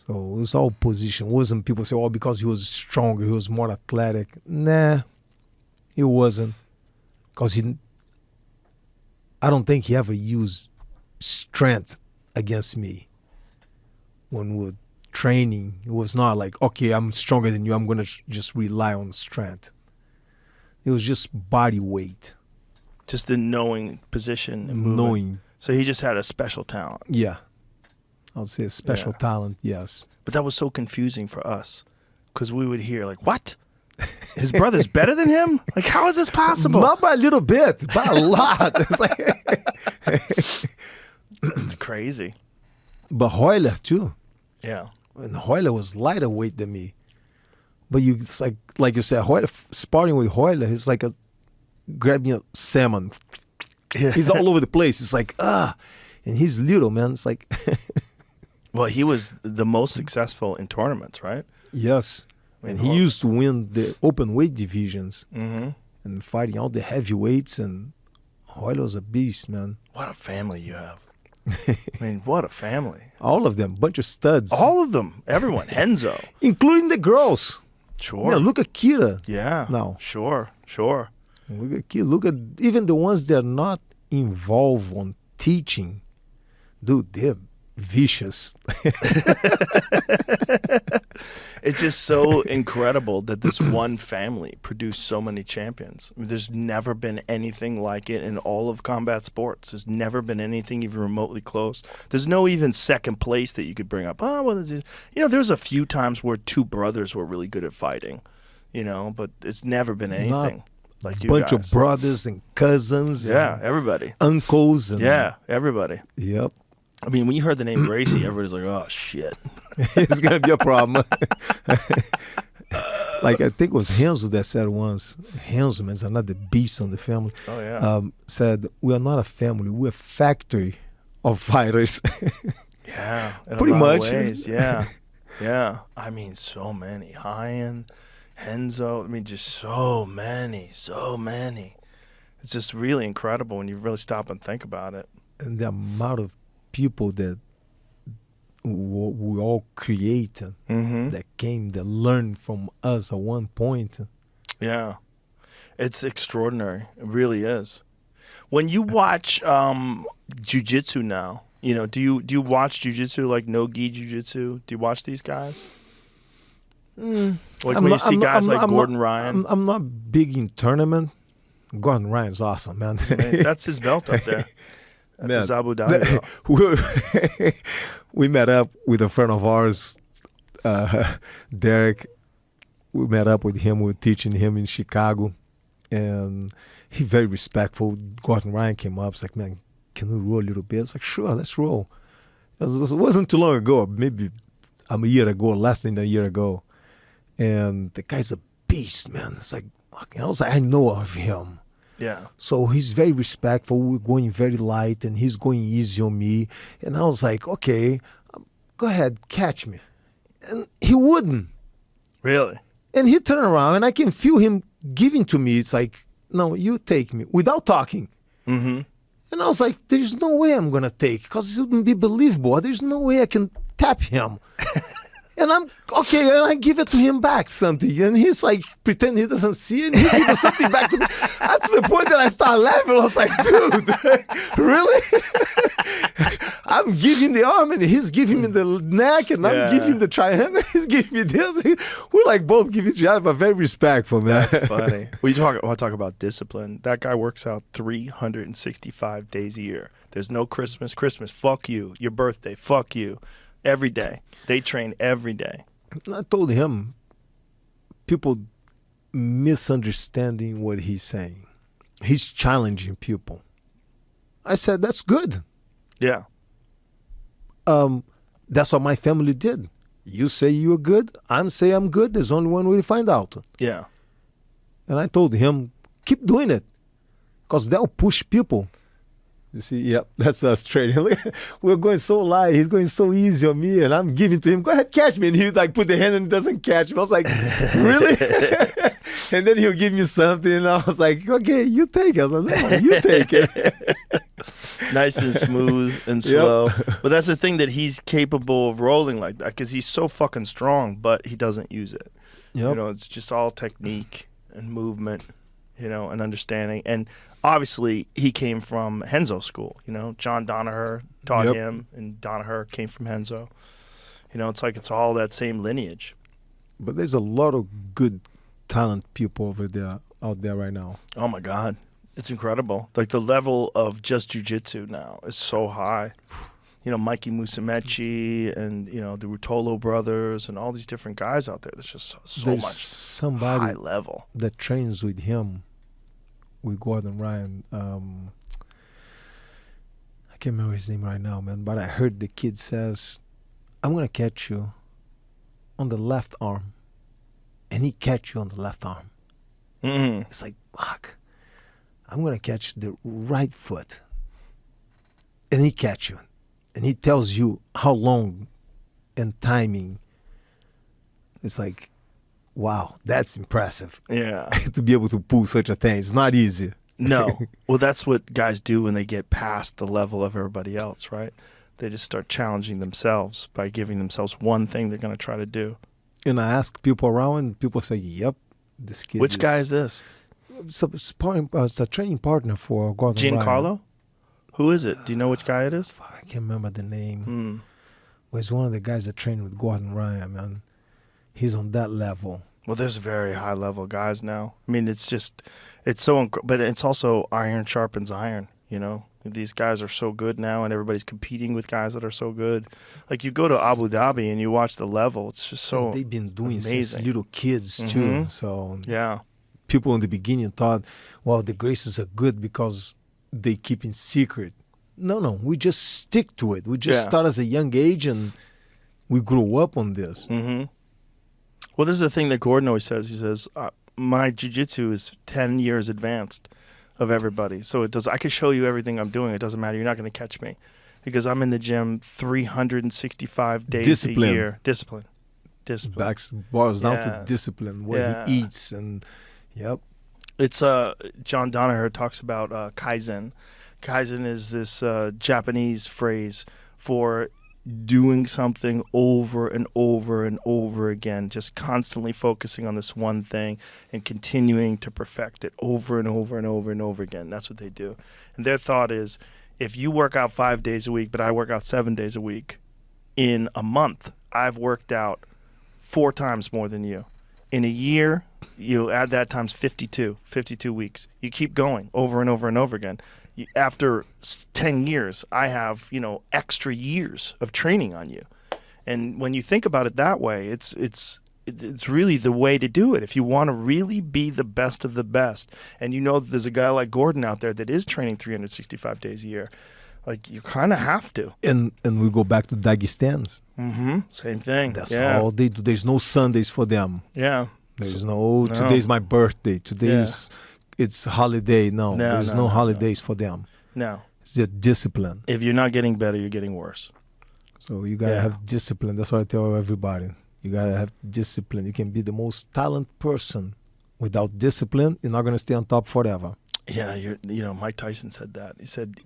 [SPEAKER 2] So it was all position. It wasn't people say, oh, because he was stronger, he was more athletic. Nah, it wasn't. Because I don't think he ever used strength against me. When we were training, it was not like, okay, I'm stronger than you, I'm going to just rely on strength. It was just body weight.
[SPEAKER 1] Just the knowing position and movement.
[SPEAKER 2] Knowing.
[SPEAKER 1] So he just had a special talent.
[SPEAKER 2] Yeah. I would say a special talent, yes.
[SPEAKER 1] But that was so confusing for us because we would hear like, what? His brother's better than him? Like, how is this possible?
[SPEAKER 2] Not by a little bit, by a lot. It's like
[SPEAKER 1] It's crazy.
[SPEAKER 2] But Hoyler, too.
[SPEAKER 1] Yeah.
[SPEAKER 2] And Hoyler was lighter weight than me. But it's like you said, Hoyler, sparring with Hoyler, he's like grabbing a salmon.
[SPEAKER 1] Yeah.
[SPEAKER 2] He's all over the place. It's like, and he's little, man. It's like...
[SPEAKER 1] Well, he was the most successful in tournaments, right?
[SPEAKER 2] Yes. And he used to win the open weight divisions and fighting all the heavyweights. And Hoyler was a beast, man.
[SPEAKER 1] What a family you have. I mean, what a family.
[SPEAKER 2] All of them, bunch of studs.
[SPEAKER 1] All of them. Everyone. Henzo.
[SPEAKER 2] Including the girls.
[SPEAKER 1] Sure.
[SPEAKER 2] Yeah, look at Kira.
[SPEAKER 1] Yeah.
[SPEAKER 2] Now.
[SPEAKER 1] Sure.
[SPEAKER 2] Look at Kira. Look at even the ones that are not involved on teaching. Dude, they're vicious.
[SPEAKER 1] It's just so incredible that this one family produced so many champions. I mean, there's never been anything like it in all of combat sports. There's never been anything even remotely close. There's no even second place that you could bring up. Oh, well, there's a few times where two brothers were really good at fighting, but it's never been anything like you
[SPEAKER 2] bunch
[SPEAKER 1] guys.
[SPEAKER 2] of brothers and cousins.
[SPEAKER 1] Yeah,
[SPEAKER 2] and
[SPEAKER 1] everybody.
[SPEAKER 2] uncles. And,
[SPEAKER 1] Yeah, everybody.
[SPEAKER 2] Yep.
[SPEAKER 1] I mean, when you heard the name Gracie, everybody's like, oh, shit.
[SPEAKER 2] It's going to be a problem. Like, I think it was Henzo that said once, Henzo, man, is another beast on the family.
[SPEAKER 1] Oh, yeah.
[SPEAKER 2] Said, we are not a family, we're a factory of fighters.
[SPEAKER 1] Yeah. In
[SPEAKER 2] Pretty
[SPEAKER 1] a lot of
[SPEAKER 2] much.
[SPEAKER 1] ways, yeah. Yeah. I mean, so many. Hyan, Henzo. I mean, just so many. It's just really incredible when you really stop and think about it.
[SPEAKER 2] And the amount of people that we all create that learned from us at one point.
[SPEAKER 1] Yeah. It's extraordinary. It really is. When you watch jiu-jitsu now, do you watch jiu-jitsu like no-gi jiu-jitsu? Do you watch these guys? Like when you see guys like Gordon Ryan?
[SPEAKER 2] I'm not big in tournament. Gordon Ryan's awesome, man.
[SPEAKER 1] That's his belt up there. That's his Abu Dhabi belt.
[SPEAKER 2] We met up with a friend of ours, Derek. We met up with him. We were teaching him in Chicago. And he's very respectful. Gordon Ryan came up. It's like, man, can we roll a little bit? It's like, sure, let's roll. It wasn't too long ago. Maybe a year ago, less than a year ago. And the guy's a beast, man. It's like, I was like, I know of him.
[SPEAKER 1] Yeah.
[SPEAKER 2] So he's very respectful. We're going very light, and he's going easy on me. And I was like, okay, go ahead, catch me. And he wouldn't.
[SPEAKER 1] Really?
[SPEAKER 2] And he turned around, and I can feel him giving to me. It's like, no, you take me, without talking.
[SPEAKER 1] Mm-hmm.
[SPEAKER 2] And I was like, there's no way I'm going to take, because it wouldn't be believable. There's no way I can tap him. And I'm, okay, and I give it to him back something. And he's like, pretend he doesn't see it, and he gives something back to me. That's the point that I start laughing. I was like, dude, really? I'm giving the arm, and he's giving me the neck, and I'm giving the triangle, he's giving me this. We're like both giving each other, but very respectful, man.
[SPEAKER 1] That's funny. Well, I want to talk about discipline. That guy works out 365 days a year. There's no Christmas. Christmas, fuck you. Your birthday, fuck you. Every day. They train every day.
[SPEAKER 2] And I told him, people misunderstanding what he's saying. He's challenging people. I said, that's good.
[SPEAKER 1] Yeah.
[SPEAKER 2] That's what my family did. You say you're good, I'm say I'm good. There's only one way to find out.
[SPEAKER 1] Yeah.
[SPEAKER 2] And I told him, keep doing it, because that'll push people. You see, yep, that's us trading. We're going so light. He's going so easy on me, and I'm giving to him, go ahead, catch me. And he's like, put the hand and doesn't catch me. I was like, really? And then he'll give me something, and I was like, okay, you take it. I was like, no, you take it.
[SPEAKER 1] Nice and smooth and slow. But that's the thing, that he's capable of rolling like that because he's so fucking strong, but he doesn't use it.
[SPEAKER 2] Yep.
[SPEAKER 1] You know, it's just all technique and movement, you know, and understanding. And obviously, he came from Henzo school. You know, John Danaher taught him, and Danaher came from Henzo. You know, it's like it's all that same lineage.
[SPEAKER 2] But there's a lot of good, talent people out there right now.
[SPEAKER 1] Oh my God, it's incredible. Like the level of just jiu-jitsu now is so high. You know, Mikey Musumeci and, you know, the Rutolo brothers and all these different guys out there. There's just so
[SPEAKER 2] There's
[SPEAKER 1] much
[SPEAKER 2] somebody
[SPEAKER 1] high level
[SPEAKER 2] that trains with him, with Gordon Ryan. I can't remember his name right now, man. But I heard the kid says, I'm going to catch you on the left arm. And he catch you on the left arm.
[SPEAKER 1] Mm-hmm.
[SPEAKER 2] It's like, fuck. I'm going to catch the right foot. And he catch you. And he tells you how long and timing. It's like, wow, that's impressive.
[SPEAKER 1] Yeah.
[SPEAKER 2] To be able to pull such a thing. It's not easy.
[SPEAKER 1] No. Well, that's what guys do when they get past the level of everybody else, right? They just start challenging themselves by giving themselves one thing they're going to try to do.
[SPEAKER 2] And I ask people around, and people say, yep, this kid
[SPEAKER 1] Which guy is this?
[SPEAKER 2] It's a training partner for Gordon Ryan.
[SPEAKER 1] Giancarlo? Who is it? Do you know which guy it is?
[SPEAKER 2] I can't remember the name. But it's one of the guys that trained with Gordon Ryan, man. He's on that level.
[SPEAKER 1] Well, there's very high level guys now. I mean, it's just, it's so, but it's also iron sharpens iron, you know? These guys are so good now, and everybody's competing with guys that are so good. Like, you go to Abu Dhabi and you watch the level, it's just so
[SPEAKER 2] they've been doing
[SPEAKER 1] amazing.
[SPEAKER 2] Since little kids, too. So
[SPEAKER 1] yeah.
[SPEAKER 2] People in the beginning thought, well, the Gracies are good because they keep in secret. No, we just stick to it. We just start as a young age, and we grow up on this.
[SPEAKER 1] Mm-hmm. Well, this is the thing that Gordon always says. He says, my jiu-jitsu is 10 years advanced of everybody. So it does. I can show you everything I'm doing. It doesn't matter. You're not going to catch me because I'm in the gym 365 days a year. Discipline.
[SPEAKER 2] Boils down to discipline, what he eats, and
[SPEAKER 1] It's John Danaher talks about Kaizen. Kaizen is this Japanese phrase for doing something over and over and over again, just constantly focusing on this one thing and continuing to perfect it over and over and over and over again. That's what they do. And their thought is, if you work out 5 days a week, but I work out 7 days a week, in a month, I've worked out 4 times more than you. In a year, you add that times 52 weeks. You keep going over and over and over again. After 10 years, I have, extra years of training on you. And when you think about it that way, it's really the way to do it. If you want to really be the best of the best, and that there's a guy like Gordon out there that is training 365 days a year, like you kind of have to.
[SPEAKER 2] And we go back to Dagestans.
[SPEAKER 1] Mm-hmm. Same thing.
[SPEAKER 2] That's all they do. There's no Sundays for them.
[SPEAKER 1] Yeah.
[SPEAKER 2] There's no, today's my birthday. Today's it's holiday. No, there's no holidays for them.
[SPEAKER 1] No.
[SPEAKER 2] It's just discipline.
[SPEAKER 1] If you're not getting better, you're getting worse.
[SPEAKER 2] So you got to have discipline. That's what I tell everybody. You got to have discipline. You can be the most talented person. Without discipline, you're not going to stay on top forever.
[SPEAKER 1] Yeah, Mike Tyson said that. He said,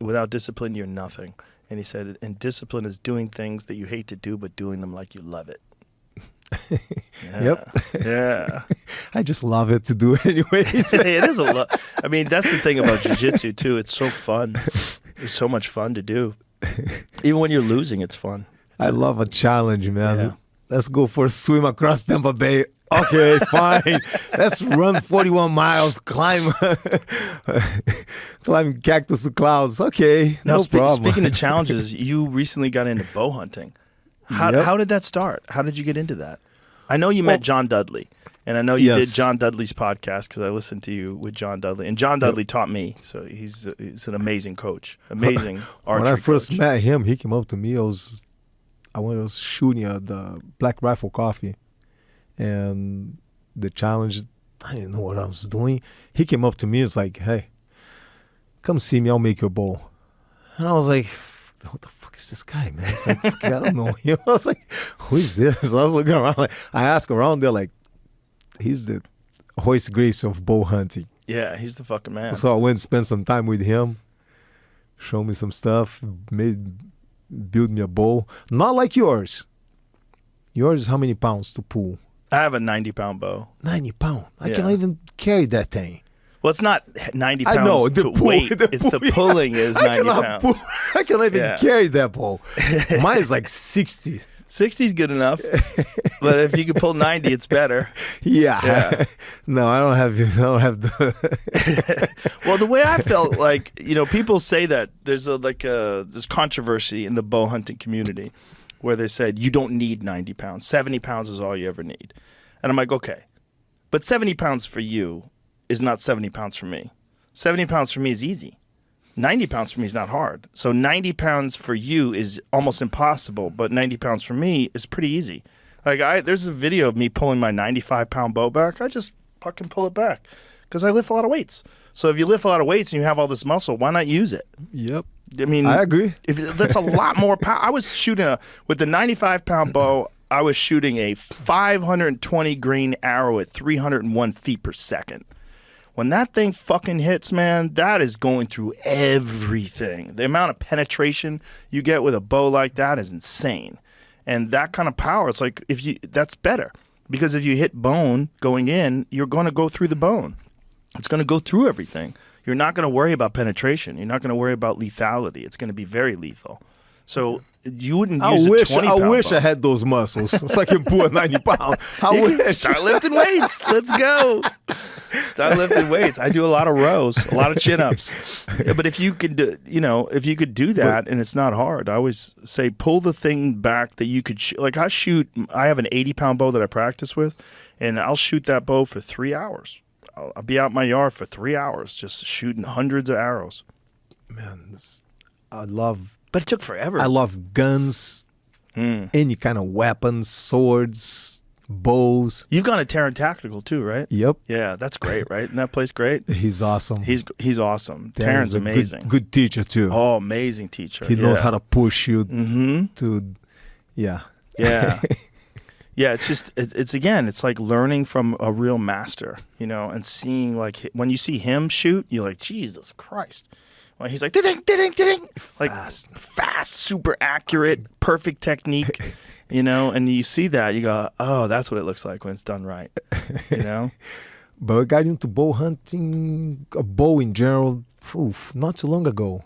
[SPEAKER 1] without discipline, you're nothing. And he said, and discipline is doing things that you hate to do, but doing them like you love it.
[SPEAKER 2] Yep.
[SPEAKER 1] Yeah.
[SPEAKER 2] I just love it to do anyways.
[SPEAKER 1] It is a lot. I mean, that's the thing about jiu-jitsu, too. It's so fun. It's so much fun to do. Even when you're losing, it's fun.
[SPEAKER 2] I love a challenge, man. Yeah. Let's go for a swim across Tampa Bay. Okay, fine. Let's run 41 miles, climb cactus to clouds. Okay,
[SPEAKER 1] now,
[SPEAKER 2] no problem.
[SPEAKER 1] Speaking of challenges, you recently got into bow hunting. How did that start? How did you get into that? I know you met John Dudley, and I know you did John Dudley's podcast because I listened to you with John Dudley, and John Dudley taught me. So he's an amazing coach, amazing archery.
[SPEAKER 2] When I first
[SPEAKER 1] coach.
[SPEAKER 2] met him, he came up to me. I was shooting at the Black Rifle Coffee, and the challenge. I didn't know what I was doing. He came up to me. It's like, hey, come see me. I'll make your bow. And I was like, what the fuck is this guy, man? It's like, I don't know him. I was like, who is this? I was looking around. Like, I asked around. They're like, he's the Royce Gracie of bow hunting.
[SPEAKER 1] Yeah, he's the fucking man.
[SPEAKER 2] So I went and spent some time with him. Show me some stuff. Build me a bow. Not like yours. Yours is how many pounds to pull?
[SPEAKER 1] I have a 90-pound bow.
[SPEAKER 2] 90 pounds. I cannot even carry that thing.
[SPEAKER 1] Well, it's not 90 pounds
[SPEAKER 2] I know,
[SPEAKER 1] to weight. It's the pulling is 90 pounds.
[SPEAKER 2] I cannot even carry that bow. Mine is like 60.
[SPEAKER 1] 60 is good enough. But if you can pull 90, it's better.
[SPEAKER 2] Yeah. No, I don't have the...
[SPEAKER 1] Well, the way I felt, like, people say that there's this controversy in the bow hunting community where they said you don't need 90 pounds. 70 pounds is all you ever need. And I'm like, okay. But 70 pounds for you is not 70 pounds for me. 70 pounds for me is easy. 90 pounds for me is not hard. So 90 pounds for you is almost impossible, but 90 pounds for me is pretty easy. Like there's a video of me pulling my 95-pound bow back. I just fucking pull it back because I lift a lot of weights. So if you lift a lot of weights and you have all this muscle, why not use it?
[SPEAKER 2] Yep.
[SPEAKER 1] I mean,
[SPEAKER 2] I agree.
[SPEAKER 1] That's a lot more power. I was shooting with the 95-pound bow. I was shooting a 520 grain arrow at 301 feet per second. When that thing fucking hits, man, that is going through everything. The amount of penetration you get with a bow like that is insane. And that kind of power, it's like that's better. Because if you hit bone going in, you're going to go through the bone. It's going to go through everything. You're not going to worry about penetration. You're not going to worry about lethality. It's going to be very lethal. So you wouldn't use a 20-pound
[SPEAKER 2] I wish
[SPEAKER 1] bow.
[SPEAKER 2] I had those muscles so I can pull a 90 pound. I wish.
[SPEAKER 1] Start lifting weights. Let's go. Start lifting weights. I do a lot of rows, a lot of chin-ups. Yeah, but if you could do, if you could do that and it's not hard, I always say pull the thing back that you could like I have an 80-pound bow that I practice with, and I'll shoot that bow for 3 hours. I'll be out in my yard for 3 hours just shooting hundreds of arrows.
[SPEAKER 2] Man, I love...
[SPEAKER 1] But it took forever.
[SPEAKER 2] I love guns, any kind of weapons, swords, bows.
[SPEAKER 1] You've gone to Terran Tactical too, right?
[SPEAKER 2] Yep.
[SPEAKER 1] Yeah, that's great, right? Isn't that place great?
[SPEAKER 2] He's awesome.
[SPEAKER 1] He's awesome.
[SPEAKER 2] Terran's
[SPEAKER 1] amazing.
[SPEAKER 2] Good teacher too.
[SPEAKER 1] Oh, amazing teacher.
[SPEAKER 2] He knows how to push you to,
[SPEAKER 1] Yeah. Yeah, it's just, it's like learning from a real master, and seeing, like, when you see him shoot, you're like, Jesus Christ. Well, he's like, ding, ding, ding, like fast, super accurate, perfect technique, and you see that, you go, oh, that's what it looks like when it's done right,
[SPEAKER 2] But I got into bow hunting, a bow in general, not too long ago.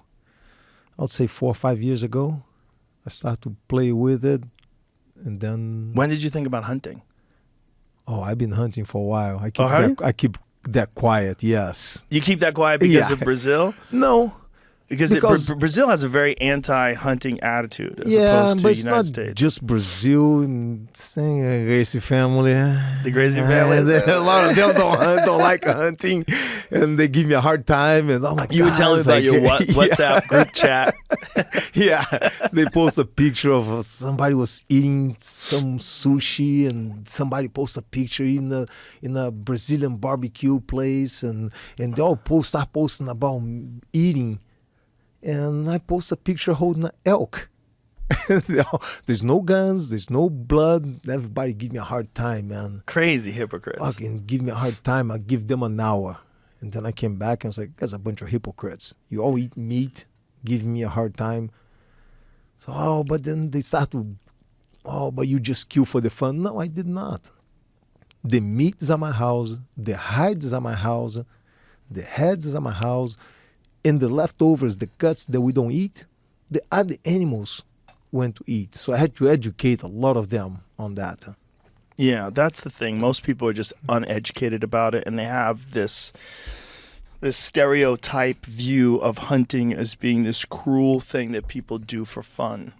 [SPEAKER 2] I would say 4 or 5 years ago. I started to play with it. And then...
[SPEAKER 1] When did you think about hunting?
[SPEAKER 2] Oh, I've been hunting for a while. I keep that quiet, yes.
[SPEAKER 1] You keep that quiet because of Brazil?
[SPEAKER 2] No.
[SPEAKER 1] Because Brazil has a very anti-hunting attitude as opposed to the United States.
[SPEAKER 2] Just Brazil and Gracie family.
[SPEAKER 1] The Gracie family.
[SPEAKER 2] A lot of them don't like hunting, and they give me a hard time. And oh my God,
[SPEAKER 1] you were telling me about your WhatsApp group chat.
[SPEAKER 2] Yeah, they post a picture of somebody was eating some sushi, and somebody post a picture in a Brazilian barbecue place, and they all start posting about eating. And I post a picture holding an elk. There's no guns, there's no blood. Everybody give me a hard time, man.
[SPEAKER 1] Crazy hypocrites.
[SPEAKER 2] Fucking give me a hard time. I give them an hour. And then I came back and was like, that's a bunch of hypocrites. You all eat meat, give me a hard time. So, but then they start to, but you just kill for the fun. No, I did not. The meat is at my house. The hides is at my house. The heads is at my house. And the leftovers, the guts that we don't eat, the other animals went to eat. So I had to educate a lot of them on that.
[SPEAKER 1] Yeah, that's the thing. Most people are just uneducated about it, and they have this stereotype view of hunting as being this cruel thing that people do for fun.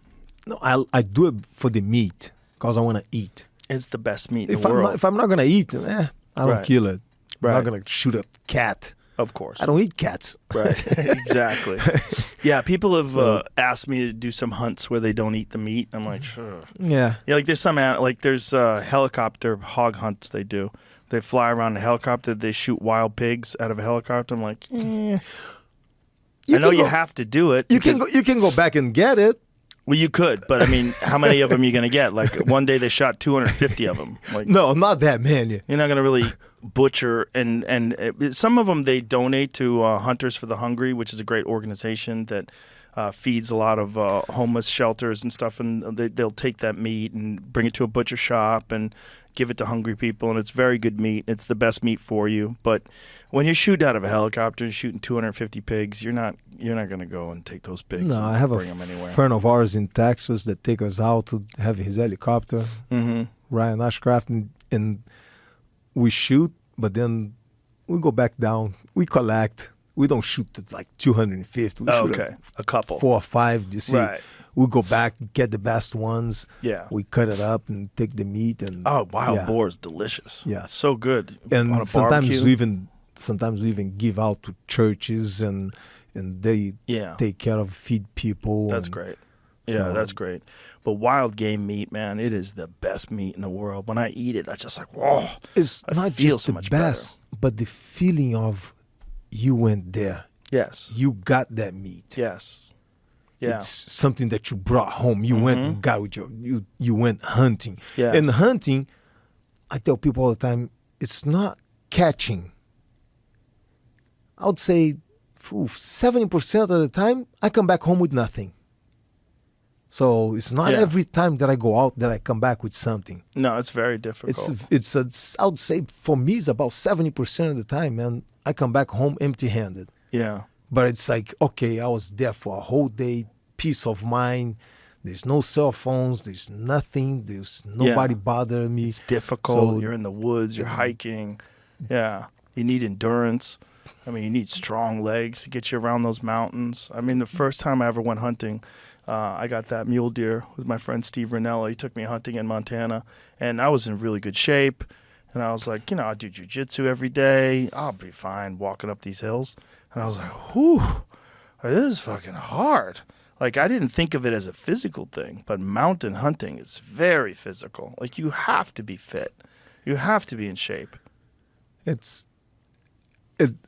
[SPEAKER 2] No, I do it for the meat because I want to eat.
[SPEAKER 1] It's the best meat in the world.
[SPEAKER 2] If I'm not gonna eat, I don't
[SPEAKER 1] Right.
[SPEAKER 2] kill it. I'm
[SPEAKER 1] Right.
[SPEAKER 2] not gonna shoot a cat.
[SPEAKER 1] Of course.
[SPEAKER 2] I don't eat cats.
[SPEAKER 1] Right. Exactly. Yeah, people have
[SPEAKER 2] So-
[SPEAKER 1] asked me to do some hunts where they don't eat the meat. I'm like, sure.
[SPEAKER 2] Yeah.
[SPEAKER 1] Yeah, like there's helicopter hog hunts they do. They fly around in a helicopter. They shoot wild pigs out of a helicopter. I'm like, I know you have to do it.
[SPEAKER 2] You can go back and get it.
[SPEAKER 1] Well, you could, but I mean, how many of them are you going to get? Like one day they shot 250 of them. Like,
[SPEAKER 2] No, not that many.
[SPEAKER 1] you're not going to really butcher, and some of them they donate to Hunters for the Hungry, which is a great organization that feeds a lot of homeless shelters and stuff, and they'll take that meat and bring it to a butcher shop and give it to hungry people, and it's very good meat. It's the best meat for you. But when you're shooting out of a helicopter and shooting 250 pigs, you're not going to go and take those pigs.
[SPEAKER 2] No,
[SPEAKER 1] and
[SPEAKER 2] I have a
[SPEAKER 1] bring them anywhere.
[SPEAKER 2] friend of ours in Texas that take us out to have his helicopter, Ryan Ashcraft, and we shoot, but then we go back down. We collect. We don't shoot at like 250. We shoot at
[SPEAKER 1] A couple.
[SPEAKER 2] 4 or 5. You see,
[SPEAKER 1] Right.
[SPEAKER 2] we go back, get the best ones.
[SPEAKER 1] Yeah.
[SPEAKER 2] We cut it up and take the meat and
[SPEAKER 1] Wild
[SPEAKER 2] yeah.
[SPEAKER 1] boar is delicious.
[SPEAKER 2] Yeah.
[SPEAKER 1] So good. On a
[SPEAKER 2] And sometimes
[SPEAKER 1] barbecue.
[SPEAKER 2] we even give out to churches and they take care of feed people.
[SPEAKER 1] That's
[SPEAKER 2] and
[SPEAKER 1] great. Yeah,
[SPEAKER 2] so-
[SPEAKER 1] that's great. But wild game meat, man, it is the best meat in the world. When I eat it, I just like, whoa.
[SPEAKER 2] It's
[SPEAKER 1] I
[SPEAKER 2] not
[SPEAKER 1] feel
[SPEAKER 2] just
[SPEAKER 1] so
[SPEAKER 2] the
[SPEAKER 1] much
[SPEAKER 2] best, but the feeling of you went there.
[SPEAKER 1] Yes.
[SPEAKER 2] You got that meat.
[SPEAKER 1] Yes. Yeah.
[SPEAKER 2] It's something that you brought home. You went and got with you went hunting.
[SPEAKER 1] Yes.
[SPEAKER 2] And hunting, I tell people all the time, it's not catching. I would say 70% of the time, I come back home with nothing. So it's not every time that I go out that I come back with something.
[SPEAKER 1] No, it's very difficult.
[SPEAKER 2] I would say for me, it's about 70% of the time, man, I come back home empty-handed.
[SPEAKER 1] Yeah.
[SPEAKER 2] But it's like, okay, I was there for a whole day, peace of mind. There's no cell phones. There's nothing. There's nobody bothering me.
[SPEAKER 1] It's difficult.
[SPEAKER 2] So-
[SPEAKER 1] You're in the woods. You're hiking. Yeah. You need endurance. I mean, you need strong legs to get you around those mountains. I mean, the first time I ever went hunting, I got that mule deer with my friend Steve Ranella. He took me hunting in Montana, and I was in really good shape. And I was like, I do jiu-jitsu every day. I'll be fine walking up these hills. And I was like, whew, this is fucking hard. Like, I didn't think of it as a physical thing, but mountain hunting is very physical. Like, you have to be fit. You have to be in shape.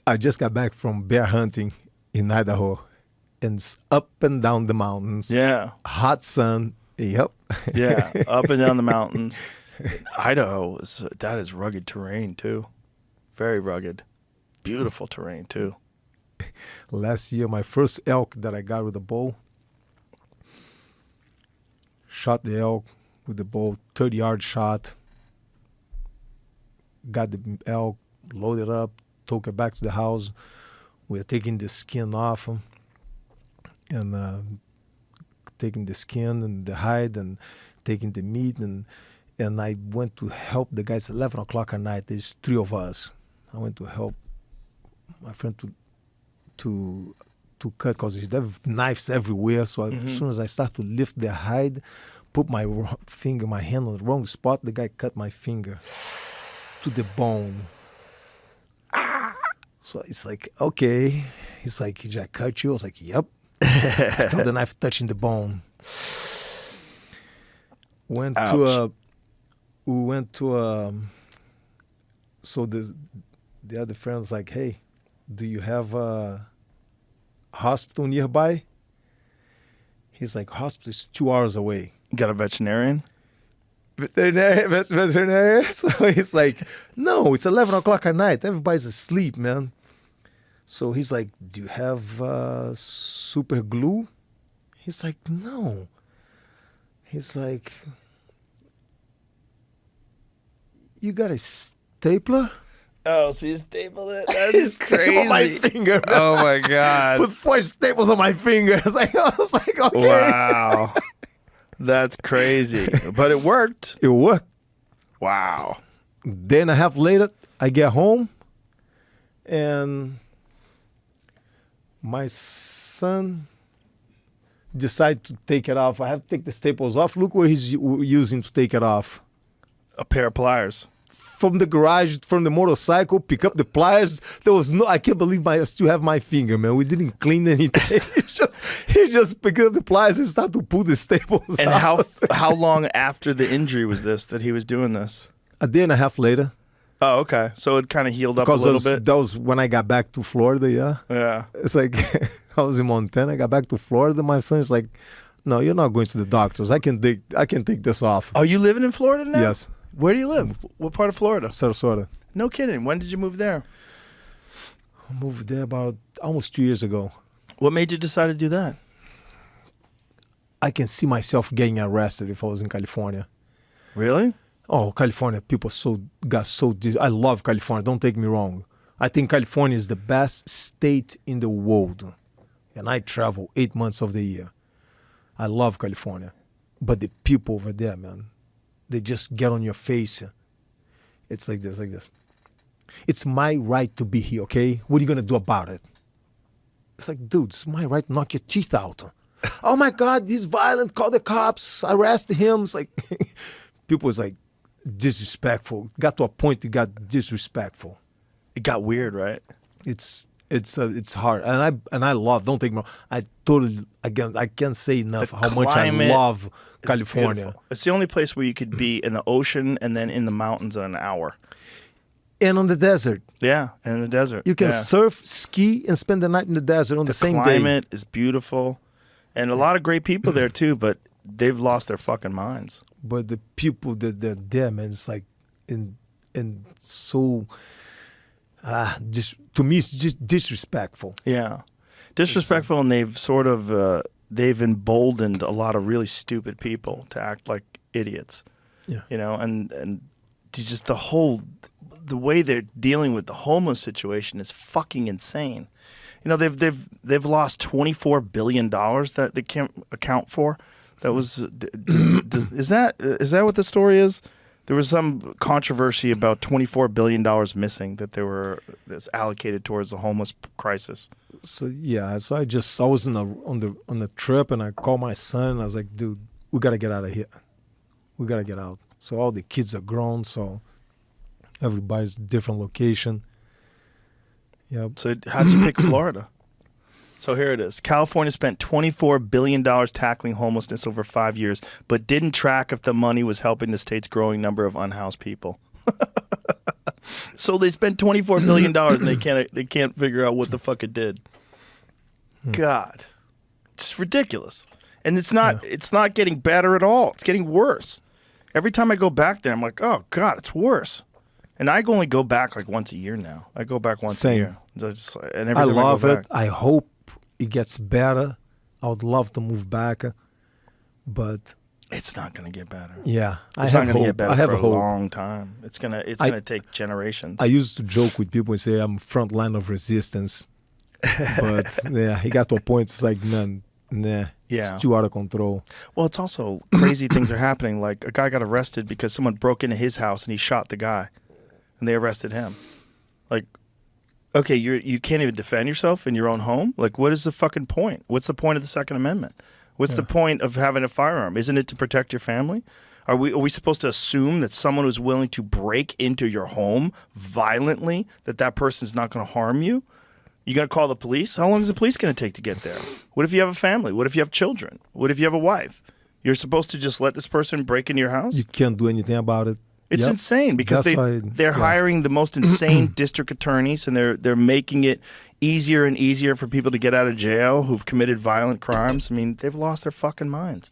[SPEAKER 2] I just got back from bear hunting in Idaho, and it's up and down the mountains.
[SPEAKER 1] Yeah.
[SPEAKER 2] Hot sun. Yep.
[SPEAKER 1] Yeah, up and down the mountains. Idaho, that is rugged terrain, too. Very rugged. Beautiful terrain, too.
[SPEAKER 2] Last year, my first elk that I got with a bow, shot the elk with the bow, 30-yard shot, got the elk, loaded up, took it back to the house. We are taking the skin off him and taking the skin and the hide and taking the meat. And I went to help the guys at 11 o'clock at night. There's 3 of us. I went to help my friend to cut because there have knives everywhere. So as soon as I start to lift the hide, put my hand on the wrong spot, the guy cut my finger to the bone. So it's like, okay. He's like, did I cut you? I was like, yep. I felt the knife touching the bone. We went to so the other friend was like, hey, do you have a hospital nearby? He's like, hospital is 2 hours away.
[SPEAKER 1] Got a veterinarian?
[SPEAKER 2] Veterinarian. So he's like, no, it's 11 o'clock at night. Everybody's asleep, man. So he's like, do you have super glue? He's like, no. He's like, you got a stapler?
[SPEAKER 1] Oh, so you stapled it? That's crazy.
[SPEAKER 2] On my finger, man.
[SPEAKER 1] Oh, my God.
[SPEAKER 2] Put 4 staples on my finger. I was like, okay.
[SPEAKER 1] Wow. That's crazy. But it worked.
[SPEAKER 2] It worked.
[SPEAKER 1] Wow.
[SPEAKER 2] Day and a half later, I get home, and my son decide to take it off. I have to take the staples off. Look where he's using to take it off.
[SPEAKER 1] A pair of pliers.
[SPEAKER 2] From the garage, from the motorcycle, pick up the pliers. There was no, I can't believe I still have my finger, man. We didn't clean anything. he just picked up the pliers and started to pull the staples
[SPEAKER 1] And
[SPEAKER 2] out.
[SPEAKER 1] how long after the injury was this that he was doing this?
[SPEAKER 2] A day and a half later.
[SPEAKER 1] Oh, okay. So it kind of healed up a
[SPEAKER 2] Because
[SPEAKER 1] little bit.
[SPEAKER 2] that was when I got back to Florida, yeah.
[SPEAKER 1] Yeah.
[SPEAKER 2] It's like, I was in Montana, I got back to Florida. My son's like, no, you're not going to the doctors. I can take this off.
[SPEAKER 1] Are you living in Florida now?
[SPEAKER 2] Yes.
[SPEAKER 1] Where do you live? What part of Florida?
[SPEAKER 2] Sarasota.
[SPEAKER 1] No kidding. When did you move there?
[SPEAKER 2] I moved there about almost 2 years ago.
[SPEAKER 1] What made you decide to do that?
[SPEAKER 2] I can see myself getting arrested if I was in California.
[SPEAKER 1] Really?
[SPEAKER 2] Oh, California, people I love California, don't take me wrong. I think California is the best state in the world. And I travel 8 months of the year. I love California. But the people over there, man, they just get on your face. It's like this. It's my right to be here, okay? What are you going to do about it? It's like, dude, it's my right to knock your teeth out. Oh my God, he's violent, call the cops, arrest him. It's like, people was like, disrespectful. Got to a point it got disrespectful.
[SPEAKER 1] It got weird, right?
[SPEAKER 2] It's hard, and I love. Don't take me wrong. I can't say enough how much I love California.
[SPEAKER 1] Beautiful. It's the only place where you could be in the ocean and then in the mountains in an hour.
[SPEAKER 2] And on the desert.
[SPEAKER 1] Yeah, and in the desert.
[SPEAKER 2] You can surf, ski, and spend the night in the desert on the same day.
[SPEAKER 1] The climate is beautiful, and a lot of great people there too. But they've lost their fucking minds.
[SPEAKER 2] But the people that they're there, man, it's like, and so, just to me, it's just disrespectful.
[SPEAKER 1] Yeah, disrespectful, and they've sort of they've emboldened a lot of really stupid people to act like idiots.
[SPEAKER 2] Yeah,
[SPEAKER 1] you know, and just the way they're dealing with the homeless situation is fucking insane. You know, they've lost $24 billion that they can't account for. That was is that what the story is? There was some controversy about $24 billion missing that's allocated towards the homeless crisis.
[SPEAKER 2] So yeah, so I was on the trip, and I called my son. I was like, dude, we gotta get out of here. We gotta get out. So all the kids are grown, so everybody's different location. Yeah.
[SPEAKER 1] So how'd you pick Florida? So here it is. California spent $24 billion tackling homelessness over 5 years, but didn't track if the money was helping the state's growing number of unhoused people. So they spent $24 billion and they can't figure out what the fuck it did. God, it's ridiculous, and it's not getting better at all. It's getting worse. Every time I go back there, I'm like, oh God, it's worse. And I only go back like once a year now. I go back once a year. And
[SPEAKER 2] I love it. I hope it gets better. I would love to move back, but
[SPEAKER 1] it's not going to get better.
[SPEAKER 2] Yeah,
[SPEAKER 1] it's not going to get better for a long time. It's gonna take generations.
[SPEAKER 2] I used to joke with people and say I'm front line of resistance, but yeah, he got to a point. It's like, man, nah, it's too out of control.
[SPEAKER 1] Well, it's also crazy things are happening. Like a guy got arrested because someone broke into his house and he shot the guy, and they arrested him. Like, okay, you can't even defend yourself in your own home? Like, what is the fucking point? What's the point of the Second Amendment? What's the point of having a firearm? Isn't it to protect your family? Are we supposed to assume that someone who's willing to break into your home violently, that person's not going to harm you? You going to call the police? How long is the police going to take to get there? What if you have a family? What if you have children? What if you have a wife? You're supposed to just let this person break into your house?
[SPEAKER 2] You can't do anything about it.
[SPEAKER 1] It's insane because they're hiring the most insane district attorneys, and they're making it easier and easier for people to get out of jail who've committed violent crimes. I mean, they've lost their fucking minds.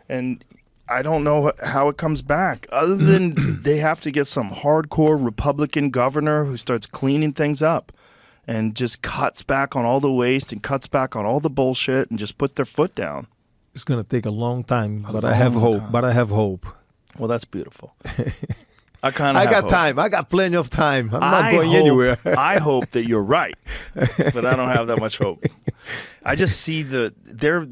[SPEAKER 1] And I don't know how it comes back, other than they have to get some hardcore Republican governor who starts cleaning things up and just cuts back on all the waste and cuts back on all the bullshit and just puts their foot down.
[SPEAKER 2] It's going to take a long time, but I have hope.
[SPEAKER 1] Well, that's beautiful. I got
[SPEAKER 2] time. I got plenty of time. I'm not going anywhere.
[SPEAKER 1] I hope that you're right, but I don't have that much hope. I just see they're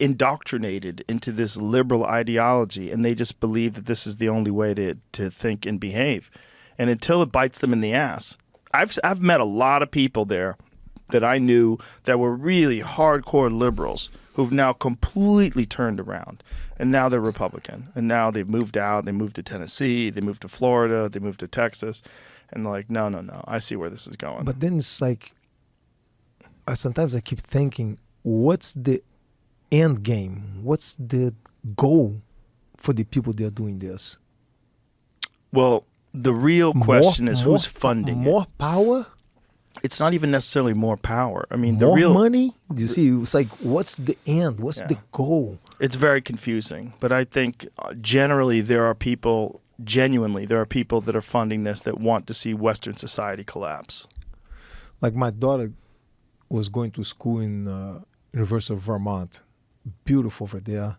[SPEAKER 1] indoctrinated into this liberal ideology, and they just believe that this is the only way to think and behave. And until it bites them in the ass, I've met a lot of people there that I knew that were really hardcore liberals who've now completely turned around. And now they're Republican. And now they've moved out. They moved to Tennessee. They moved to Florida. They moved to Texas. And they're like, no, I see where this is going.
[SPEAKER 2] But then it's like, sometimes I keep thinking, what's the end game? What's the goal for the people that are doing this?
[SPEAKER 1] Well, the real question is who's funding it.
[SPEAKER 2] More power?
[SPEAKER 1] It's not even necessarily more power. I mean,
[SPEAKER 2] more
[SPEAKER 1] the real
[SPEAKER 2] money? Do you see? It's like, what's the end? What's the goal?
[SPEAKER 1] It's very confusing. But I think generally there are people that are funding this that want to see Western society collapse.
[SPEAKER 2] Like my daughter was going to school in University of Vermont. Beautiful over there.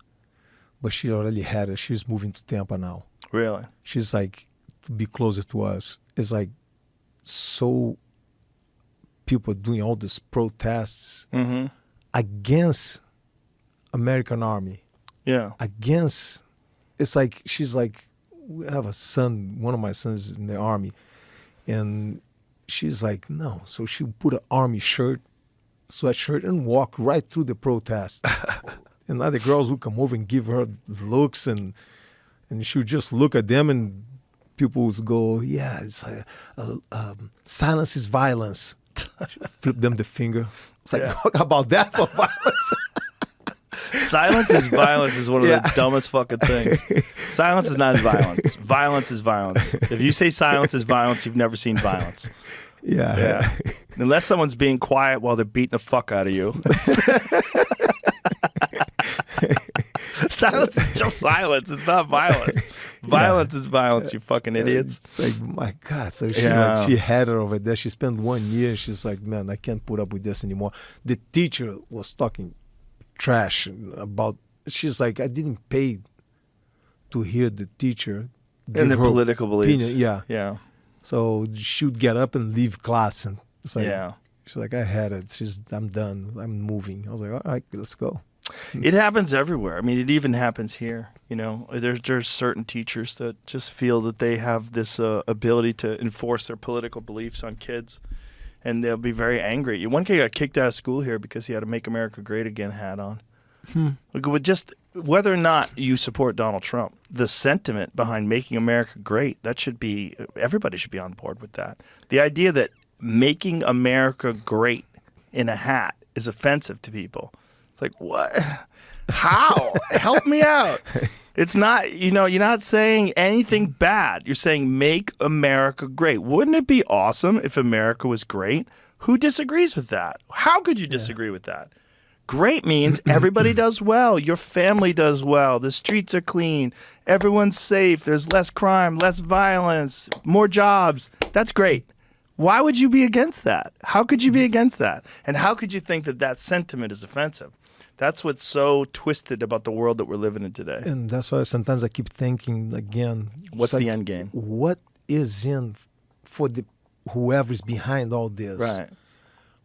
[SPEAKER 2] But she already had it. She's moving to Tampa now.
[SPEAKER 1] Really?
[SPEAKER 2] She's like, to be closer to us. It's like, so people doing all these protests against American Army.
[SPEAKER 1] Yeah.
[SPEAKER 2] Against, it's like, she's like, we have a son, one of my sons is in the Army. And she's like, no. So she put an Army sweatshirt, and walk right through the protest. And other girls would come over and give her looks, and she would just look at them, and people would go, yeah, it's silence is violence. Flip them the finger. It's like, talk about that for violence.
[SPEAKER 1] Silence is violence is one of the dumbest fucking things. Silence is not violence. Violence is violence. If you say silence is violence, you've never seen violence. Yeah. Unless someone's being quiet while they're beating the fuck out of you. Silence is just silence. It's not violence. Violence is violence, you fucking idiots.
[SPEAKER 2] It's like, my God. So she had her over there. She spent 1 year. She's like, man, I can't put up with this anymore. The teacher was talking trash about, she's like, I didn't pay to hear the teacher
[SPEAKER 1] and the political beliefs.
[SPEAKER 2] Opinion. Yeah. So she would get up and leave class, and it's like, she's like, I had it. I'm done. I'm moving. I was like, all right, let's go.
[SPEAKER 1] It happens everywhere. I mean, it even happens here. You know, there's certain teachers that just feel that they have this ability to enforce their political beliefs on kids, and they'll be very angry at you. One kid got kicked out of school here because he had a "Make America Great Again" hat on. With just whether or not you support Donald Trump, the sentiment behind making America great, that should be, everybody should be on board with that. The idea that making America great in a hat is offensive to people. It's like, what? How? Help me out. It's not, you're not saying anything bad. You're saying make America great. Wouldn't it be awesome if America was great? Who disagrees with that? How could you disagree with that? Great means everybody does well. Your family does well. The streets are clean. Everyone's safe. There's less crime, less violence, more jobs. That's great. Why would you be against that? How could you be against that? And how could you think that that sentiment is offensive? That's what's so twisted about the world that we're living in today.
[SPEAKER 2] And that's why sometimes I keep thinking again.
[SPEAKER 1] What's the end game?
[SPEAKER 2] What is in for the whoever's behind all this?
[SPEAKER 1] Right.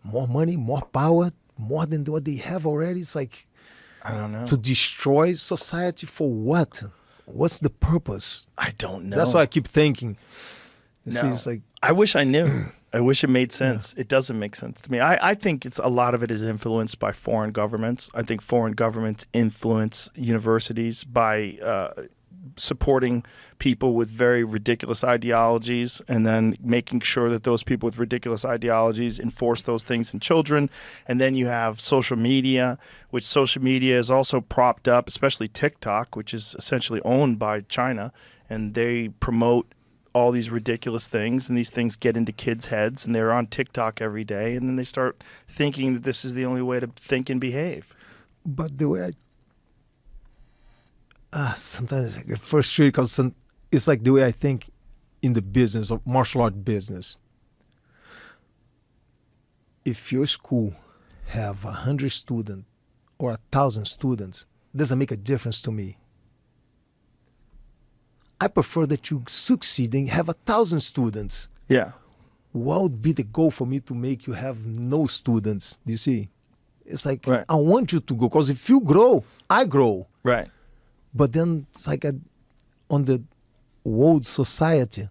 [SPEAKER 2] More money, more power, more than what they have already. It's like,
[SPEAKER 1] I don't know.
[SPEAKER 2] To destroy society for what? What's the purpose?
[SPEAKER 1] I don't know.
[SPEAKER 2] That's why I keep thinking.
[SPEAKER 1] No.
[SPEAKER 2] See, it's like,
[SPEAKER 1] I wish I knew. I wish it made sense. Yeah. It doesn't make sense to me. I think a lot of it is influenced by foreign governments. I think foreign governments influence universities by supporting people with very ridiculous ideologies and then making sure that those people with ridiculous ideologies enforce those things in children. And then you have social media, which social media is also propped up, especially TikTok, which is essentially owned by China, and they promote all these ridiculous things, and these things get into kids' heads, and they're on TikTok every day, and then they start thinking that this is the only way to think and behave.
[SPEAKER 2] But the way sometimes I get frustrated because it's like the way I think in the business of martial art business. If your school have 100 students or 1,000 students, doesn't make a difference to me. I prefer that you succeed and have 1,000 students.
[SPEAKER 1] Yeah.
[SPEAKER 2] What would be the goal for me to make you have no students? Do you see? It's like,
[SPEAKER 1] right.
[SPEAKER 2] I want you to go, because if you grow, I grow.
[SPEAKER 1] Right.
[SPEAKER 2] But then it's like on the world society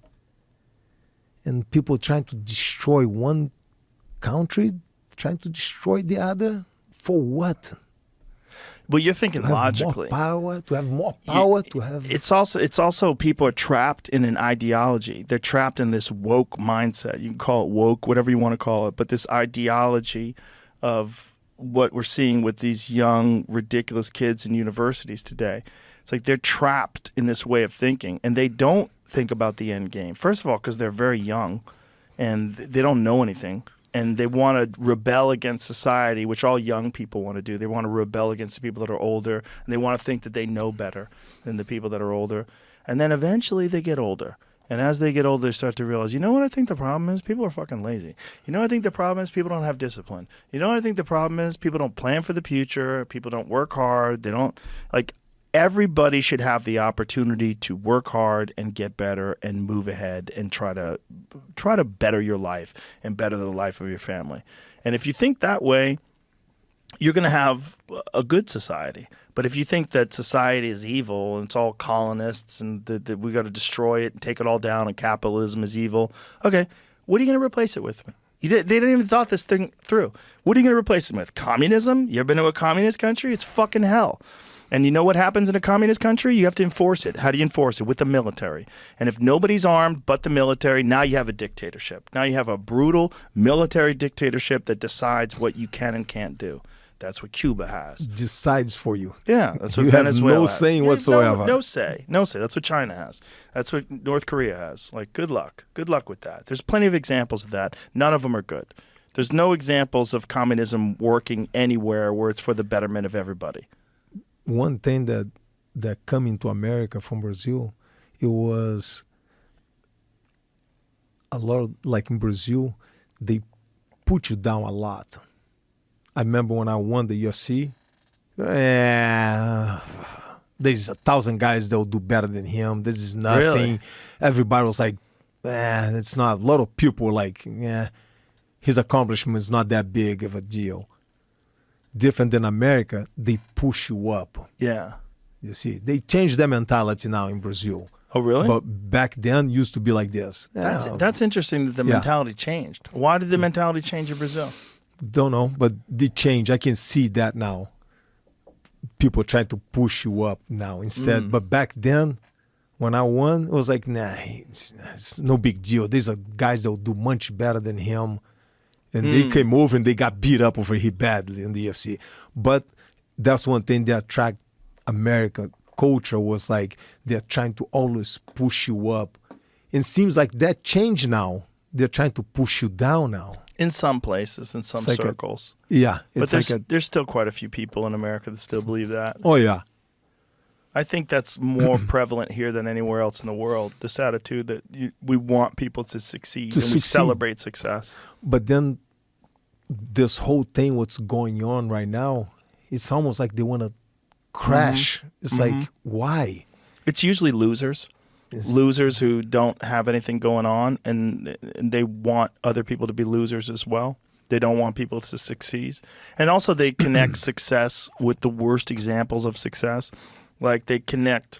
[SPEAKER 2] and people trying to destroy one country, trying to destroy the other for what?
[SPEAKER 1] Well, you're thinking
[SPEAKER 2] To have
[SPEAKER 1] logically.
[SPEAKER 2] to have more power, to have...
[SPEAKER 1] It's also people are trapped in an ideology. They're trapped in this woke mindset. You can call it woke, whatever you want to call it, but this ideology of what we're seeing with these young, ridiculous kids in universities today. It's like they're trapped in this way of thinking, and they don't think about the end game. First of all, because they're very young, and they don't know anything. And they want to rebel against society, which all young people want to do. They want to rebel against the people that are older, and they want to think that they know better than the people that are older. And then eventually they get older. And as they get older, they start to realize, you know what I think the problem is? People are fucking lazy. You know what I think the problem is? People don't have discipline. You know what I think the problem is? People don't plan for the future. People don't work hard. They don't, like, everybody should have the opportunity to work hard and get better and move ahead and try to better your life and better the life of your family. And if you think that way, you're going to have a good society. But if you think that society is evil and it's all colonists and that we got to destroy it and take it all down and capitalism is evil, okay, what are you going to replace it with? They didn't even thought this thing through. What are you going to replace it with? Communism? You ever been to a communist country? It's fucking hell. And you know what happens in a communist country? You have to enforce it. How do you enforce it? With the military. And if nobody's armed but the military, now you have a dictatorship. Now you have a brutal military dictatorship that decides what you can and can't do. That's what Cuba has.
[SPEAKER 2] Decides for you.
[SPEAKER 1] Yeah, that's what
[SPEAKER 2] you
[SPEAKER 1] Venezuela
[SPEAKER 2] have no
[SPEAKER 1] has.
[SPEAKER 2] saying whatsoever.
[SPEAKER 1] No say. No say. That's what China has. That's what North Korea has. Like, good luck. Good luck with that. There's plenty of examples of that. None of them are good. There's no examples of communism working anywhere where it's for the betterment of everybody.
[SPEAKER 2] One thing that coming to America from Brazil, it was a lot, like in Brazil, they put you down a lot. I remember when I won the UFC, there's 1,000 guys that will do better than him. This is nothing.
[SPEAKER 1] Really?
[SPEAKER 2] Everybody was like, it's not. A lot of people were like, his accomplishment is not that big of a deal. Different than America, they push you up.
[SPEAKER 1] Yeah.
[SPEAKER 2] You see, they changed their mentality now in Brazil.
[SPEAKER 1] Oh, really?
[SPEAKER 2] But back then, used to be like this.
[SPEAKER 1] That's interesting that the mentality changed. Why did the mentality change in Brazil?
[SPEAKER 2] Don't know, but they change. I can see that now. People try to push you up now instead. But back then, when I won, it was like, nah, it's no big deal. These are guys that will do much better than him. And they came over and they got beat up over here badly in the UFC. But that's one thing that attract American culture was like they're trying to always push you up. It seems like that changed now. They're trying to push you down now.
[SPEAKER 1] In some places, in some circles. But there's still quite a few people in America that still believe that.
[SPEAKER 2] Oh, yeah.
[SPEAKER 1] I think that's more prevalent here than anywhere else in the world, this attitude that we want people to succeed and we celebrate success.
[SPEAKER 2] But then this whole thing, what's going on right now, it's almost like they want to crash. It's like, why?
[SPEAKER 1] It's usually losers. Losers who don't have anything going on, and they want other people to be losers as well. They don't want people to succeed. And also they connect success with the worst examples of success. Like they connect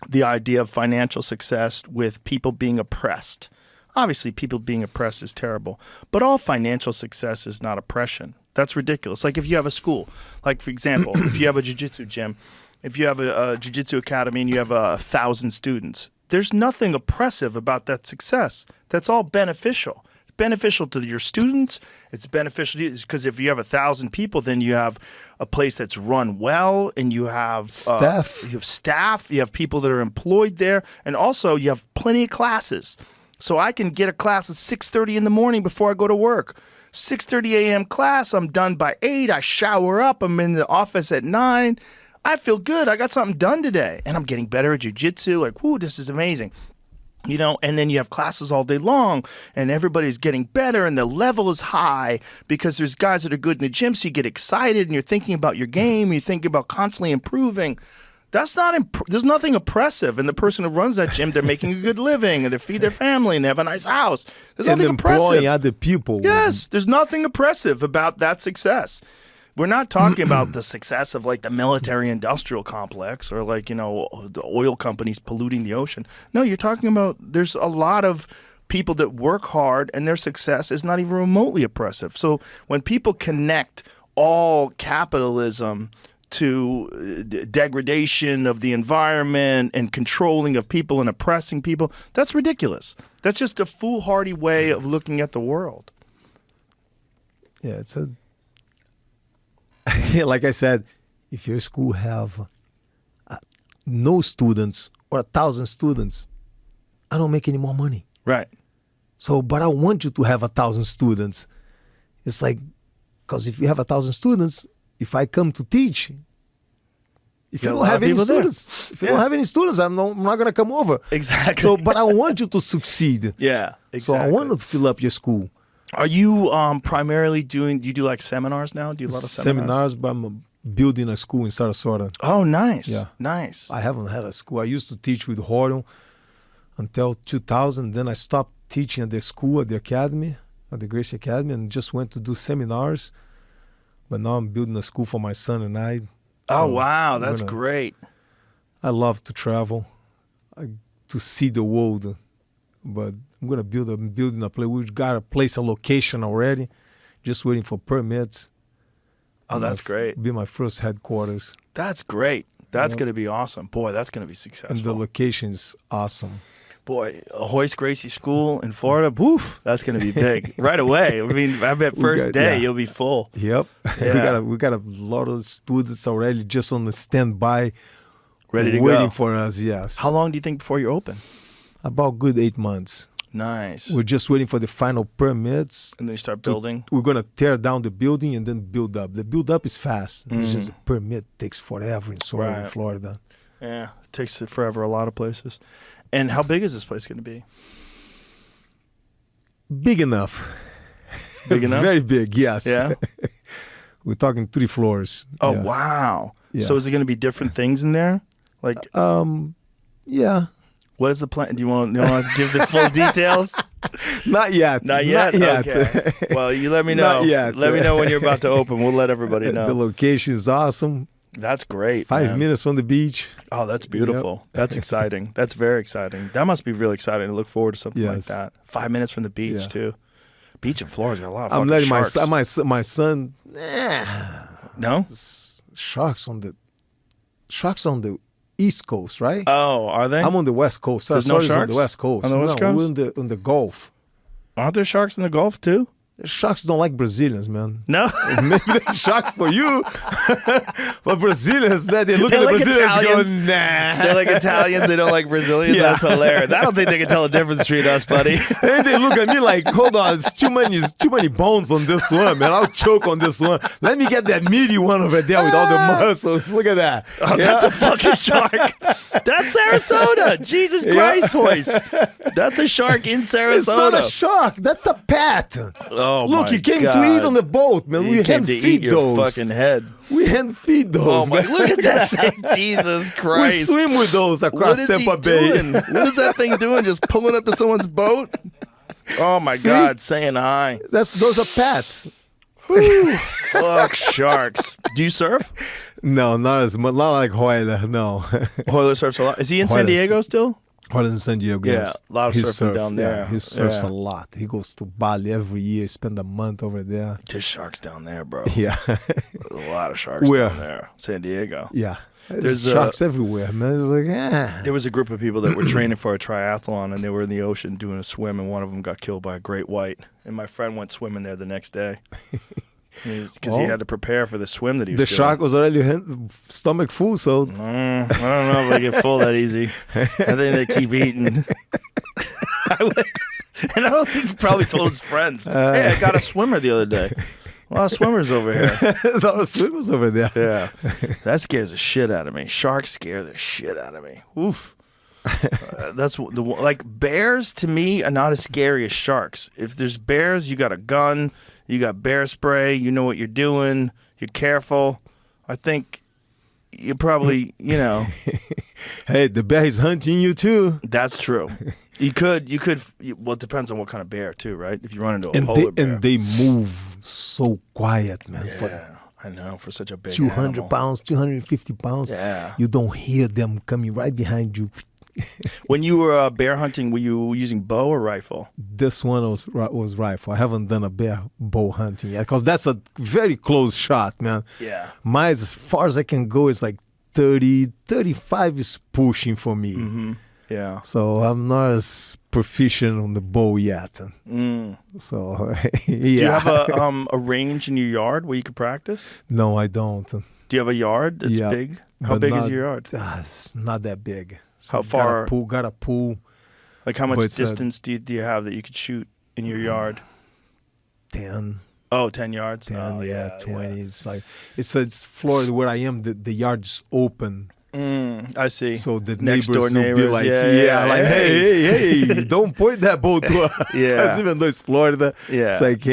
[SPEAKER 1] the idea of financial success with people being oppressed. Obviously, people being oppressed is terrible, but all financial success is not oppression. That's ridiculous. Like if you have a school, like for example, if you have a jiu-jitsu gym, if you have a jiu-jitsu academy and you have 1,000 students, there's nothing oppressive about that success. That's all beneficial. It's beneficial to your students. It's beneficial to you because if you have 1,000 people, then you have a place that's run well and you have
[SPEAKER 2] staff.
[SPEAKER 1] You have people that are employed there, and also you have plenty of classes. So I can get a class at 6:30 in the morning before I go to work. 6:30 a.m. class, I'm done by 8. I shower up. I'm in the office at 9. I feel good. I got something done today. And I'm getting better at jiu-jitsu. Like, whoo, this is amazing. You know, and then you have classes all day long and everybody's getting better and the level is high because there's guys that are good in the gym. So you get excited and you're thinking about your game. You're thinking about constantly improving. That's not, there's nothing oppressive. And the person who runs that gym, they're making a good living and they feed their family and they have a nice house. There's nothing oppressive.
[SPEAKER 2] And employing other people.
[SPEAKER 1] Yes, there's nothing oppressive about that success. We're not talking about the success of like the military industrial complex or like, you know, the oil companies polluting the ocean. No, you're talking about there's a lot of people that work hard and their success is not even remotely oppressive. So when people connect all capitalism to degradation of the environment and controlling of people and oppressing people, that's ridiculous. That's just a foolhardy way of looking at the world.
[SPEAKER 2] Yeah, it's a like I said, if your school have no students or 1,000 students, I don't make any more money.
[SPEAKER 1] Right.
[SPEAKER 2] So, but I want you to have 1,000 students. It's like, because if you have 1,000 students, if I come to teach, if you don't have any students, if you don't have any students, I'm not going to come over.
[SPEAKER 1] Exactly.
[SPEAKER 2] So, but I want you to succeed.
[SPEAKER 1] Yeah, exactly.
[SPEAKER 2] So I want to fill up your school.
[SPEAKER 1] Are you primarily do you do like seminars now? Do you do a lot of seminars?
[SPEAKER 2] But I'm building a school in Sarasota.
[SPEAKER 1] Oh, nice.
[SPEAKER 2] Yeah.
[SPEAKER 1] Nice.
[SPEAKER 2] I haven't had a school. I used to teach with Horion until 2000. Then I stopped teaching at the school, at the academy, at the Gracie Academy, and just went to do seminars. But now I'm building a school for my son and I.
[SPEAKER 1] Oh, wow. That's great.
[SPEAKER 2] I love to travel, to see the world. But I'm building a place. We've got a location already, just waiting for permits.
[SPEAKER 1] Oh, that's great.
[SPEAKER 2] Be my first headquarters.
[SPEAKER 1] That's great. That's going to be awesome. Boy, that's going to be successful.
[SPEAKER 2] And the location is awesome.
[SPEAKER 1] Boy, a Royce Gracie school in Florida, woof, that's going to be big right away. I mean, I bet first day you'll be full.
[SPEAKER 2] Yep.
[SPEAKER 1] Yeah.
[SPEAKER 2] we got a lot of students already just on the standby,
[SPEAKER 1] ready to
[SPEAKER 2] waiting
[SPEAKER 1] go.
[SPEAKER 2] for us, yes.
[SPEAKER 1] How long do you think before you're open?
[SPEAKER 2] About good 8 months.
[SPEAKER 1] Nice.
[SPEAKER 2] We're just waiting for the final permits.
[SPEAKER 1] And then you start building?
[SPEAKER 2] We're going to tear down the building and then build up. The build up is fast. It's just a permit takes forever in Florida.
[SPEAKER 1] Yeah, it takes forever a lot of places. And how big is this place going to be?
[SPEAKER 2] Big enough.
[SPEAKER 1] Big enough?
[SPEAKER 2] Very big, yes.
[SPEAKER 1] Yeah?
[SPEAKER 2] We're talking 3 floors.
[SPEAKER 1] Oh,
[SPEAKER 2] yeah.
[SPEAKER 1] wow.
[SPEAKER 2] Yeah.
[SPEAKER 1] So is it going to be different things in there? Like,
[SPEAKER 2] yeah.
[SPEAKER 1] What is the plan? Do you want to give the full details?
[SPEAKER 2] Not yet.
[SPEAKER 1] Not yet? Okay. Well, you let me know.
[SPEAKER 2] Not yet.
[SPEAKER 1] Let me know when you're about to open. We'll let everybody know.
[SPEAKER 2] The location is awesome.
[SPEAKER 1] That's great.
[SPEAKER 2] 5 minutes from the beach.
[SPEAKER 1] Oh, that's beautiful. Yep. That's exciting. That's very exciting. That must be really exciting to look forward to something like that. 5 minutes from the beach, too. Beach in Florida's got a lot of fucking sharks.
[SPEAKER 2] I'm letting my son.
[SPEAKER 1] No?
[SPEAKER 2] Sharks on the East Coast, right?
[SPEAKER 1] Oh, are they?
[SPEAKER 2] I'm on the West Coast.
[SPEAKER 1] There's no sharks
[SPEAKER 2] on the West Coast.
[SPEAKER 1] On the West Coast?
[SPEAKER 2] We're on the Gulf.
[SPEAKER 1] Aren't there sharks in the Gulf, too?
[SPEAKER 2] Sharks don't like Brazilians, man.
[SPEAKER 1] No?
[SPEAKER 2] Maybe they're sharks for you. But Brazilians, they look at the
[SPEAKER 1] like
[SPEAKER 2] Brazilians
[SPEAKER 1] Italians.
[SPEAKER 2] and go, nah.
[SPEAKER 1] They're like Italians. They don't like Brazilians.
[SPEAKER 2] Yeah.
[SPEAKER 1] That's hilarious. I don't think they can tell the difference between us, buddy.
[SPEAKER 2] And they look at me like, hold on, it's too many bones on this one, man. I'll choke on this one. Let me get that meaty one over there with all the muscles. Look at that.
[SPEAKER 1] Oh, that's a fucking shark. That's Sarasota. Jesus Christ, Royce. That's a shark in Sarasota.
[SPEAKER 2] It's not a shark. That's a pet.
[SPEAKER 1] Oh,
[SPEAKER 2] look,
[SPEAKER 1] my
[SPEAKER 2] he came
[SPEAKER 1] God.
[SPEAKER 2] to eat on the boat, man.
[SPEAKER 1] You
[SPEAKER 2] We
[SPEAKER 1] came
[SPEAKER 2] hand
[SPEAKER 1] to eat
[SPEAKER 2] feed
[SPEAKER 1] your
[SPEAKER 2] those.
[SPEAKER 1] fucking head.
[SPEAKER 2] We hand feed those.
[SPEAKER 1] Oh my!
[SPEAKER 2] Man.
[SPEAKER 1] Look at that thing, Jesus
[SPEAKER 2] We
[SPEAKER 1] Christ!
[SPEAKER 2] swim with those across
[SPEAKER 1] What is
[SPEAKER 2] Tampa
[SPEAKER 1] he
[SPEAKER 2] Bay.
[SPEAKER 1] doing? What is that thing doing? Just pulling up to someone's boat? Oh my
[SPEAKER 2] See?
[SPEAKER 1] God! Saying hi.
[SPEAKER 2] Those are pets.
[SPEAKER 1] Fuck sharks. Do you surf?
[SPEAKER 2] No, not as much. Not like Hoyle. No.
[SPEAKER 1] Hoyle surfs a lot. Is he in San
[SPEAKER 2] Hoyle.
[SPEAKER 1] Diego still?
[SPEAKER 2] Hoyle's in San Diego.
[SPEAKER 1] Yeah,
[SPEAKER 2] yes.
[SPEAKER 1] a lot of
[SPEAKER 2] He
[SPEAKER 1] surfing down there.
[SPEAKER 2] Yeah, he surfs
[SPEAKER 1] Yeah.
[SPEAKER 2] a lot. He goes to Bali every year. Spend a month over there.
[SPEAKER 1] There's sharks down there, bro.
[SPEAKER 2] Yeah.
[SPEAKER 1] There's a lot of sharks
[SPEAKER 2] Where?
[SPEAKER 1] down there. San Diego.
[SPEAKER 2] Yeah.
[SPEAKER 1] There's
[SPEAKER 2] There's sharks everywhere, man. It's like,
[SPEAKER 1] There was a group of people that were training for a triathlon, and they were in the ocean doing a swim, and one of them got killed by a great white. And my friend went swimming there the next day because he had to prepare for the swim that he was
[SPEAKER 2] the
[SPEAKER 1] doing.
[SPEAKER 2] shark was already stomach full, so
[SPEAKER 1] I don't know if they get full that easy. I think they keep eating. And I don't think he probably told his friends, hey, I got a swimmer the other day. A lot of swimmers over here.
[SPEAKER 2] there's a lot of swimmers over there.
[SPEAKER 1] Yeah. That scares the shit out of me. Sharks scare the shit out of me. Oof. That's like bears to me are not as scary as sharks. If there's bears, you got a gun, you got bear spray, you know what you're doing, you're careful. I think you probably,
[SPEAKER 2] Hey, the bear is hunting you too.
[SPEAKER 1] That's true. You could. Well, it depends on what kind of bear too, right? If you run into a polar bear.
[SPEAKER 2] And they move so quiet, man.
[SPEAKER 1] Yeah, I know, for such a big
[SPEAKER 2] 200
[SPEAKER 1] animal.
[SPEAKER 2] pounds, 250 pounds.
[SPEAKER 1] Yeah.
[SPEAKER 2] You don't hear them coming right behind you.
[SPEAKER 1] When you were bear hunting, were you using bow or rifle?
[SPEAKER 2] This one was rifle. I haven't done a bear bow hunting yet because that's a very close shot, man.
[SPEAKER 1] Yeah.
[SPEAKER 2] Mine, as far as I can go, is like 30, 35 is pushing for me.
[SPEAKER 1] Mm-hmm. Yeah.
[SPEAKER 2] So I'm not as proficient on the bow yet. So, yeah.
[SPEAKER 1] Do you have a range in your yard where you could practice?
[SPEAKER 2] No, I don't.
[SPEAKER 1] Do you have a yard that's big? How big is your yard?
[SPEAKER 2] It's not that big. So
[SPEAKER 1] How far?
[SPEAKER 2] Got a pool.
[SPEAKER 1] Like how much distance do you have that you could shoot in your yard?
[SPEAKER 2] 10.
[SPEAKER 1] Oh, 10 yards?
[SPEAKER 2] 10, 20. Yeah. It's like, it's Florida where I am. The yard's open.
[SPEAKER 1] I see.
[SPEAKER 2] So the
[SPEAKER 1] Next door
[SPEAKER 2] neighbors will
[SPEAKER 1] neighbors,
[SPEAKER 2] be like,
[SPEAKER 1] like,
[SPEAKER 2] hey, don't point that bow to us.
[SPEAKER 1] Yeah.
[SPEAKER 2] Even though it's Florida.
[SPEAKER 1] Yeah.
[SPEAKER 2] It's like,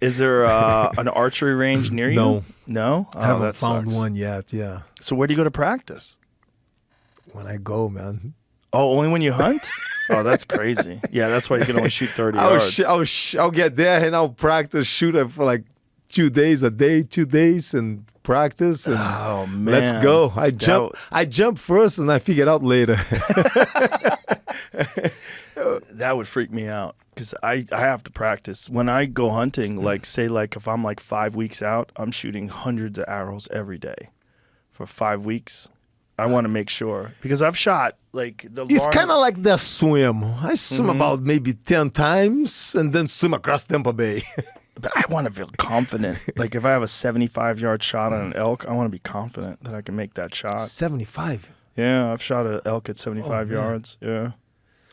[SPEAKER 1] Is there an archery range near you?
[SPEAKER 2] No.
[SPEAKER 1] No? Oh,
[SPEAKER 2] I haven't
[SPEAKER 1] that
[SPEAKER 2] found
[SPEAKER 1] sucks.
[SPEAKER 2] one yet, yeah.
[SPEAKER 1] So where do you go to practice?
[SPEAKER 2] When I go, man.
[SPEAKER 1] Oh, only when you hunt? Oh, that's crazy. Yeah, that's why you can only shoot 30 yards.
[SPEAKER 2] I'll get there and I'll practice, shoot it for like 2 days, 2 days, and practice. And
[SPEAKER 1] oh, man.
[SPEAKER 2] let's go. I jump first and I figure it out later.
[SPEAKER 1] That would freak me out because I have to practice. When I go hunting, like say like if I'm like 5 weeks out, I'm shooting hundreds of arrows every day for 5 weeks. I want to make sure because I've shot like
[SPEAKER 2] It's kind of like the swim. I swim about maybe 10 times and then swim across Tampa Bay.
[SPEAKER 1] But I want to feel confident. Like if I have a 75-yard shot on an elk, I want to be confident that I can make that shot.
[SPEAKER 2] 75?
[SPEAKER 1] Yeah, I've shot an elk at 75 yards. Yeah.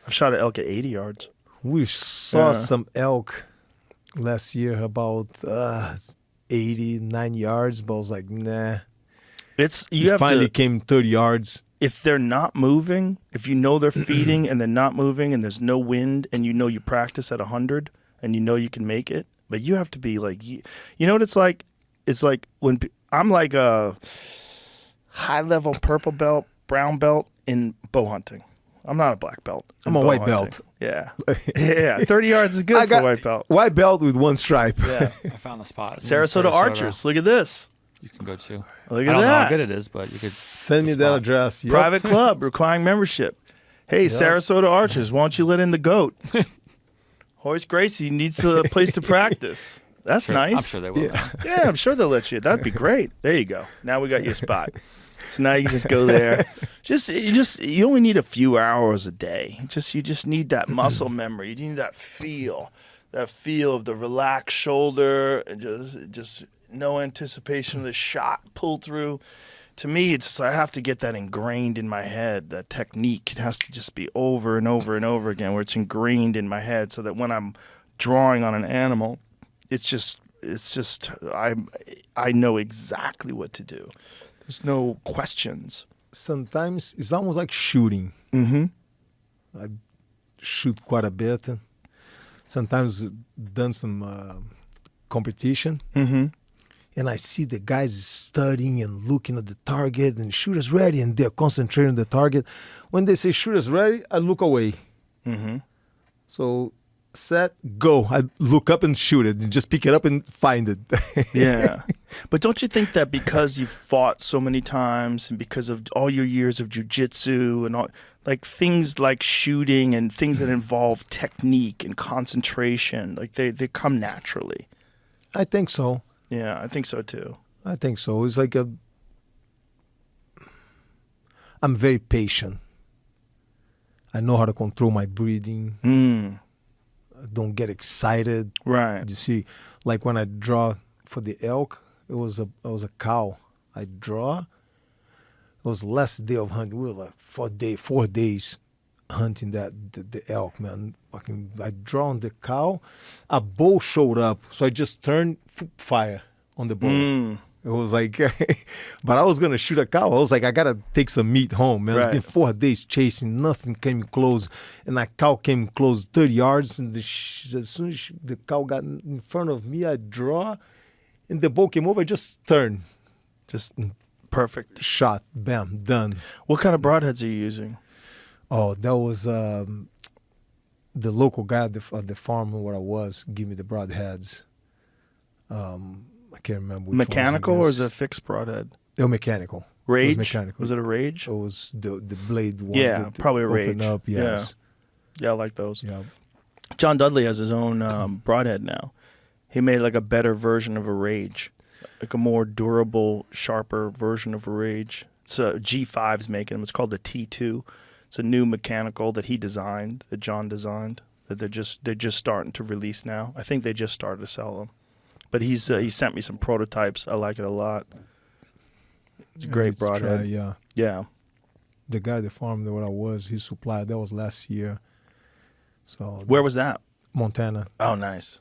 [SPEAKER 1] I've shot an elk at 80 yards.
[SPEAKER 2] We saw some elk last year about 89 yards, but I was like, nah.
[SPEAKER 1] You
[SPEAKER 2] finally came 30 yards.
[SPEAKER 1] If they're not moving, if you know they're feeding and they're not moving and there's no wind and you know you practice at 100 and you know you can make it, but you have to be like, you know what it's like? It's like when I'm like a high-level purple belt, brown belt in bow hunting. I'm not a black belt.
[SPEAKER 2] I'm a white belt.
[SPEAKER 1] Yeah. Yeah. 30 yards is good for white belt.
[SPEAKER 2] White belt with one stripe.
[SPEAKER 1] Yeah.
[SPEAKER 3] I found the spot.
[SPEAKER 1] Sarasota Archers. Look at this.
[SPEAKER 3] You can go to.
[SPEAKER 1] Look at
[SPEAKER 3] I don't know
[SPEAKER 1] that.
[SPEAKER 3] how good it is, but you could
[SPEAKER 2] Send me that address. Yep.
[SPEAKER 1] Private club requiring membership. Hey, Sarasota Archers, why don't you let in the goat? Royce Gracie needs a place to practice. That's nice.
[SPEAKER 3] I'm sure they will.
[SPEAKER 1] Yeah, I'm sure they'll let you. That'd be great. There you go. Now we got you a spot. So now you can just go there. You only need a few hours a day. You just need that muscle memory. You need that feel of the relaxed shoulder and just no anticipation of the shot pull through. To me, it's just, I have to get that ingrained in my head. That technique, it has to just be over and over and over again, where it's ingrained in my head, so that when I'm drawing on an animal, it's just I know exactly what to do. There's no questions.
[SPEAKER 2] Sometimes it's almost like shooting.
[SPEAKER 1] Mm-hmm.
[SPEAKER 2] I shoot quite a bit. Sometimes done some competition.
[SPEAKER 1] Mm-hmm.
[SPEAKER 2] And I see the guys studying and looking at the target and shooters ready, and they're concentrating on the target. When they say shooters ready, I look away.
[SPEAKER 1] Mm-hmm.
[SPEAKER 2] So set, go. I look up and shoot it and just pick it up and find it.
[SPEAKER 1] Yeah. But don't you think that because you've fought so many times and because of all your years of jiu-jitsu and all, like things like shooting and things that involve technique and concentration, like they come naturally?
[SPEAKER 2] I think so.
[SPEAKER 1] Yeah, I think so too.
[SPEAKER 2] I think so. It's like I'm very patient. I know how to control my breathing. I don't get excited.
[SPEAKER 1] Right.
[SPEAKER 2] You see, like when I draw for the elk, it was a cow. I draw. It was last day of hunting. We were like 4 days hunting the elk, man. I draw on the cow. A bow showed up, so I just turned fire on the bow. It was like, but I was gonna shoot a cow. I was like, I gotta take some meat home, man. It's been 4 days chasing, nothing came close, and that cow came close 30 yards. And as soon as the cow got in front of me, I draw, and the bow came over. I just turned, just
[SPEAKER 1] perfect
[SPEAKER 2] shot, bam, done.
[SPEAKER 1] What kind of broadheads are you using?
[SPEAKER 2] Oh, that was the local guy at the farm where I was gave me the broadheads. I can't remember which
[SPEAKER 1] mechanical
[SPEAKER 2] ones
[SPEAKER 1] or is it a fixed broadhead?
[SPEAKER 2] They were mechanical.
[SPEAKER 1] Rage?
[SPEAKER 2] mechanical.
[SPEAKER 1] Was it a Rage?
[SPEAKER 2] It was the blade one.
[SPEAKER 1] Yeah,
[SPEAKER 2] that
[SPEAKER 1] probably a
[SPEAKER 2] opened
[SPEAKER 1] Rage.
[SPEAKER 2] Up, yes.
[SPEAKER 1] Yeah, I like those.
[SPEAKER 2] Yeah.
[SPEAKER 1] John Dudley has his own broadhead now. He made like a better version of a Rage, like a more durable, sharper version of a Rage. It's G5's making them. It's called the T2. It's a new mechanical that he designed, that John designed, that they're just starting to release now. I think they just started to sell them. But he sent me some prototypes. I like it a lot. It's a great broadhead.
[SPEAKER 2] Yeah.
[SPEAKER 1] Yeah.
[SPEAKER 2] The guy that farmed where I was, he supplied. That was last year. So
[SPEAKER 1] Where was that?
[SPEAKER 2] Montana.
[SPEAKER 1] Oh, nice.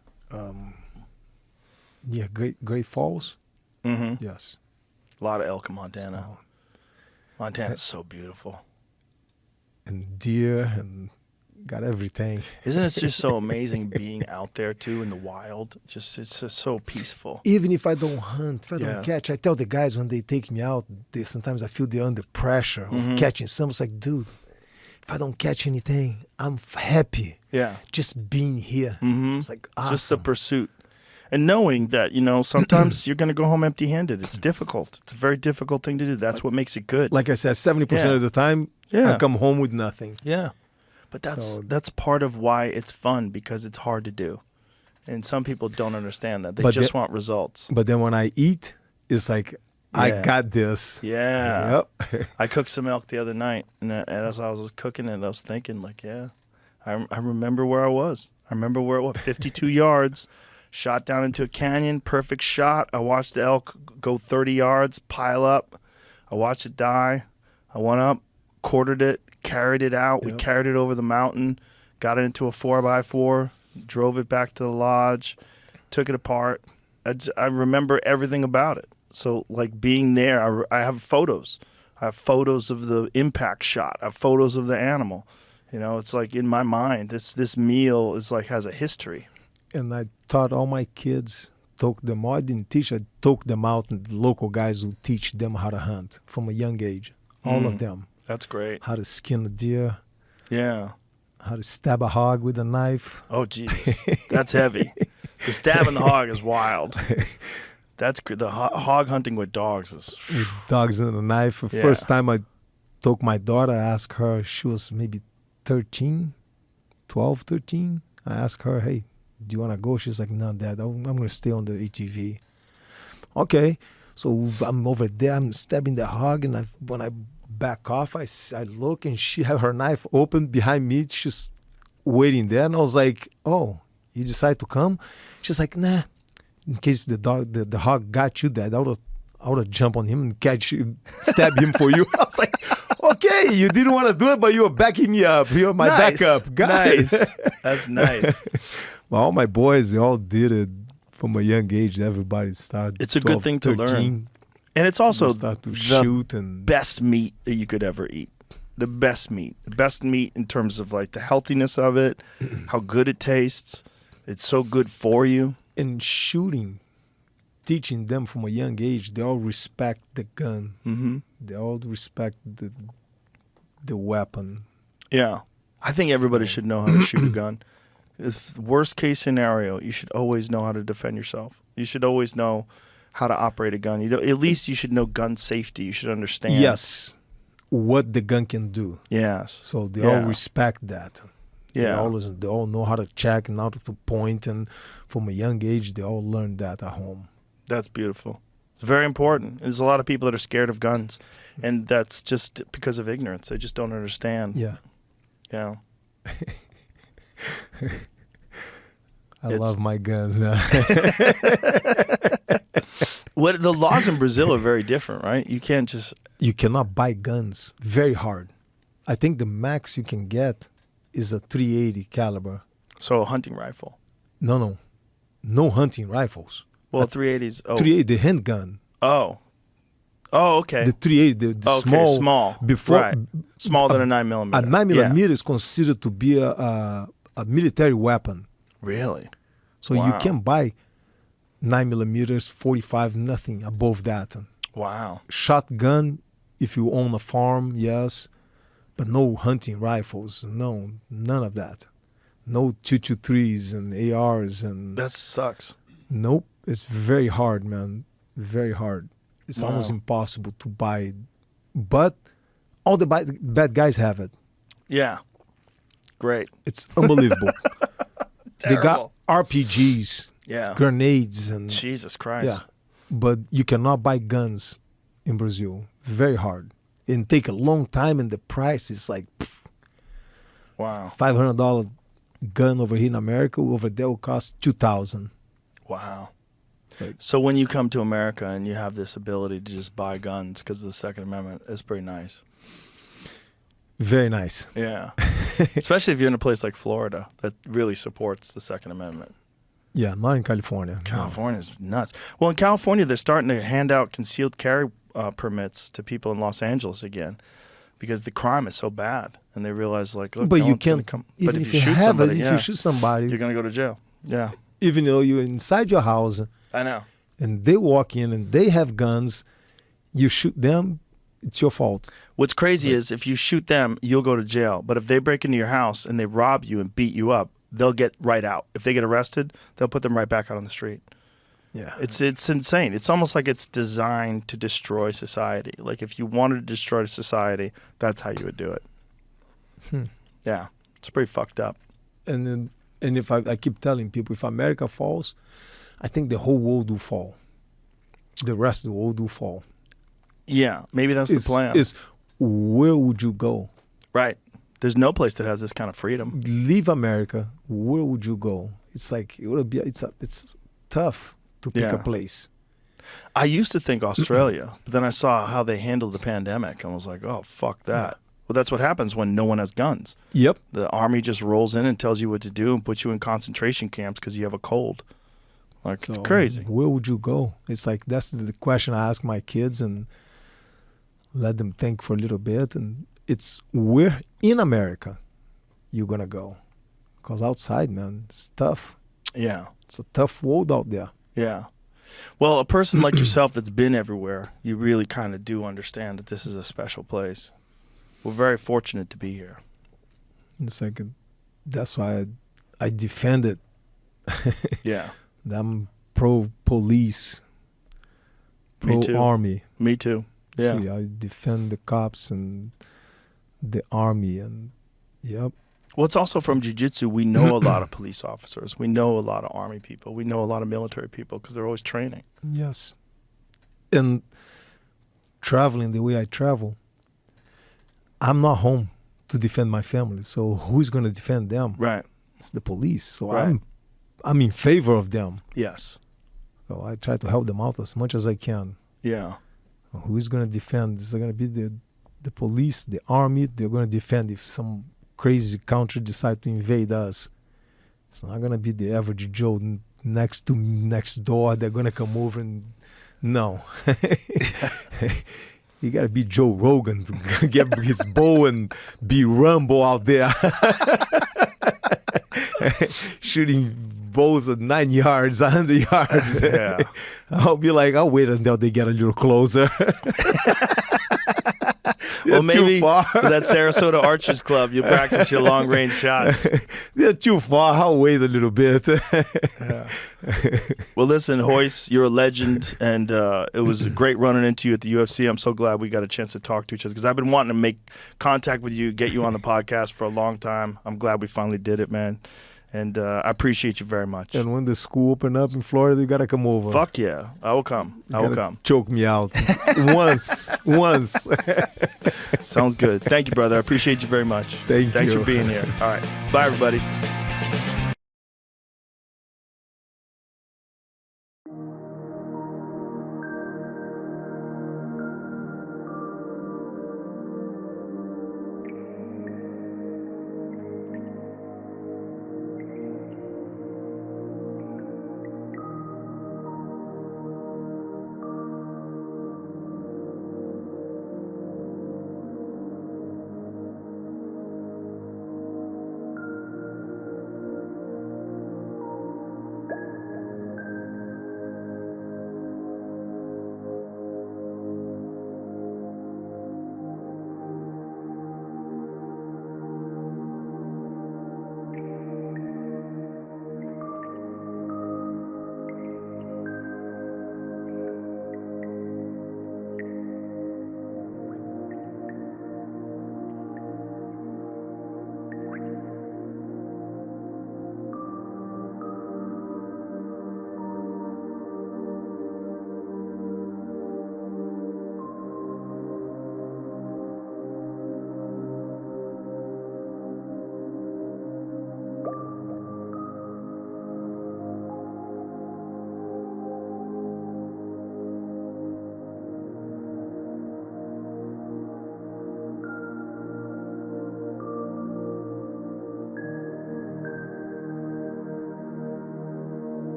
[SPEAKER 2] Yeah, Great Falls.
[SPEAKER 1] Mm-hmm.
[SPEAKER 2] Yes.
[SPEAKER 1] A lot of elk in Montana.
[SPEAKER 2] So,
[SPEAKER 1] Montana's so beautiful.
[SPEAKER 2] and deer and got everything.
[SPEAKER 1] Isn't it just so amazing being out there too in the wild? It's just so peaceful.
[SPEAKER 2] Even if I don't hunt, if I
[SPEAKER 1] Yeah.
[SPEAKER 2] don't catch, I tell the guys when they take me out, sometimes I feel they're under pressure of catching some. It's like, dude, if I don't catch anything, I'm happy
[SPEAKER 1] Yeah.
[SPEAKER 2] just being here.
[SPEAKER 1] Mm-hmm.
[SPEAKER 2] It's like awesome.
[SPEAKER 1] Just the pursuit. And knowing that, sometimes you're going to go home empty-handed. It's difficult. It's a very difficult thing to do. That's what makes it good.
[SPEAKER 2] Like I said, 70%
[SPEAKER 1] Yeah.
[SPEAKER 2] of the time,
[SPEAKER 1] Yeah.
[SPEAKER 2] I come home with nothing.
[SPEAKER 1] Yeah. But that's part of why it's fun, because it's hard to do. And some people don't understand that. They
[SPEAKER 2] But
[SPEAKER 1] just
[SPEAKER 2] the-
[SPEAKER 1] want results.
[SPEAKER 2] But then when I eat, it's like, I
[SPEAKER 1] Yeah.
[SPEAKER 2] got this.
[SPEAKER 1] Yeah.
[SPEAKER 2] Yep.
[SPEAKER 1] I cooked some elk the other night, and as I was cooking it, I was thinking, like, yeah, I remember where I was. I remember where it was, 52 yards, shot down into a canyon, perfect shot. I watched the elk go 30 yards, pile up. I watched it die. I went up, quartered it, carried it out. We
[SPEAKER 2] Yep.
[SPEAKER 1] carried it over the mountain, got it into a 4x4, drove it back to the lodge, took it apart. I remember everything about it. So, like, being there, I have photos. I have photos of the impact shot. I have photos of the animal. It's like in my mind, this meal is like has a history.
[SPEAKER 2] And I taught all my kids, took them out. I didn't teach, I took them out, and the local guys would teach them how to hunt from a young age. All of them.
[SPEAKER 1] That's great.
[SPEAKER 2] How to skin a deer,
[SPEAKER 1] Yeah.
[SPEAKER 2] how to stab a hog with a knife.
[SPEAKER 1] Oh, jeez. That's heavy. The stabbing the hog is wild. That's good. The hog hunting with dogs is...
[SPEAKER 2] With dogs and a knife. The
[SPEAKER 1] Yeah.
[SPEAKER 2] first time I took my daughter, I asked her, she was maybe 13. I asked her, hey, do you want to go? She's like, no, Dad, I'm going to stay on the ATV. Okay. So I'm over there, I'm stabbing the hog, and when I back off, I look, and she had her knife open behind me. She's waiting there, and I was like, oh, you decide to come? She's like, nah. In case the hog got you, Dad, I would have jumped on him and catch you, stab him for you. I was like, okay, you didn't want to do it, but you were backing me up. You're my
[SPEAKER 1] Nice.
[SPEAKER 2] backup. Got
[SPEAKER 1] Nice.
[SPEAKER 2] it.
[SPEAKER 1] That's nice.
[SPEAKER 2] Well, all my boys, they all did it from a young age. Everybody started.
[SPEAKER 1] It's a good
[SPEAKER 2] 12,
[SPEAKER 1] thing to
[SPEAKER 2] 13,
[SPEAKER 1] learn. And it's also
[SPEAKER 2] start to
[SPEAKER 1] the
[SPEAKER 2] shoot and
[SPEAKER 1] best meat that you could ever eat. The best meat. The best meat in terms of like the healthiness of it, how good it tastes. It's so good for you.
[SPEAKER 2] and shooting, teaching them from a young age. They all respect the gun.
[SPEAKER 1] Mm-hmm.
[SPEAKER 2] They all respect the weapon.
[SPEAKER 1] Yeah. I think everybody should know how to shoot a gun. If worst case scenario, you should always know how to defend yourself. You should always know how to operate a gun. At least you should know gun safety. You should understand.
[SPEAKER 2] Yes, what the gun can do.
[SPEAKER 1] Yes.
[SPEAKER 2] So they
[SPEAKER 1] Yeah.
[SPEAKER 2] all respect that.
[SPEAKER 1] Yeah.
[SPEAKER 2] They all know how to check and how to point, and from a young age they all learn that at home.
[SPEAKER 1] That's beautiful. It's very important. There's a lot of people that are scared of guns, and that's just because of ignorance. They just don't understand.
[SPEAKER 2] Yeah.
[SPEAKER 1] Yeah.
[SPEAKER 2] I love my guns, man.
[SPEAKER 1] What the laws in Brazil are very different, right? You can't just.
[SPEAKER 2] You cannot buy guns. Very hard. I think the max you can get is a 380 caliber.
[SPEAKER 1] So a hunting rifle.
[SPEAKER 2] No hunting rifles.
[SPEAKER 1] Well, 380s. Oh.
[SPEAKER 2] 380, the handgun.
[SPEAKER 1] Oh. Oh, okay.
[SPEAKER 2] The 380, the
[SPEAKER 1] Okay,
[SPEAKER 2] small.
[SPEAKER 1] small.
[SPEAKER 2] Before
[SPEAKER 1] Right. Smaller than a 9mm.
[SPEAKER 2] A 9mm
[SPEAKER 1] Yeah.
[SPEAKER 2] is considered to be a military weapon.
[SPEAKER 1] Really?
[SPEAKER 2] So
[SPEAKER 1] Wow.
[SPEAKER 2] you can buy 9mm, 45, nothing above that.
[SPEAKER 1] Wow.
[SPEAKER 2] Shotgun, if you own a farm, yes, but no hunting rifles. No, none of that. No 223s and ARs and
[SPEAKER 1] That sucks.
[SPEAKER 2] nope. It's very hard, man. Very hard. It's
[SPEAKER 1] Wow.
[SPEAKER 2] almost impossible to buy but all the bad guys have it.
[SPEAKER 1] Yeah. Great.
[SPEAKER 2] It's unbelievable. They got
[SPEAKER 1] Terrible.
[SPEAKER 2] RPGs,
[SPEAKER 1] Yeah.
[SPEAKER 2] grenades, and
[SPEAKER 1] Jesus Christ.
[SPEAKER 2] yeah. But you cannot buy guns in Brazil. Very hard. And take a long time, and the price is like
[SPEAKER 1] Wow.
[SPEAKER 2] $500 gun over here in America. Over there will cost $2,000.
[SPEAKER 1] Wow.
[SPEAKER 2] Like,
[SPEAKER 1] So when you come to America and you have this ability to just buy guns because of the Second Amendment, it's pretty nice.
[SPEAKER 2] very nice.
[SPEAKER 1] Yeah. Especially if you're in a place like Florida that really supports the Second Amendment.
[SPEAKER 2] Yeah, not in California. No.
[SPEAKER 1] California's nuts. Well, in California, they're starting to hand out concealed carry permits to people in Los Angeles again because the crime is so bad. And they realize, like, look,
[SPEAKER 2] But
[SPEAKER 1] no
[SPEAKER 2] you
[SPEAKER 1] one's gonna
[SPEAKER 2] can't,
[SPEAKER 1] come.
[SPEAKER 2] even
[SPEAKER 1] But
[SPEAKER 2] if you
[SPEAKER 1] shoot
[SPEAKER 2] have
[SPEAKER 1] somebody,
[SPEAKER 2] it, if
[SPEAKER 1] yeah,
[SPEAKER 2] you shoot somebody,
[SPEAKER 1] you're going to go to jail. Yeah.
[SPEAKER 2] even though you're inside your house
[SPEAKER 1] I know.
[SPEAKER 2] and they walk in and they have guns, you shoot them, it's your fault.
[SPEAKER 1] What's crazy is if you shoot them, you'll go to jail. But if they break into your house and they rob you and beat you up, they'll get right out. If they get arrested, they'll put them right back out on the street.
[SPEAKER 2] Yeah.
[SPEAKER 1] It's insane. It's almost like it's designed to destroy society. Like if you wanted to destroy society, that's how you would do it. Yeah, it's pretty fucked up.
[SPEAKER 2] And if I keep telling people, if America falls, I think the whole world will fall. The rest of the world will fall.
[SPEAKER 1] Yeah, maybe that's the plan.
[SPEAKER 2] Is where would you go?
[SPEAKER 1] Right. There's no place that has this kind of freedom.
[SPEAKER 2] Leave America. Where would you go? It's like it would be. It's tough to pick
[SPEAKER 1] Yeah.
[SPEAKER 2] a place.
[SPEAKER 1] I used to think Australia, but then I saw how they handled the pandemic and was like, oh, fuck that. Well, that's what happens when no one has guns.
[SPEAKER 2] Yep.
[SPEAKER 1] The army just rolls in and tells you what to do and puts you in concentration camps because you have a cold. Like, it's
[SPEAKER 2] So,
[SPEAKER 1] crazy.
[SPEAKER 2] Where would you go? It's like that's the question I ask my kids and let them think for a little bit. And it's where in America you're gonna go, because outside, man, it's tough.
[SPEAKER 1] Yeah.
[SPEAKER 2] It's a tough world out there.
[SPEAKER 1] Yeah. Well, a person like yourself that's been everywhere, you really kind of do understand that this is a special place. We're very fortunate to be here.
[SPEAKER 2] It's like that's why I defend it.
[SPEAKER 1] Yeah.
[SPEAKER 2] I'm pro police,
[SPEAKER 1] Me
[SPEAKER 2] pro
[SPEAKER 1] too.
[SPEAKER 2] army.
[SPEAKER 1] Me too. Yeah.
[SPEAKER 2] See, I defend the cops and the army, and yep.
[SPEAKER 1] Well, it's also from jiu-jitsu. We know a lot of police officers. We know a lot of army people. We know a lot of military people because they're always training.
[SPEAKER 2] Yes. And traveling the way I travel, I'm not home to defend my family. So who's going to defend them?
[SPEAKER 1] Right.
[SPEAKER 2] It's the police. So
[SPEAKER 1] Right.
[SPEAKER 2] I'm in favor of them.
[SPEAKER 1] Yes.
[SPEAKER 2] So I try to help them out as much as I can.
[SPEAKER 1] Yeah.
[SPEAKER 2] Who's going to defend? Is it going to be the police, the army? They're going to defend if some crazy country decide to invade us. It's not going to be the average Joe next door. They're going to come over and no. You got to be Joe Rogan to get his bow and be Rambo out there. Shooting bows at 9 yards, 100 yards.
[SPEAKER 1] Yeah.
[SPEAKER 2] I'll be like, I'll wait until they get a little closer.
[SPEAKER 1] Well,
[SPEAKER 2] They're
[SPEAKER 1] maybe
[SPEAKER 2] too far.
[SPEAKER 1] for that Sarasota Archers Club, you practice your long-range shots.
[SPEAKER 2] They're too far. I'll wait a little bit.
[SPEAKER 1] Yeah. Well, listen, Royce, you're a legend, and it was great running into you at the UFC. I'm so glad we got a chance to talk to each other because I've been wanting to make contact with you, get you on the podcast for a long time. I'm glad we finally did it, man. And I appreciate you very much.
[SPEAKER 2] And when the school open up in Florida, you got to come over.
[SPEAKER 1] Fuck yeah. I will come. I will come.
[SPEAKER 2] Choke me out. once.
[SPEAKER 1] Sounds good. Thank you, brother. I appreciate you very much.
[SPEAKER 2] Thanks
[SPEAKER 1] Thanks
[SPEAKER 2] you.
[SPEAKER 1] for being here. All right. Bye, everybody.